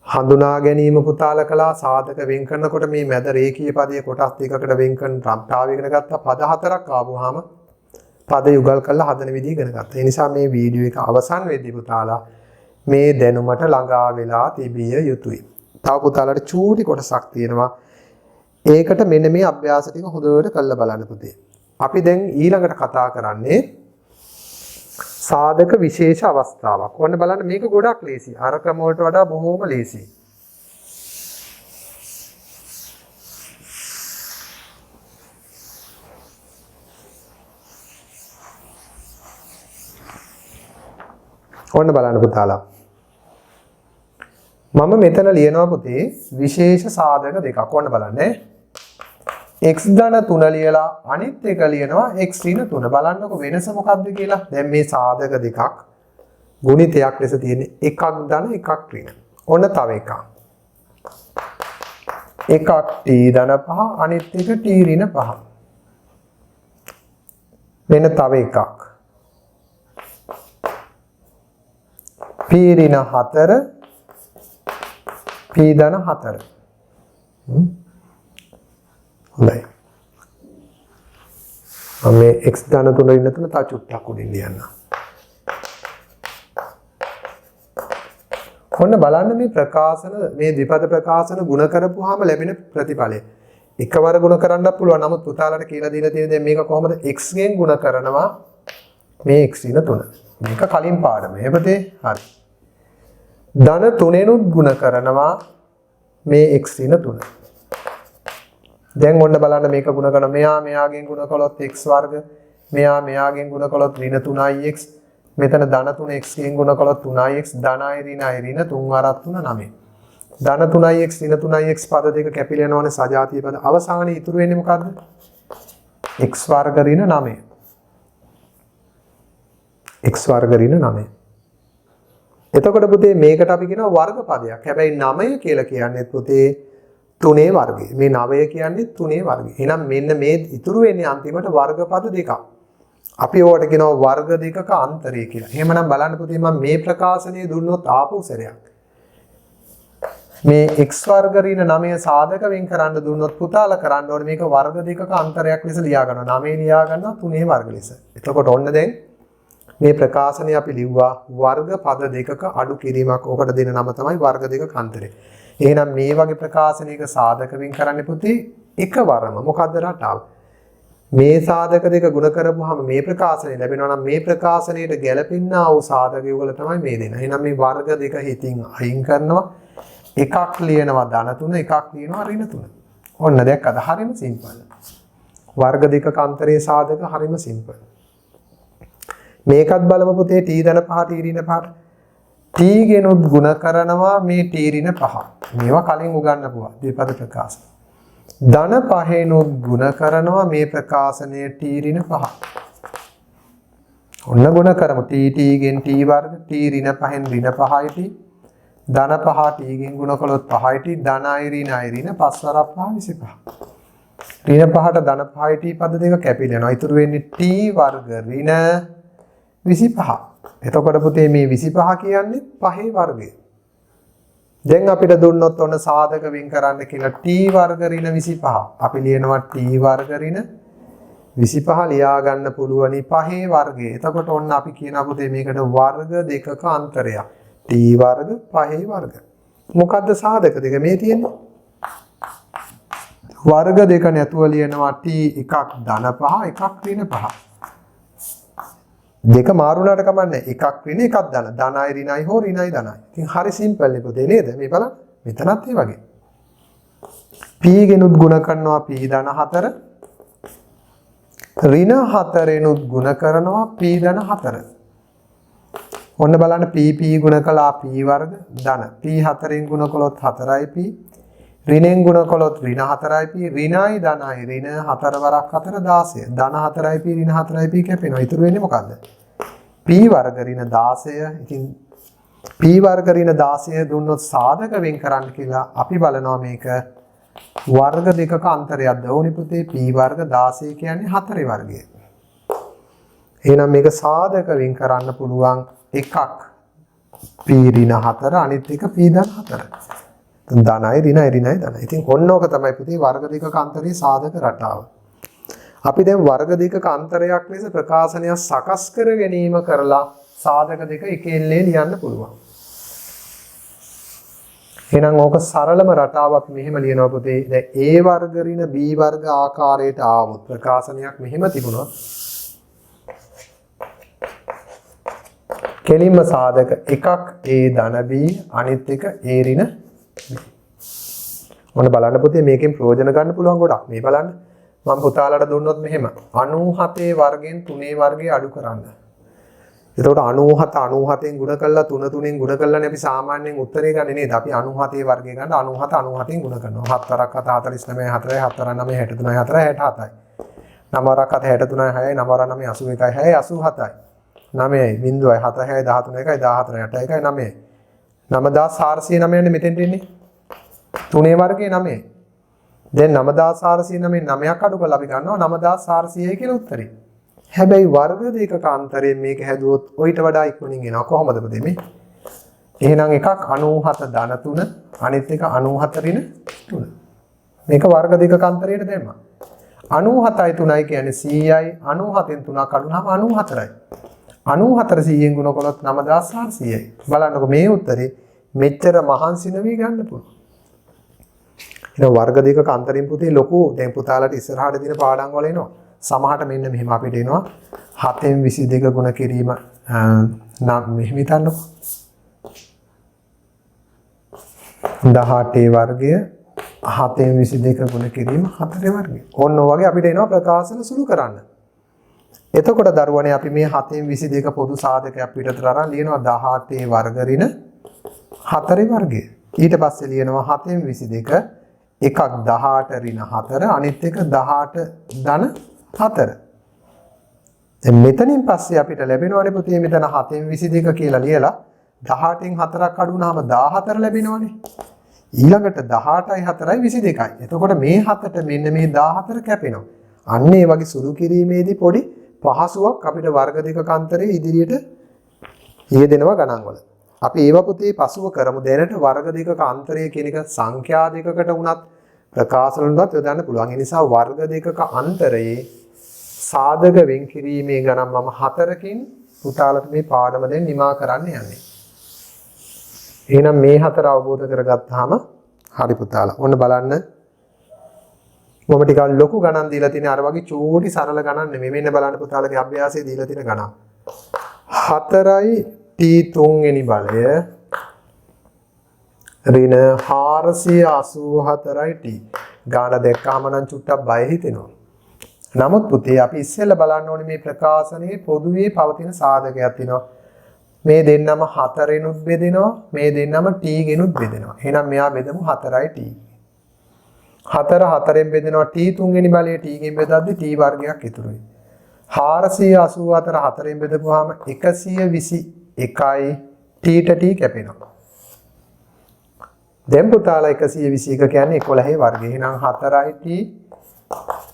හඳුනා ගැනීම පුතාලා කළා. සාධක වෙන් කරනකොට මේ මැද රේඛීය පදයේ කොටස් දෙකකට වෙන් කරන රම්තාව ඉගෙන ගත්තා. පද 4ක් ආවොහම පද යුගල් කරලා හදන විදිහ ඉගෙන ගත්තා. ඒ නිසා මේ වීඩියෝ එක අවසන් වෙද්දී පුතාලා මේ දැනුමට ළඟා වෙලා තිබිය යුතුයි. තව පුතාලාට චූටි කොටසක් තියෙනවා. ඒකට මෙන්න මේ අභ්‍යාස ටික හොඳට කරලා බලන්න පුතේ. අපි දැන් ඊළඟට කතා කරන්නේ සාධක විශේෂ අවස්ථාවක්. ඔන්න බලන්න මේක ගොඩක් ලේසි. අර ක්‍රම වලට වඩා බොහෝම ලේසි. ඔන්න බලන්න පුතාලා. මම මෙතන ලියනවා පුතේ විශේෂ සාධක දෙකක්. ඔන්න බලන්න. x ධන 3 ලියලා අනිත් එක ලියනවා x ඍණ 3. බලන්නකො වෙනස මොකක්ද කියලා. දැන් මේ සාධක දෙකක් ගුණිතයක් ලෙස තියෙන්නේ. එකක් ධන එකක් ඍණ. ඔන්න තව එකක්. එකක් t ධන 5 අනිත් එක t ඍණ 5. වෙන තව එකක්. p ඍණ 4 p ධන 4. හොඳයි. මම මේ x ධන 3 ඍණ 3 තා චුට්ටක් උඩින් ලියන්න. ඔන්න බලන්න මේ ප්‍රකාශන මේ ද්විපද ප්‍රකාශන ගුණ කරපුවාම ලැබෙන ප්‍රතිඵලය. එකවර ගුණ කරන්නත් පුළුවන්. නමුත් පුතාලට කියලා දීලා තියෙන දැන් මේක කොහොමද x ගෙන් ගුණ කරනවා මේ x ඍණ 3. මේක කලින් පාඩමේ. එපතේ හරි. ධන 3ෙනුත් ගුණ කරනවා මේ x ඍණ 3. දැන් ඔන්න බලන්න මේක ගුණ කරන මෙයාගෙන් ගුණ කළොත් x වර්ග මෙයාගෙන් ගුණ කළොත් ඍණ 3x මෙතන ධන 3x ගෙන් ගුණ කළොත් 3x ධනයි ඍණයි ඍණ 3 වරක් 3 9 ධන 3x ඍණ 3x පද දෙක කැපිලා යනවනේ සජාතීය පද අවසානයේ ඉතුරු වෙන්නේ මොකද්ද x වර්ග ඍණ 9 x වර්ග ඍණ 9 එතකොට පුතේ මේකට අපි කියනවා වර්ග පදයක්. හැබැයි 9 කියලා කියන්නේ පුතේ 3 වර්ගය. මේ 9 කියන්නේ 3 වර්ගය. එහෙනම් මෙන්න මේ ඉතුරු වෙන්නේ අන්තිමට වර්ග පද දෙකක්. අපි ඕකට කියනවා වර්ග දෙකක අන්තරය කියලා. එහෙමනම් බලන්න පුතේ මම මේ ප්‍රකාශනය දුන්නොත් ආපහු සැරයක්. මේ x වර්ග ඍණ 9 සාධක වෙන් කරන්න දුන්නොත් පුතාලා කරන්න ඕනේ මේක වර්ග දෙකක අන්තරයක් ලෙස ලියා ගන්නවා. 9 ලියා ගන්නවා 3 වර්ග ලෙස. එතකොට ඔන්න දැන් මේ ප්‍රකාශනය අපි ලිව්වා වර්ග පද දෙකක අඩු කිරීමක්. ඕකට දෙන නම තමයි වර්ග දෙකක අන්තරය. එහෙනම් මේ වගේ ප්‍රකාශනයක සාධක වෙන් කරන්න පුතේ එකවරම මොකද්ද රටාව? මේ සාධක දෙක ගුණ කරපුවාම මේ ප්‍රකාශනය ලැබෙනවා නම් මේ ප්‍රකාශනයට ගැලපෙන්නා වූ සාධක යුගල තමයි මේ දෙන. එහෙනම් මේ වර්ග දෙක හිතින් අයින් කරනවා. එකක් ලියනවා ධන 3 එකක් ලියනවා ඍණ 3. ඔන්න දැක්කද? හරිම සිම්පල්. වර්ග දෙකක අන්තරයේ සාධක හරිම සිම්පල්. මේකත් බලමු පුතේ t ධන 5 t ඍණ 5. t ගෙනුත් ගුණ කරනවා මේ t ඍණ 5. මේවා කලින් උගන්වපුවා ද්විපද ප්‍රකාශන. ධන 5ෙනුත් ගුණ කරනවා මේ ප්‍රකාශනයේ t ඍණ 5. ඔන්න ගුණ කරමු t ගෙන් t වර්ග t ඍණ 5ෙන් ඍණ 5යි t ධන 5 t ගෙන් ගුණ කළොත් 5යි t ධන i ඍණ 5 වරක් 5 25. ඍණ 5ට ධන 5යි t පද දෙක කැපිලා යනවා. ඉතුරු වෙන්නේ t වර්ග ඍණ 25. එතකොට පුතේ මේ 25 කියන්නේ 5 වර්ගය. දැන් අපිට දුන්නොත් ඔන්න සාධක වෙන් කරන්න කියලා t වර්ග ඍණ 25. අපි ලියනවා t වර්ග ඍණ 25 ලියා ගන්න පුළුවනි 5 වර්ගය. එතකොට ඔන්න අපි කියනවා පුතේ මේකට වර්ග දෙකක අන්තරයක්. t වර්ග 5 වර්ග. මොකද්ද සාධක දෙක මේ තියෙන්නේ? වර්ග දෙක නැතුව ලියනවා t එකක් ධන 5 එකක් ඍණ 5. දෙක මාරුණාට කමන්නේ එකක් ඍණ එකක් ධන. ධනයි ඍණයි හෝ ඍණයි ධනයි. ඉතින් හරි සිම්පල් නේ පුතේ නේද? මේ බලන්න. මෙතනත් ඒ වගේ. p ගෙනුත් ගුණ කරනවා p ධන 4. ඍණ 4 ගුණ කරනවා p ධන 4. ඔන්න බලන්න p ගුණ කළා p වර්ග ධන. p 4න් ගුණ කළොත් 4යි p. ඍණෙන් ගුණ කළොත් ඍණ 4යි p. ඍණයි ධනයි ඍණ 4 වරක් 4 16. ධන 4යි p ඍණ 4යි p කැපෙනවා. ඉතුරු වෙන්නේ මොකද්ද? p වර්ග ඍණ 16. ඉතින් p වර්ග ඍණ 16 දුන්නොත් සාධක වෙන් කරන්න කියලා අපි බලනවා මේක වර්ග දෙකක අන්තරයක්ද ඕනේ පුතේ. p වර්ග 16 කියන්නේ 4 වර්ගය. එහෙනම් මේක සාධක වෙන් කරන්න පුළුවන් එකක් p ඍණ 4 අනිත් එක p ධන 4. ධනයි ඍණයි ඍණයි ධනයි. ඉතින් ඔන්න ඕක තමයි පුතේ වර්ග දෙකක අන්තරයේ සාධක රටාව. අපි දැන් වර්ග දෙකක අන්තරයක් ලෙස ප්‍රකාශනයක් සකස් කර ගැනීම කරලා සාධක දෙක එකෙල්ලේ ලියන්න පුළුවන්. එහෙනම් ඕක සරලම රටාව අපි මෙහෙම ලියනවා පුතේ. දැන් a වර්ග ඍණ b වර්ග ආකාරයට ආවොත් ප්‍රකාශනයක් මෙහෙම තිබුණොත් කෙලින්ම සාධක එකක් a ධන b අනිත් එක a ඍණ මොන බලන්න පුතේ මේකෙන් ප්‍රයෝජන ගන්න පුළුවන් ගොඩක්. මේ බලන්න මම පුතාලට දුන්නොත් මෙහෙම 97 වර්ගයෙන් 3 වර්ගය අඩු කරන්න. එතකොට 97න් ගුණ කළා 3න් ගුණ කළානේ අපි සාමාන්‍යයෙන් උත්තරේ ගන්නේ නේද? අපි 97 වර්ගය ගන්න 97න් ගුණ කරනවා. 7 වරක් 7 49 4යි 7 වරක් 9 63යි 4යි 67යි. 9 වරක් 7 63යි 6යි 9 වරක් 9 81යි 6යි 87යි. 9යි 0යි 7 6යි 13 1යි 14යි 8යි 1යි 9යි. 9409 යන්නේ මෙතෙන්ට එන්නේ. 3 වර්ගයේ 9යි. දැන් 9409 9ක් අඩු කරලා අපි ගන්නවා 9400යි කියලා උත්තරේ. හැබැයි වර්ග දෙකක අන්තරයෙන් මේක හැදුවොත් ඔయిత වඩා ඉක්මනින් එනවා. කොහොමද පුතේ මේ? එහෙනම් එකක් 97 ධන 3 අනිත් එක 94 ඍණ 3. මේක වර්ග දෙකක අන්තරයට දැම්මා. 97යි 3යි කියන්නේ 100යි 97න් 3ක් අඩුනහම 94යි. 94 100න් ගුණ කළොත් 9400යි. බලන්නකො මේ උත්තරේ මෙච්චර මහන්සි නොවි ගන්න පුළුවන්. එහෙනම් වර්ග දෙකක අන්තරින් පුතේ ලොකු දැන් පුතාලට ඉස්සරහට දින පාඩම් වල එනවා. සමහරට මෙන්න මෙහෙම අපිට එනවා 7න් 22 ගුණ කිරීම නම් මෙහෙම හිතන්නකො. 18 වර්ගය 7න් 22 ගුණ කිරීම 4 වර්ගය. ඔන්න ඔය වගේ අපිට එනවා ප්‍රකාශන සුළු කරන්න. එතකොට දරුවනේ අපි මේ 7න් 22 පොදු සාධකයක් පිටතට අරන් ලියනවා 18 වර්ග ඍණ 4 වර්ගය. ඊට පස්සේ ලියනවා 7න් 22 එකක් 18 ඍණ 4 අනිත් එක 18 ධන 4. දැන් මෙතනින් පස්සේ අපිට ලැබෙනවනේ පුතේ මෙතන 7න් 22 කියලා ලියලා 18න් 4ක් අඩු වුණාම 14 ලැබෙනවනේ. ඊළඟට 18යි 4යි 22යි. එතකොට මේ 7ට මෙන්න මේ 14 කැපෙනවා. අන්න ඒ වගේ සුළු කිරීමේදී පොඩි පහසුවක් අපිට වර්ග දෙකක අන්තරයේ ඉදිරියට යෙදෙනවා ගණන් වල. අපි ඒව පුතේ පසුව කරමු. දැනට වර්ග දෙකක අන්තරය කියන එක සංඛ්‍යා දෙකකට වුණත් ප්‍රකාශන වලට යොදන්න පුළුවන්. ඒ නිසා වර්ග දෙකක අන්තරයේ සාධක වෙන් කිරීමේ ගණන් මම 4කින් පුතාලට මේ පාඩම දැන් නිමා කරන්න යන්නේ. එහෙනම් මේ 4 අවබෝධ කරගත්තාම හරි පුතාලා. ඔන්න බලන්න. මම ටිකක් ලොකු ගණන් දීලා තියෙන අර වගේ චූටි සරල ගණන් නෙමෙයි. මෙන්න බලන්න පුතාලගේ අභ්‍යාසයේ දීලා තියෙන ගණන්. 4යි t 3 වෙනි බලය ඍණ 484යි t. ගාන දැක්කම නම් චුට්ටක් බය හිතෙනවා. නමුත් පුතේ අපි ඉස්සෙල්ලා බලන්න ඕනේ මේ ප්‍රකාශනයේ පොදුවේ පවතින සාධකයක් තියෙනවා. මේ දෙන්නම 4ෙනුත් බෙදෙනවා. මේ දෙන්නම t ගෙනුත් බෙදෙනවා. එහෙනම් මෙයා බෙදමු 4යි t. 4 4ෙන් බෙදෙනවා t 3 වෙනි බලය t ගෙන් බෙදද්දි t වර්ගයක් ඉතුරුයි. 484 4ෙන් බෙදපුවාම 121යි t ට t කැපෙනවා. දැන් පුතාලා 121 කියන්නේ 11 වර්ගය. එහෙනම් 4t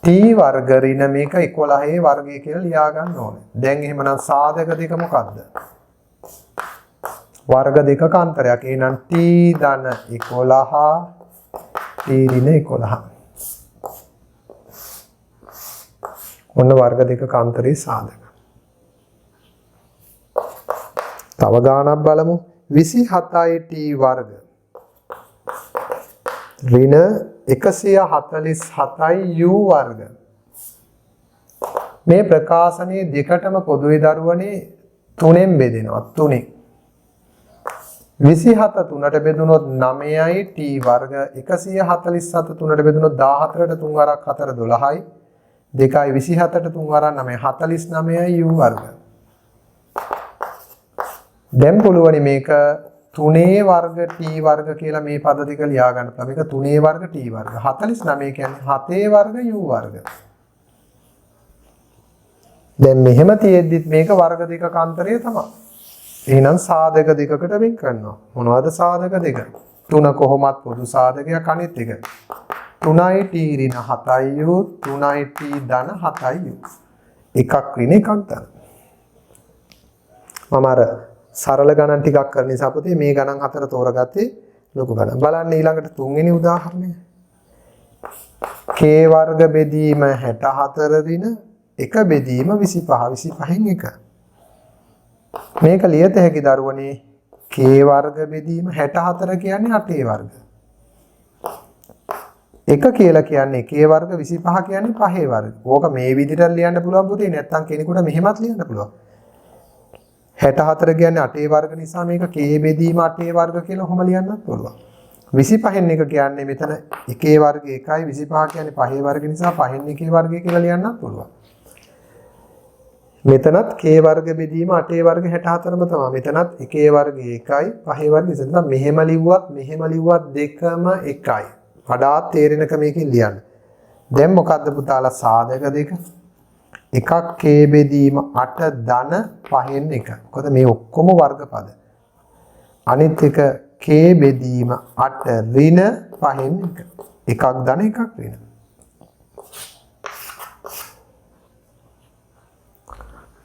t වර්ග ඍණ මේක 11 වර්ගය කියලා ලියා ගන්න ඕනේ. දැන් එහෙමනම් සාධක දෙක මොකද්ද? වර්ග දෙකක අන්තරයක්. එහෙනම් t ධන 11 t ඍණ 11. ඔන්න වර්ග දෙකක අන්තරේ සාධක. තව ගානක් බලමු. 27t වර්ග ඍණ 147යි u වර්ග. මේ ප්‍රකාශනයේ දෙකටම පොදුවේ දරුවනේ 3ෙන් බෙදෙනවා. 3ෙන් 27 3ට බෙදුනොත් 9යි t වර්ග. 147 3ට බෙදුනොත් 14ට 3 වරක් 4 12යි. 2යි 27ට 3 වරක් 9 49යි u වර්ග. දැන් පුළුවනි මේක 3 වර්ග t වර්ග කියලා මේ පද දෙක ලියා ගන්න පුළුවන්. මේක 3 වර්ග t වර්ග. 49 කියන්නේ 7 වර්ග u වර්ග. දැන් මෙහෙම තියෙද්දිත් මේක වර්ග දෙකක අන්තරය තමයි. එහෙනම් සාධක දෙකකට වෙන් කරනවා. මොනවද සාධක දෙක? 3 කොහොමත් පොදු සාධකයක් අනිත් එක. 3යි t ඍණ 7යි u 3යි t ධන 7යි u. එකක් ඍණ එකක් ධන. මම අර සරල ගණන් ටිකක් කරන නිසා පුතේ මේ ගණන් හතර තෝරගත්තේ ලොකු ගණන්. බලන්න ඊළඟට තුන්වෙනි උදාහරණය. k වර්ග බෙදීම 64 ඍණ 1 බෙදීම 25 25න් 1. මේක ලියත හැකි දරුවනේ k වර්ග බෙදීම 64 කියන්නේ 8 වර්ග. 1 කියලා කියන්නේ k වර්ග 25 කියන්නේ 5 වර්ග. ඕක මේ විදිහට ලියන්න පුළුවන් පුතේ. නැත්තම් කෙනෙකුට මෙහෙමත් ලියන්න පුළුවන්. 64 කියන්නේ 8 වර්ග නිසා මේක k බෙදීම 8 වර්ග කියලා ඔහොම ලියන්නත් පුළුවන්. 25න් 1 කියන්නේ මෙතන 1 වර්ග 1යි 25 කියන්නේ 5 වර්ග නිසා 5න් 1 වර්ගය කියලා ලියන්නත් පුළුවන්. මෙතනත් k වර්ග බෙදීම 8 වර්ග 64ම තමයි. මෙතනත් 1 වර්ග 1යි 5 වර්ග නිසා මෙහෙම ලිව්වත් දෙකම එකයි. වඩාත් තේරෙන ක්‍රමයකින් ලියන්න. දැන් මොකද්ද පුතාලා සාධක දෙක? එකක් k බෙදීම 8 ධන 5න් 1. මොකද මේ ඔක්කොම වර්ග පද. අනිත් එක k බෙදීම 8 ඍණ 5න් 1. එකක් ධන එකක් ඍණ.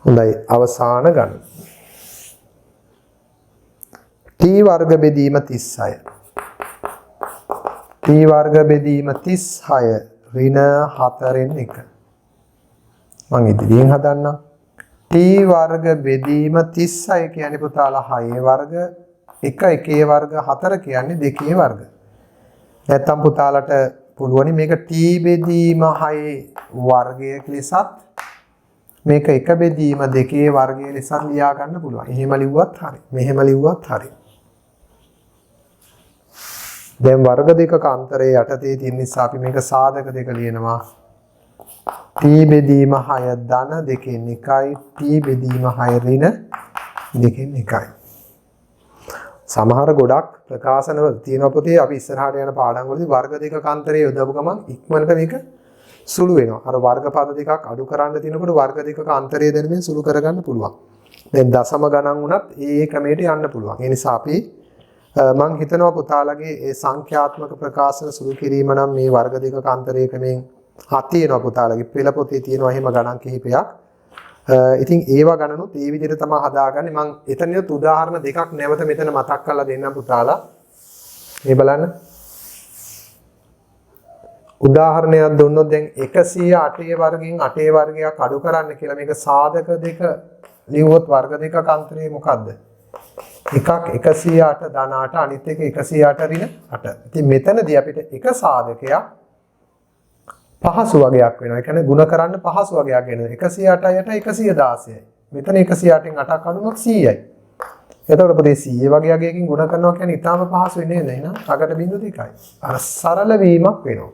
හොඳයි අවසාන ගණන. t වර්ග බෙදීම 36. t වර්ග බෙදීම 36 ඍණ 4න් 1. මම ඉදිරියෙන් හදන්නම්. t වර්ග බෙදීම 36 කියන්නේ පුතාලා 6 වර්ග 1 වර්ග 4 කියන්නේ 2 වර්ග. නැත්තම් පුතාලට පුළුවනි මේක t බෙදීම 6 වර්ගයක ලෙසත් මේක 1 බෙදීම 2 වර්ගය ලෙසත් ලියා ගන්න පුළුවන්. එහෙම ලිව්වත් හරි. මෙහෙම ලිව්වත් හරි. දැන් වර්ග දෙකක අන්තරයේ යටතේ තියෙන නිසා අපි මේක සාධක දෙක ලියනවා. t බෙදීම 6 ධන 2න් 1යි t බෙදීම 6 ඍණ 2න් 1යි. සමහර ගොඩක් ප්‍රකාශනවල තියෙනවා පුතේ අපි ඉස්සරහට යන පාඩම් වලදී වර්ග දෙකක අන්තරයේ යොදපු ගමන් ඉක්මනට මේක සුළු වෙනවා. අර වර්ග පද දෙකක් අඩු කරන්න තියෙනකොට වර්ග දෙකක අන්තරය දැනීමෙන් සුළු කරගන්න පුළුවන්. දැන් දශම ගණන් වුණත් ඒ ක්‍රමයට යන්න පුළුවන්. ඒ නිසා අපි මම හිතනවා පුතාලගේ ඒ සංඛ්‍යාත්මක ප්‍රකාශන සුළු කිරීම නම් මේ වර්ග දෙකක අන්තරයේ ක්‍රමෙන් තියෙනවා පුතාලගේ පෙළ පොතේ තියෙනවා එහෙම ගණන් කිහිපයක්. ඉතින් ඒවා ගණනුත් ඒ විදිහට තමයි හදාගන්නේ. මම එතනියත් උදාහරණ දෙකක් නැවත මෙතන මතක් කරලා දෙන්නම් පුතාලා. මේ බලන්න. උදාහරණයක් දුන්නොත් දැන් 108 වර්ගයෙන් 8 වර්ගයක් අඩු කරන්න කියලා මේක සාධක දෙක ලියුවොත් වර්ග දෙකක අන්තරේ මොකද්ද? එකක් 108 ධන 8 අනිත් එක 108 ඍණ 8. ඉතින් මෙතනදී අපිට එක සාධකයක් පහසු වගයක් වෙනවා. ඒ කියන්නේ ಗುಣ කරන්න පහසු වගයක් වෙනවා. 108යි 116යි. මෙතන 108න් 8ක් අඩුනොත් 100යි. එතකොට පොතේ 100 වගේ අගයකින් ಗುಣ කරනවා කියන්නේ ඊටාම පහසු වෙන්නේ නේද? එහෙනම් අගට බිංදු දෙකයි. අර සරල වීමක් වෙනවා.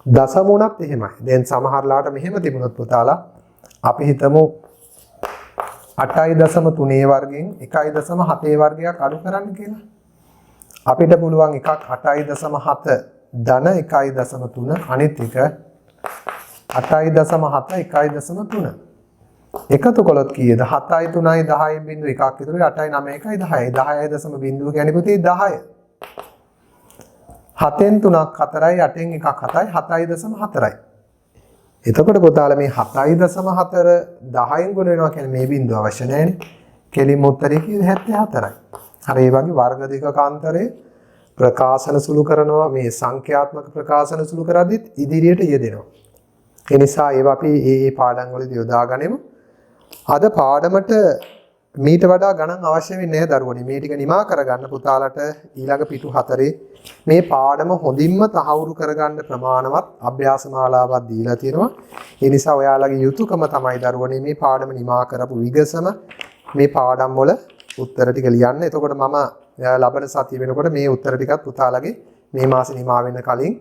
දසමුණත් එහෙමයි. දැන් සමහරලාට මෙහෙම තිබුණොත් පුතාලා අපි හිතමු 8.3 වර්ගයෙන් 1.7 වර්ගයක් අඩු කරන්න කියලා. අපිට පුළුවන් එකක් 8.7 ධන 1.3 අනිත් එක 8.7 1.3 එකතු කළොත් කීයද? 7යි 3යි 10යි බිංදු එකක් විතර 8යි 9යි 10යි 10.0 කියන්නේ පුතේ 10. 7න් 3ක් 4යි 8න් 1ක් 7යි 7.4යි. එතකොට පුතාලා මේ 7.4 10න් ගුණ වෙනවා කියන්නේ මේ බිඳුව අවශ්‍ය නැහැනේ. කෙලින්ම උත්තරේ කිව්වේ 74යි. හරි ඒ වගේ වර්ග දෙකක අන්තරේ ප්‍රකාශන සුළු කරනවා මේ සංඛ්‍යාත්මක ප්‍රකාශන සුළු කරද්දිත් ඉදිරියට යෙදෙනවා. ඒ නිසා ඒවා අපි මේ පාඩම් වලදී යොදා ගනිමු. අද පාඩමට මීට වඩා ගණන් අවශ්‍ය වෙන්නේ නැහැ දරුවනි. මේ ටික නිමා කරගන්න පුතාලට ඊළඟ පිටු 4 මේ පාඩම හොඳින්ම තහවුරු කරගන්න ප්‍රමාණවත් අභ්‍යාස මාලාවක් දීලා තියෙනවා. ඒ නිසා ඔයාලගේ යුතුයකම තමයි දරුවනි මේ පාඩම නිමා කරපු විගසම මේ පාඩම් වල උත්තර ටික ලියන්න. එතකොට මම ලබන සතිය වෙනකොට මේ උත්තර ටිකත් පුතාලගේ මේ මාසේ නිමා වෙන්න කලින්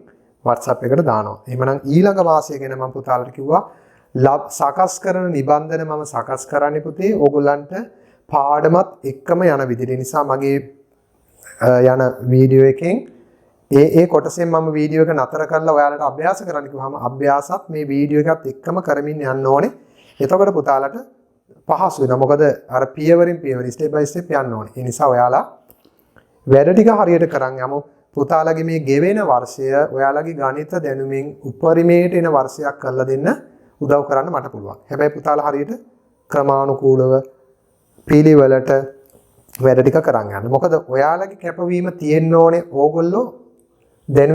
WhatsApp එකට දානවා. එහෙමනම් ඊළඟ මාසය ගැන මම පුතාලට කිව්වා සකස් කරන නිබන්ධන මම සකස් කරන්නේ පුතේ ඕගොල්ලන්ට පාඩමත් එක්කම යන විදිහට. නිසා මගේ යන වීඩියෝ එකෙන් ඒ කොටසෙන් මම වීඩියෝ එක නතර කරලා ඔයාලට අභ්‍යාස කරන්න කිව්වම අභ්‍යාසත් මේ වීඩියෝ එකත් එක්කම කරමින් යන්න ඕනේ. එතකොට පුතාලට පහසු වෙනවා. මොකද අර පියවරින් පියවර ස්ටෙප් බයි ස්ටෙප් යන්න ඕනේ. ඒ නිසා ඔයාලා වැඩ ටික හරියට කරන් යමු. පුතාලගේ මේ ගෙවෙන වර්ෂය ඔයාලගේ ගණිත දැනුමින් උපරිමයට එන වර්ෂයක් කරලා දෙන්න උදව් කරන්න මට පුළුවන්. හැබැයි පුතාලා හරියට ක්‍රමානුකූලව පිළිවෙලට වැඩ ටික කරන් යන්න. මොකද ඔයාලගේ කැපවීම තියෙන්න ඕනේ ඕගොල්ලෝ දැනුම